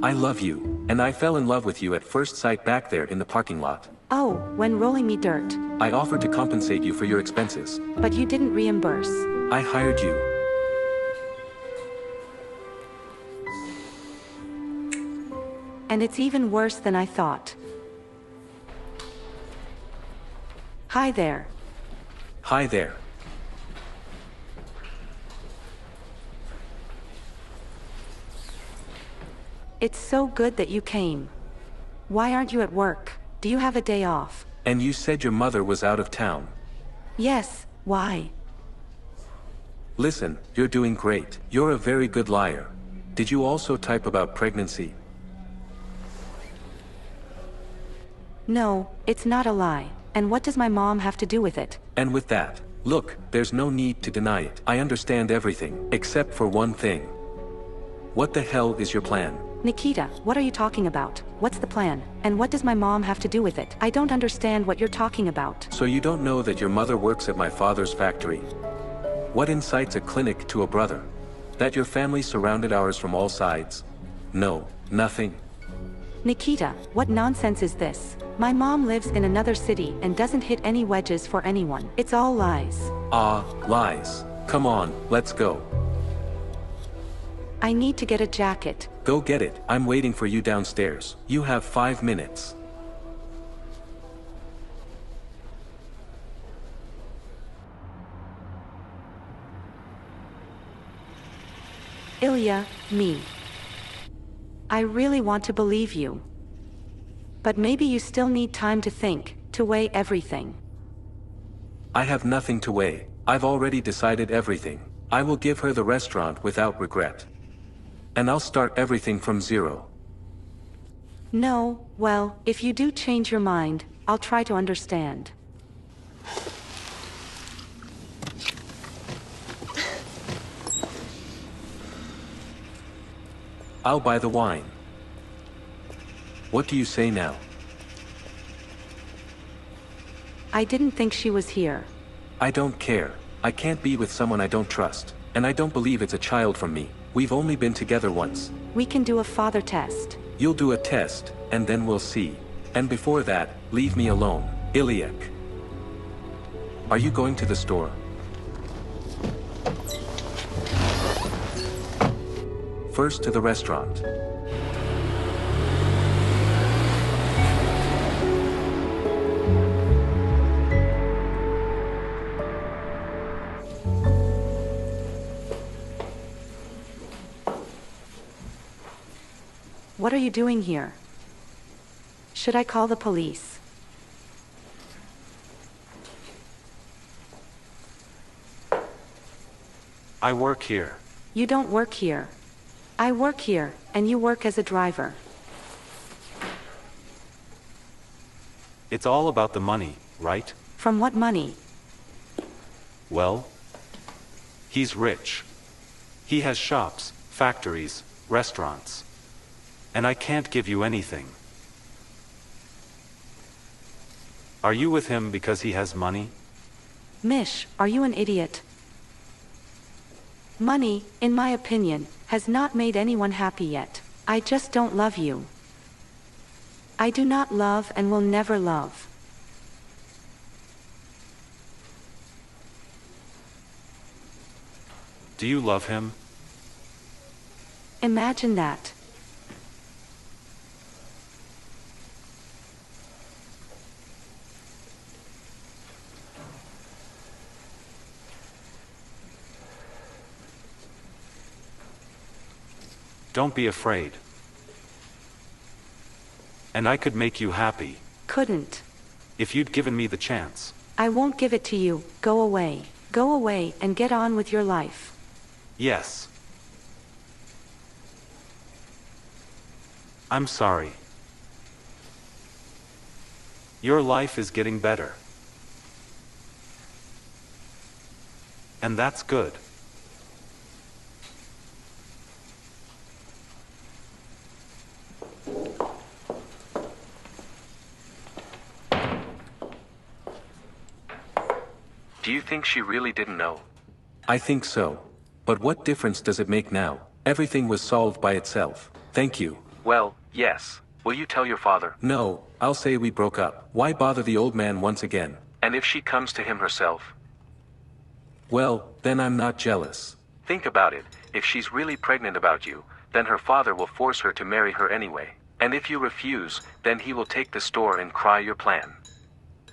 I love you, and I fell in love with you at first sight back there in the parking lot. Oh, when rolling me dirt. I offered to compensate you for your expenses. But you didn't reimburse. I hired you. And it's even worse than I thought. Hi there. Hi there. It's so good that you came. Why aren't you at work? Do you have a day off? And you said your mother was out of town. Yes, why? Listen, you're doing great. You're a very good liar. Did you also type about pregnancy? No, it's not a lie. And what does my mom have to do with it? And with that, look, there's no need to deny it. I understand everything, except for one thing. What the hell is your plan? Nikita, what are you talking about? What's the plan? And what does my mom have to do with it? I don't understand what you're talking about. So you don't know that your mother works at my father's factory? What incites a clinic to a brother? That your family surrounded ours from all sides? No, nothing. Nikita, what nonsense is this? My mom lives in another city and doesn't hit any wedges for anyone. It's all lies. Ah, lies. Come on, let's go. I need to get a jacket. Go get it, I'm waiting for you downstairs. You have 5 minutes. Ilya, me. I really want to believe you. But maybe you still need time to think, to weigh everything. I have nothing to weigh. I've already decided everything. I will give her the restaurant without regret. And I'll start everything from zero. No, well, if you do change your mind, I'll try to understand. I'll buy the wine. What do you say now? I didn't think she was here. I don't care. I can't be with someone I don't trust. And I don't believe it's a child from me. We've only been together once. We can do a father test. You'll do a test, and then we'll see. And before that, leave me alone, Iliak. Are you going to the store? First to the restaurant. What are you doing here? Should I call the police? I work here. You don't work here. I work here, and you work as a driver. It's all about the money, right? From what money? Well, he's rich. He has shops, factories, restaurants. And I can't give you anything. Are you with him because he has money? Mish, are you an idiot? Money, in my opinion, has not made anyone happy yet. I just don't love you. I do not love and will never love. Do you love him? Imagine that. Don't be afraid. And I could make you happy. Couldn't. If you'd given me the chance. I won't give it to you. Go away. Go away and get on with your life. Yes. I'm sorry. Your life is getting better. And that's good. Do you think she really didn't know? I think so. But what difference does it make now? Everything was solved by itself. Thank you. Well, yes. Will you tell your father? No, I'll say we broke up. Why bother the old man once again? And if she comes to him herself? Well, then I'm not jealous. Think about it. If she's really pregnant about you, then her father will force her to marry her anyway. And if you refuse, then he will take the store and cry your plan.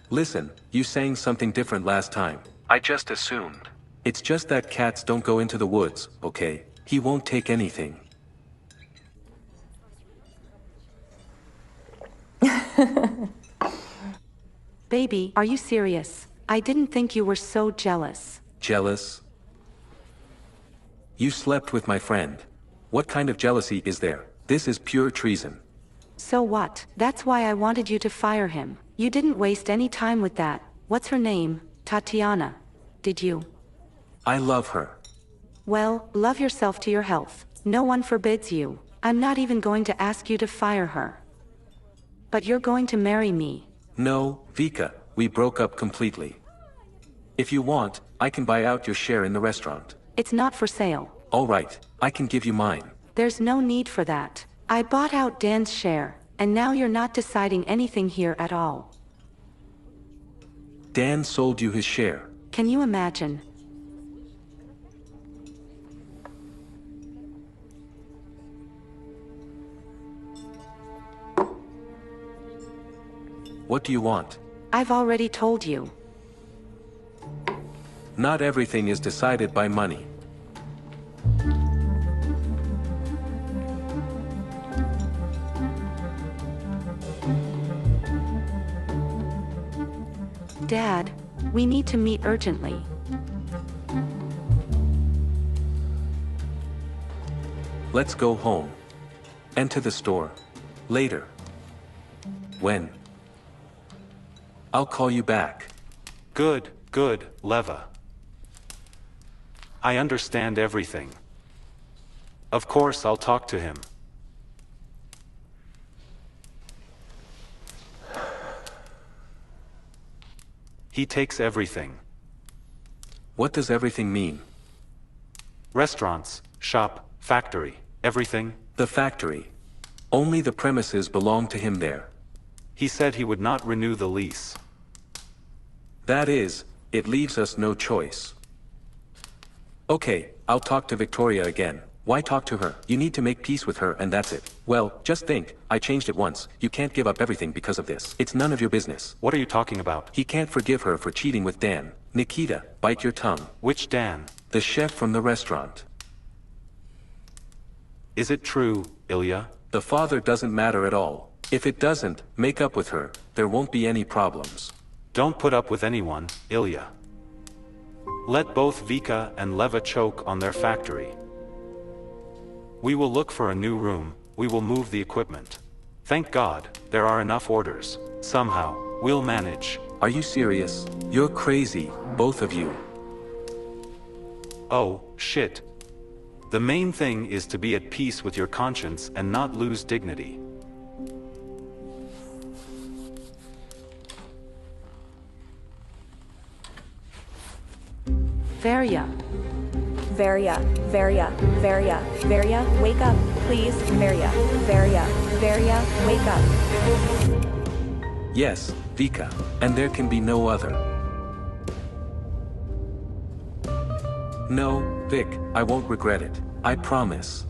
Listen, you sang something different last time. I just assumed. It's just that cats don't go into the woods, okay? He won't take anything. Baby, are you serious? I didn't think you were so jealous. Jealous? You slept with my friend. What kind of jealousy is there? This is pure treason. So what? That's why I wanted you to fire him. You didn't waste any time with that. What's her name? Tatiana. Did you? I love her. Well, love yourself to your health. No one forbids you. I'm not even going to ask you to fire her. But you're going to marry me. No, Vika, we broke up completely. If you want, I can buy out your share in the restaurant. It's not for sale. All right, I can give you mine. There's no need for that. I bought out Dan's share, and now you're not deciding anything here at all. Dan sold you his share. Can you imagine? What do you want? I've already told you. Not everything is decided by money. Dad, we need to meet urgently. Let's go home. And to the store. Later. When? I'll call you back. Good, good, Leva. I understand everything. Of course I'll talk to him. He takes everything. What does everything mean? Restaurants, shop, Factory. Everything? The factory. Only the premises belong to him there. He said he would not renew the lease. That is, it leaves us no choice. Okay, I'll talk to Victoria again. Why talk to her? You need to make peace with her and that's it. Well, just think, I changed it once. You can't give up everything because of this. It's none of your business. What are you talking about? He can't forgive her for cheating with Dan. Nikita, bite your tongue. Which Dan? The chef from the restaurant. Is it true, Ilya? The father doesn't matter at all. If it doesn't, make up with her. There won't be any problems. Don't put up with anyone, Ilya. Let both Vika and Leva choke on their factory. We will look for a new room, we will move the equipment. Thank God, there are enough orders. Somehow, we'll manage. Are you serious? You're crazy, both of you. Oh, shit. The main thing is to be at peace with your conscience and not lose dignity. Varia. Varia, wake up, please, Varia, wake up. Yes, Vika, and there can be no other. No, Vic, I won't regret it. I promise.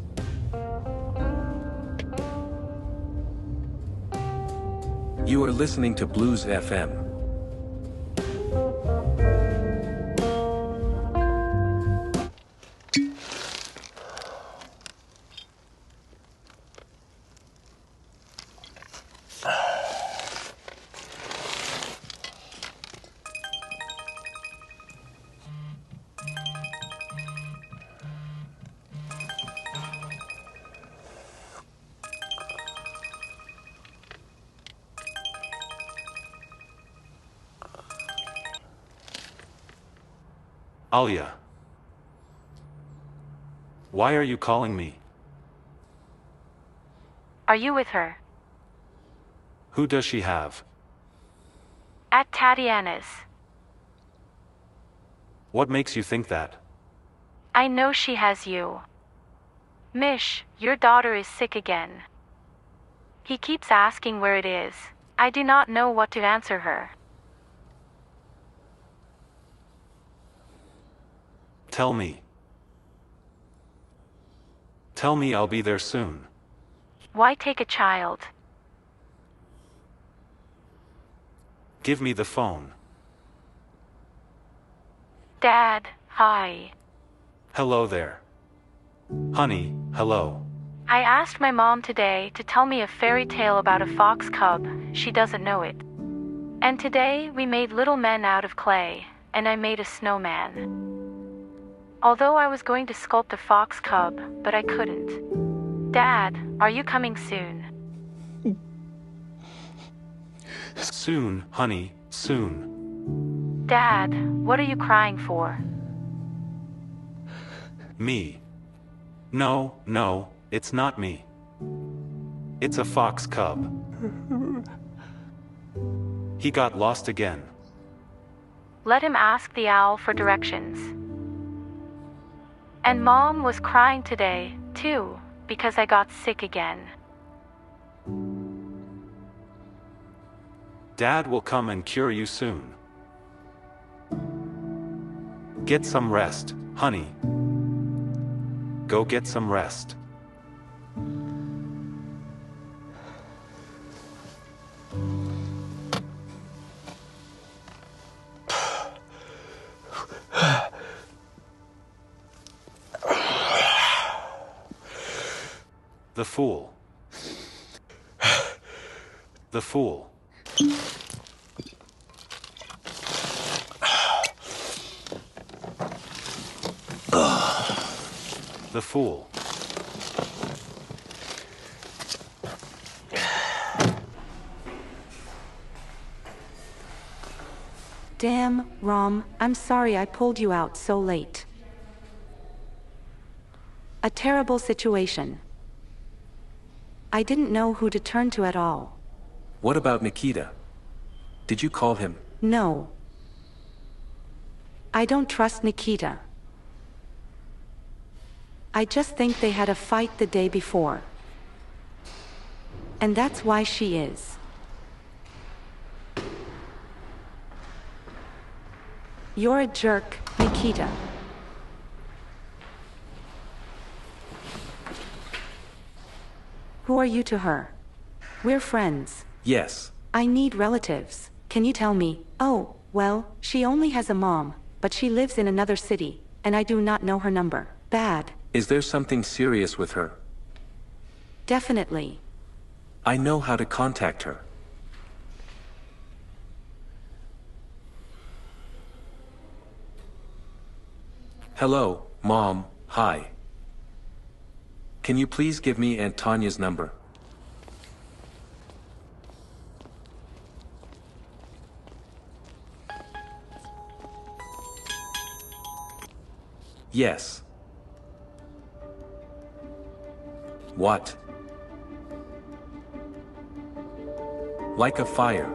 You are listening to Blues FM. Alia. Why are you calling me? Are you with her? Who does she have? At Tatiana's. What makes you think that? I know she has you. Mish, your daughter is sick again. He keeps asking where it is. I do not know what to answer her. Tell me. Tell me I'll be there soon. Why take a child? Give me the phone. Dad, hi. Hello there. Honey, hello. I asked my mom today to tell me a fairy tale about a fox cub. She doesn't know it. And today we made little men out of clay, and I made a snowman. Although I was going to sculpt a fox cub, but I couldn't. Dad, are you coming soon? Soon, honey, soon. Dad, what are you crying for? Me. No, it's not me. It's a fox cub. He got lost again. Let him ask the owl for directions. And Mom was crying today, too, because I got sick again. Dad will come and cure you soon. Get some rest, honey. Go get some rest. The fool. The fool. The fool. Damn, Rom, I'm sorry I pulled you out so late. A terrible situation. I didn't know who to turn to at all. What about Nikita? Did you call him? No. I don't trust Nikita. I just think they had a fight the day before. And that's why she is. You're a jerk, Nikita. Who are you to her? We're friends. Yes. I need relatives. Can you tell me? Oh, well, she only has a mom, but she lives in another city, and I do not know her number. Bad. Is there something serious with her? Definitely. I know how to contact her. Hello, Mom. Hi. Can you please give me Aunt Tanya's number? Yes. What? Like a fire.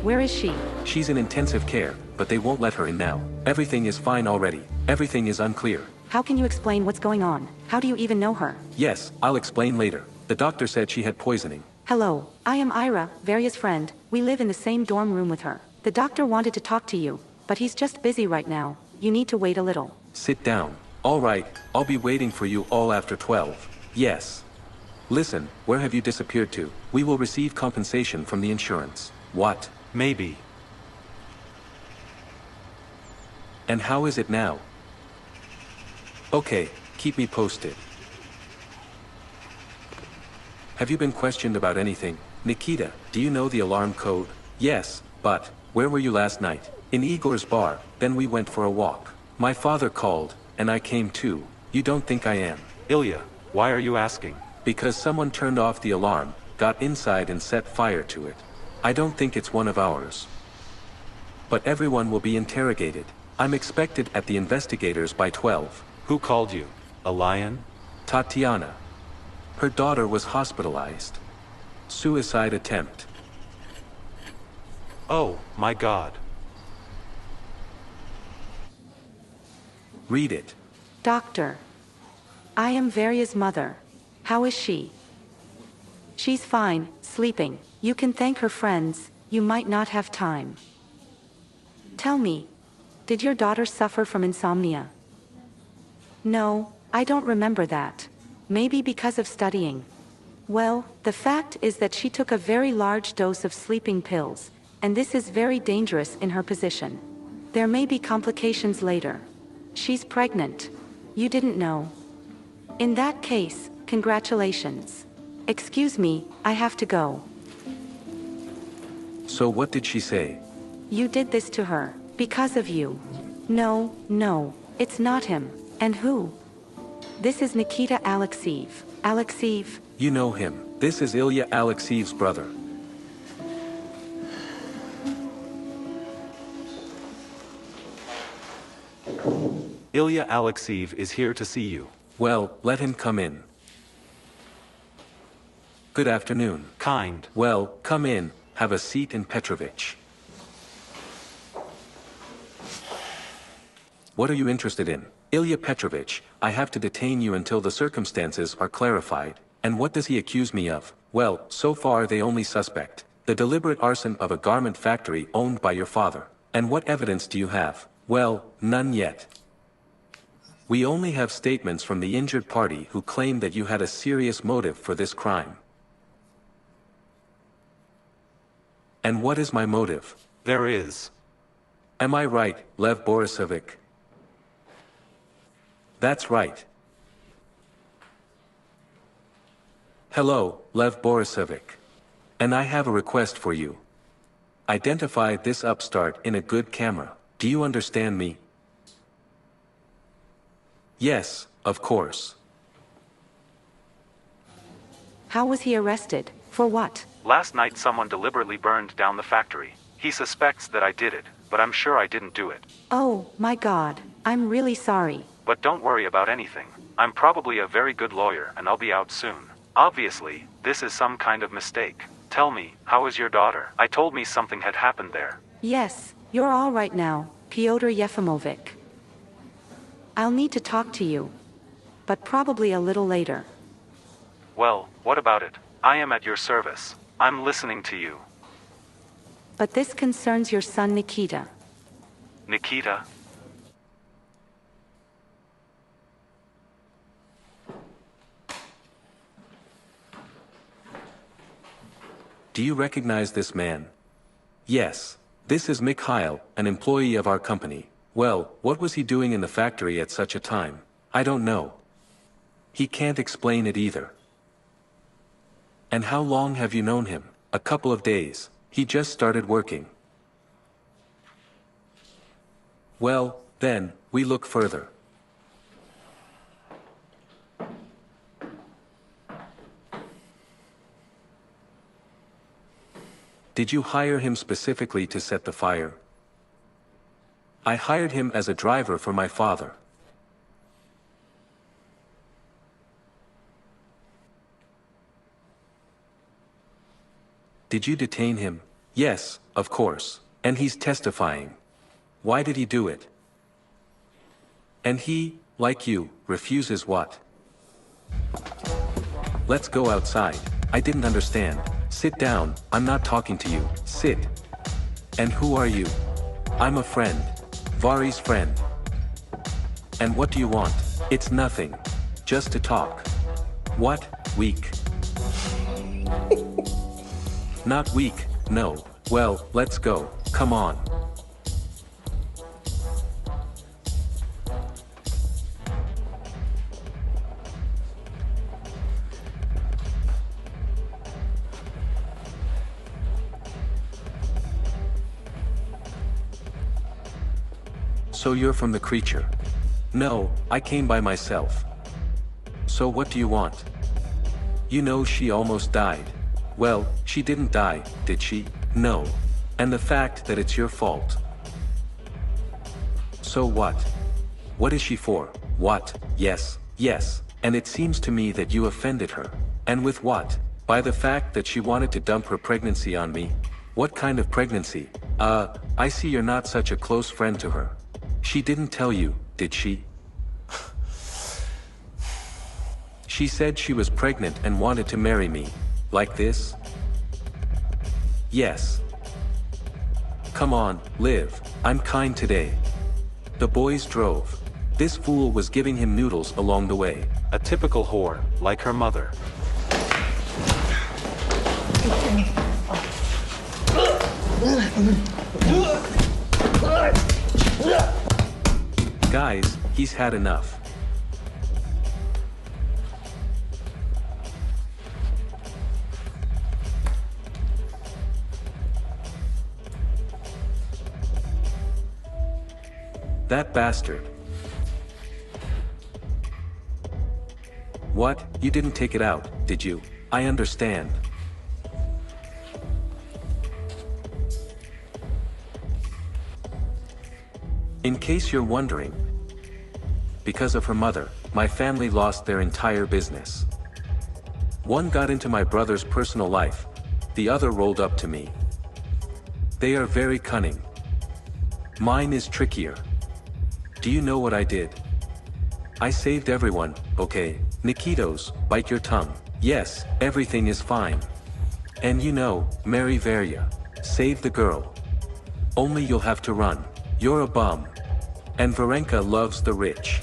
Where is she? She's in intensive care, but they won't let her in now. Everything is fine already. Everything is unclear. How can you explain what's going on? How do you even know her? Yes, I'll explain later. The doctor said she had poisoning. Hello, I am Ira, Varia's friend. We live in the same dorm room with her. The doctor wanted to talk to you, but he's just busy right now. You need to wait a little. Sit down. All right, I'll be waiting for you all after 12. Yes. Listen, where have you disappeared to? We will receive compensation from the insurance. What? Maybe. And how is it now? Okay, keep me posted. Have you been questioned about anything? Nikita, do you know the alarm code? Yes, but, where were you last night? In Igor's bar, then we went for a walk. My father called, and I came too. You don't think I am? Ilya, why are you asking? Because someone turned off the alarm, got inside and set fire to it. I don't think it's one of ours. But everyone will be interrogated. I'm expected at the investigators by 12. Who called you? A lion? Tatiana. Her daughter was hospitalized. Suicide attempt. Oh, my God. Read it. Doctor. I am Varia's mother. How is she? She's fine, sleeping. You can thank her friends, you might not have time. Tell me, did your daughter suffer from insomnia? No, I don't remember that. Maybe because of studying. Well, the fact is that she took a very large dose of sleeping pills, and this is very dangerous in her position. There may be complications later. She's pregnant. You didn't know. In that case, congratulations. Excuse me, I have to go. So what did she say? You did this to her, because of you. No, it's not him. And who? This is Nikita Alexeev. Alexeev. You know him. This is Ilya Alexeev's brother. Ilya Alexeev is here to see you. Well, let him come in. Good afternoon. Kind. Well, come in, have a seat in Petrovich. What are you interested in? Ilya Petrovich, I have to detain you until the circumstances are clarified. And what does he accuse me of? Well, so far they only suspect the deliberate arson of a garment factory owned by your father. And what evidence do you have? Well, none yet. We only have statements from the injured party who claim that you had a serious motive for this crime. And what is my motive? There is. Am I right, Lev Borisovich? That's right. Hello, Lev Borisovich. And I have a request for you. Identify this upstart in a good camera. Do you understand me? Yes, of course. How was he arrested? For what? Last night someone deliberately burned down the factory. He suspects that I did it, but I'm sure I didn't do it. Oh, my God. I'm really sorry. But don't worry about anything. I'm probably a very good lawyer and I'll be out soon. Obviously, this is some kind of mistake. Tell me, how is your daughter? I told me something had happened there. Yes, you're all right now. Pyotr Yefimovich. I'll need to talk to you. But probably a little later. Well, what about it? I am at your service. I'm listening to you. But this concerns your son Nikita. Nikita? Do you recognize this man? Yes. This is Mikhail, an employee of our company. Well, what was he doing in the factory at such a time? I don't know. He can't explain it either. And how long have you known him? A couple of days. He just started working. Well, then, we look further. Did you hire him specifically to set the fire? I hired him as a driver for my father. Did you detain him? Yes, of course. And he's testifying. Why did he do it? And he, like you, refuses what? Let's go outside. I didn't understand. Sit down, I'm not talking to you. Sit. And who are you? I'm a friend. Vari's friend. And what do you want? It's nothing. Just to talk. What? Weak. Not weak, no. Well, let's go. Come on. So you're from the creature? No, I came by myself. So what do you want? You know she almost died. Well, she didn't die, did she? No. And the fact that it's your fault. So what? What is she for? What? Yes, yes. And it seems to me that you offended her. And with what? By the fact that she wanted to dump her pregnancy on me. What kind of pregnancy? I see you're not such a close friend to her. She didn't tell you, did she? She said she was pregnant and wanted to marry me. Like this? Yes. Come on, live. I'm kind today. The boys drove. This fool was giving him noodles along the way. A typical whore, like her mother. Guys, he's had enough. That bastard. What? You didn't take it out, did you? I understand. In case you're wondering, because of her mother, my family lost their entire business. One got into my brother's personal life, the other rolled up to me. They are very cunning. Mine is trickier. Do you know what I did? I saved everyone, okay? Nikitos, bite your tongue. Yes, everything is fine. And you know, Mary Varia. Save the girl. Only you'll have to run. You're a bum. And Varenka loves the rich.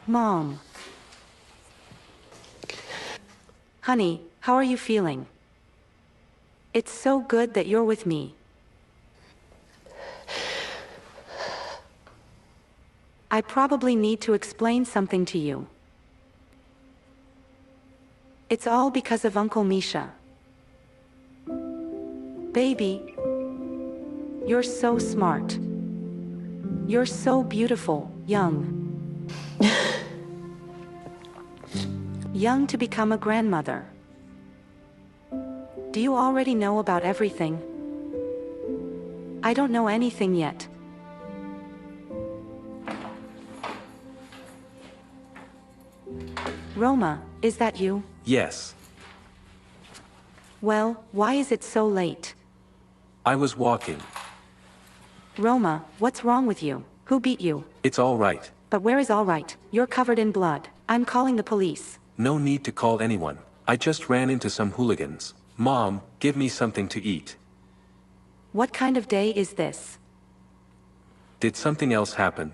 Mom. Honey, how are you feeling? It's so good that you're with me. I probably need to explain something to you. It's all because of Uncle Misha. Baby, you're so smart. You're so beautiful, young. Young to become a grandmother. Do you already know about everything? I don't know anything yet. Roma, is that you? Yes. Well, why is it so late? I was walking. Roma, what's wrong with you? Who beat you? It's all right. But where is all right? You're covered in blood. I'm calling the police. No need to call anyone. I just ran into some hooligans. Mom, give me something to eat. What kind of day is this? Did something else happen?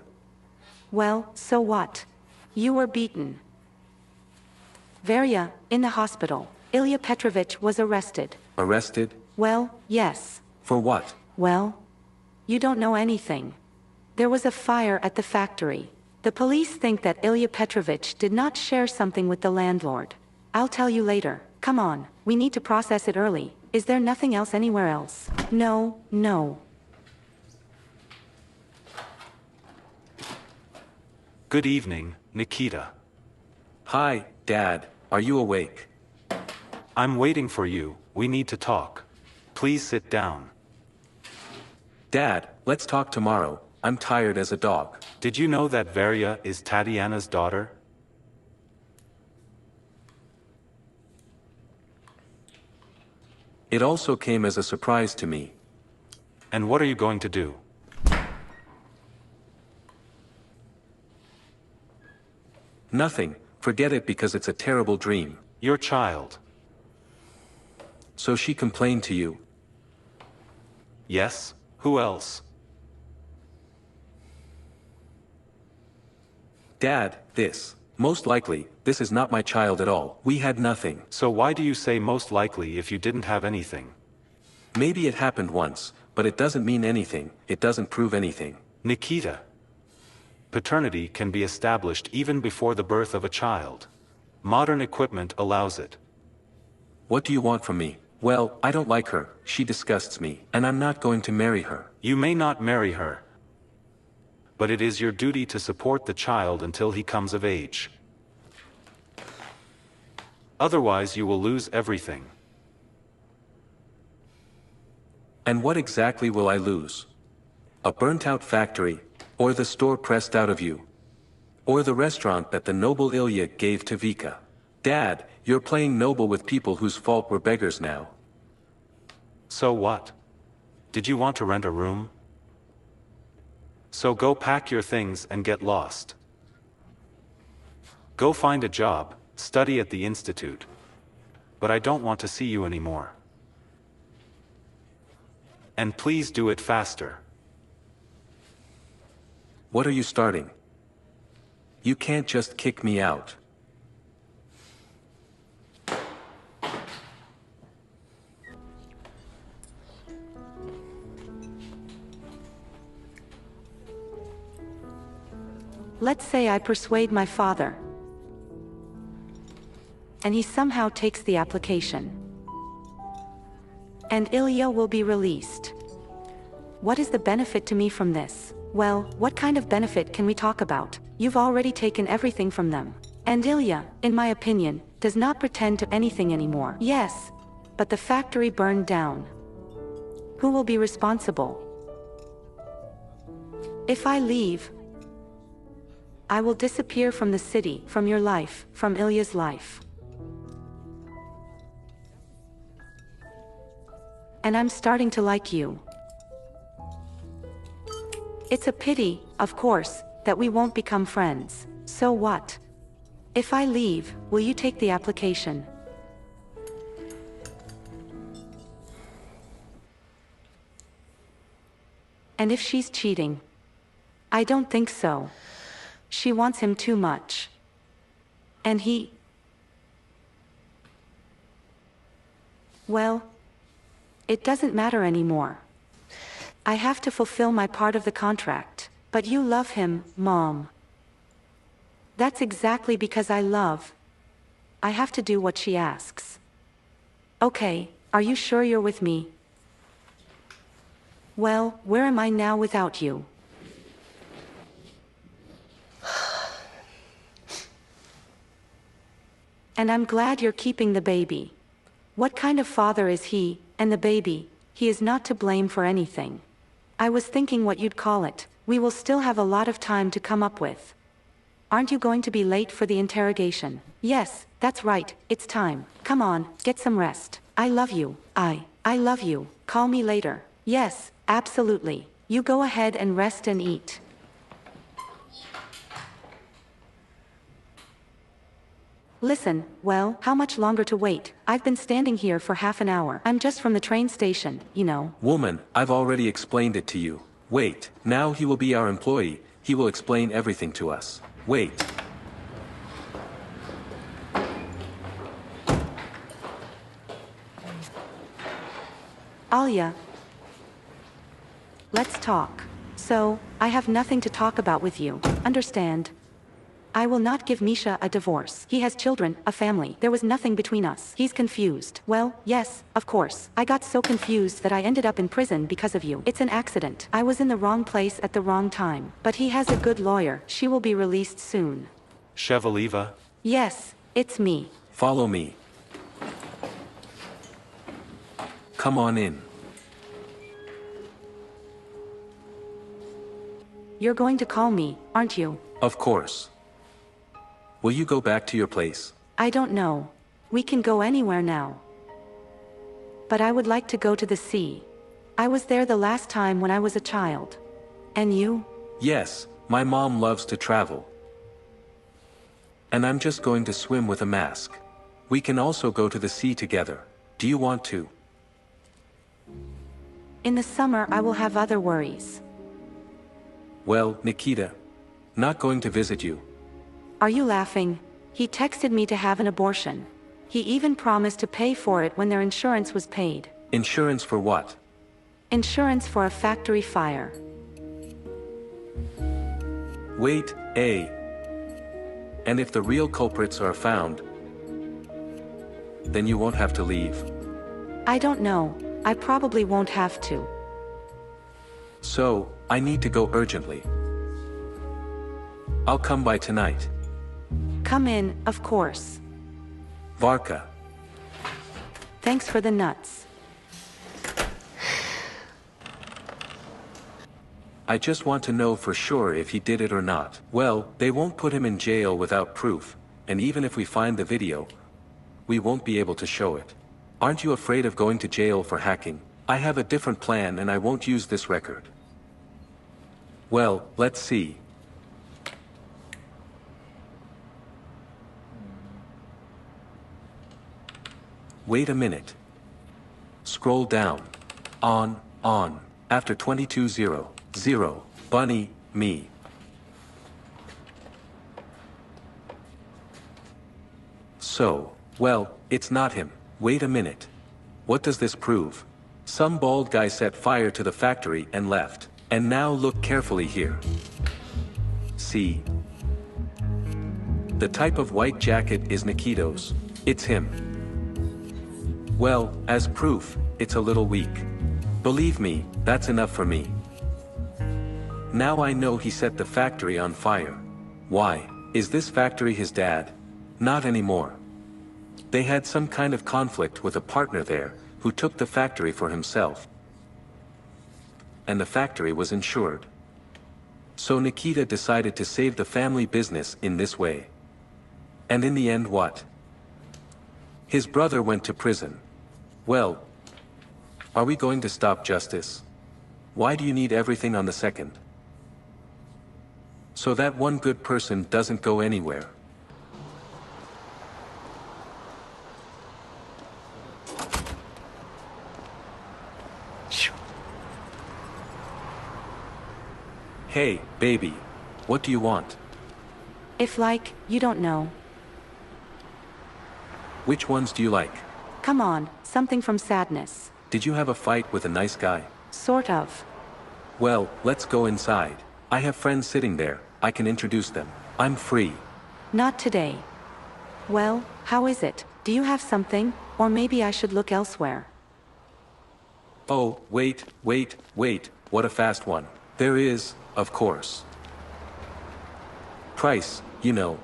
Well, so what? You were beaten. Varia, in the hospital. Ilya Petrovich was arrested. Arrested? Well, yes. For what? Well, you don't know anything. There was a fire at the factory. The police think that Ilya Petrovich did not share something with the landlord. I'll tell you later. Come on, we need to process it early. Is there nothing else anywhere else? No, no. Good evening, Nikita. Hi, Dad. Are you awake? I'm waiting for you, we need to talk. Please sit down. Dad, let's talk tomorrow. I'm tired as a dog. Did you know that Varia is Tatiana's daughter? It also came as a surprise to me. And what are you going to do? Nothing. Forget it because it's a terrible dream. Your child. So she complained to you. Yes, who else? Dad, most likely, this is not my child at all. We had nothing. So why do you say most likely if you didn't have anything? Maybe it happened once, but it doesn't mean anything. It doesn't prove anything. Nikita. Paternity can be established even before the birth of a child. Modern equipment allows it. What do you want from me? Well, I don't like her, she disgusts me, and I'm not going to marry her. You may not marry her, but it is your duty to support the child until he comes of age. Otherwise you will lose everything. And what exactly will I lose? A burnt-out factory, or the store pressed out of you? Or the restaurant that the noble Ilya gave to Vika? Dad, you're playing noble with people whose fault we're beggars now. So what? Did you want to rent a room? So go pack your things and get lost. Go find a job, study at the institute. But I don't want to see you anymore. And please do it faster. What are you starting? You can't just kick me out. Let's say I persuade my father. And he somehow takes the application. And Ilya will be released. What is the benefit to me from this? Well, what kind of benefit can we talk about? You've already taken everything from them. And Ilya, in my opinion, does not pretend to anything anymore. Yes, but the factory burned down. Who will be responsible? If I leave, I will disappear from the city, from your life, from Ilya's life. And I'm starting to like you. It's a pity, of course, that we won't become friends. So what? If I leave, will you take the application? And if she's cheating? I don't think so. She wants him too much. And he... Well, it doesn't matter anymore. I have to fulfill my part of the contract. But you love him, Mom. That's exactly because I love. I have to do what she asks. Okay, are you sure you're with me? Well, where am I now without you? And I'm glad you're keeping the baby. What kind of father is he, and the baby? He is not to blame for anything. I was thinking what you'd call it. We will still have a lot of time to come up with. Aren't you going to be late for the interrogation? Yes, that's right, it's time. Come on, get some rest. I love you. I love you. Call me later. Yes, absolutely. You go ahead and rest and eat. Listen, well, how much longer to wait? I've been standing here for half an hour. I'm just from the train station, you know. Woman, I've already explained it to you. Wait, now he will be our employee, he will explain everything to us. Wait. Alia. Let's talk. So, I have nothing to talk about with you, understand? I will not give Misha a divorce. He has children, a family. There was nothing between us. He's confused. Well, yes, of course. I got so confused that I ended up in prison because of you. It's an accident. I was in the wrong place at the wrong time. But he has a good lawyer. She will be released soon. Shevaliva? Yes, it's me. Follow me. Come on in. You're going to call me, aren't you? Of course. Will you go back to your place? I don't know. We can go anywhere now. But I would like to go to the sea. I was there the last time when I was a child. And you? Yes, my mom loves to travel. And I'm just going to swim with a mask. We can also go to the sea together. Do you want to? In the summer I will have other worries. Well, Nikita, not going to visit you. Are you laughing? He texted me to have an abortion. He even promised to pay for it when their insurance was paid. Insurance for what? Insurance for a factory fire. Wait, and if the real culprits are found, then you won't have to leave. I don't know. I probably won't have to. So, I need to go urgently. I'll come by tonight. Come in, of course. Varka. Thanks for the nuts. I just want to know for sure if he did it or not. Well, they won't put him in jail without proof, and even if we find the video, we won't be able to show it. Aren't you afraid of going to jail for hacking? I have a different plan and I won't use this record. Well, let's see. Wait a minute. Scroll down. On. After 22:00. Bunny, me. So, well, it's not him. Wait a minute. What does this prove? Some bald guy set fire to the factory and left. And now look carefully here. See? The type of white jacket is Nikito's. It's him. Well, as proof, it's a little weak. Believe me, that's enough for me. Now I know he set the factory on fire. Why? Is this factory his dad? Not anymore. They had some kind of conflict with a partner there, who took the factory for himself. And the factory was insured. So Nikita decided to save the family business in this way. And in the end what? His brother went to prison. Well, are we going to stop justice? Why do you need everything on the second? So that one good person doesn't go anywhere. Hey, baby. What do you want? If like, you don't know. Which ones do you like? Come on, something from Sadness. Did you have a fight with a nice guy? Sort of. Well, let's go inside. I have friends sitting there. I can introduce them. I'm free. Not today. Well, how is it? Do you have something? Or maybe I should look elsewhere. Oh, wait. What a fast one. There is, of course. Price, you know.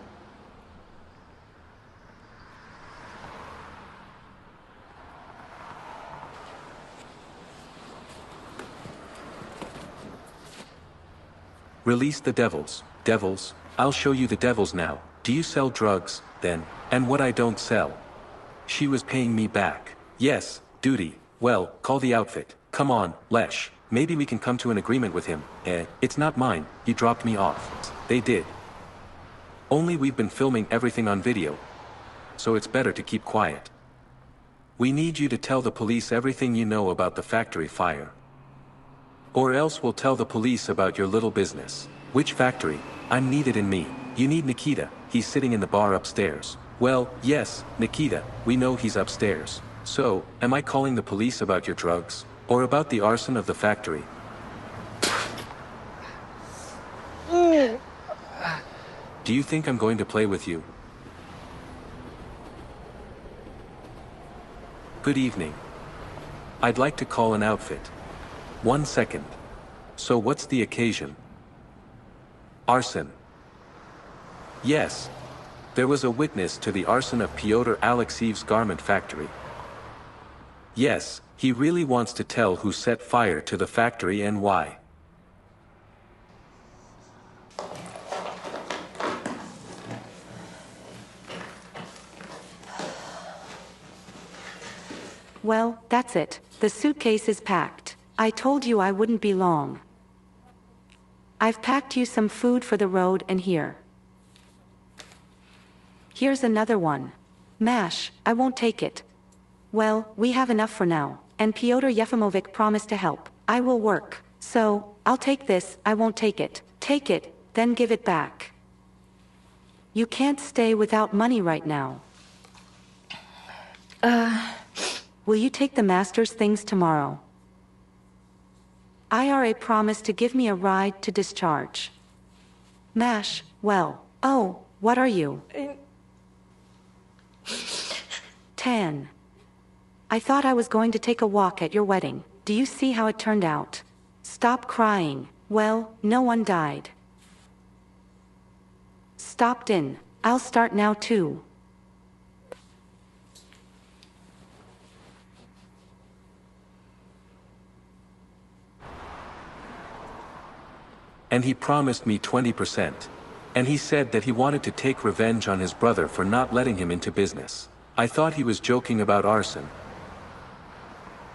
Release the devils. Devils, I'll show you the devils now. Do you sell drugs, then? And what I don't sell? She was paying me back. Yes, duty. Well, call the outfit. Come on, Lesh. Maybe we can come to an agreement with him. It's not mine. He dropped me off. They did. Only we've been filming everything on video. So it's better to keep quiet. We need you to tell the police everything you know about the factory fire. Or else we'll tell the police about your little business. Which factory? I'm needed in me. You need Nikita. He's sitting in the bar upstairs. Well, yes, Nikita, we know he's upstairs. So, am I calling the police about your drugs? Or about the arson of the factory? Do you think I'm going to play with you? Good evening. I'd like to call an outfit. 1 second. So what's the occasion? Arson. Yes. There was a witness to the arson of Pyotr Alexiev's garment factory. Yes, he really wants to tell who set fire to the factory and why. Well, that's it. The suitcase is packed. I told you I wouldn't be long. I've packed you some food for the road and here. Here's another one. Mash, I won't take it. Well, we have enough for now, and Pyotr Yefimovich promised to help. I will work. So, I'll take this, I won't take it. Take it, then give it back. You can't stay without money right now. Will you take the master's things tomorrow? IRA promised to give me a ride to discharge. Mash, well, oh, what are you? Tan. I thought I was going to take a walk at your wedding. Do you see how it turned out? Stop crying. Well, no one died. Stopped in. I'll start now too. And he promised me 20%. And he said that he wanted to take revenge on his brother for not letting him into business. I thought he was joking about arson.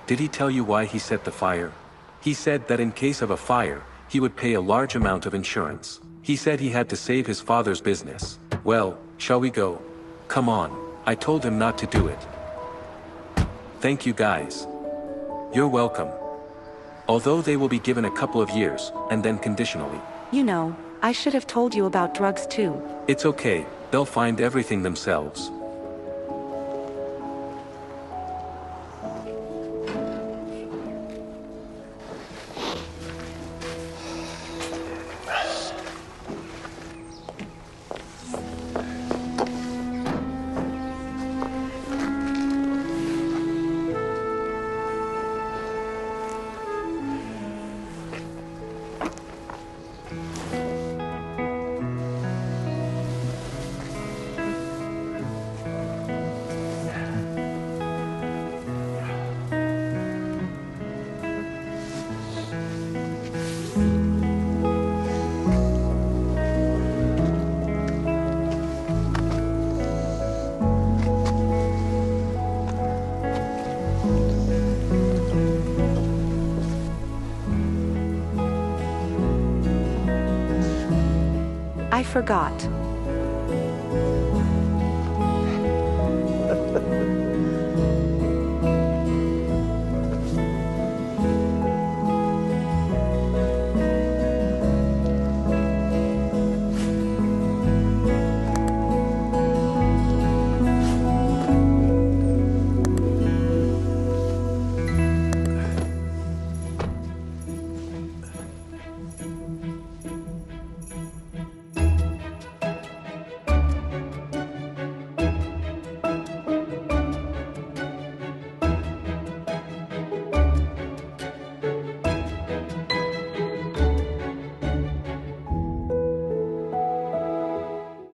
Did he tell you why he set the fire? He said that in case of a fire, he would pay a large amount of insurance. He said he had to save his father's business. Well, shall we go? Come on, I told him not to do it. Thank you guys. You're welcome. Although they will be given a couple of years, and then conditionally. You know, I should have told you about drugs too. It's okay, they'll find everything themselves. I forgot.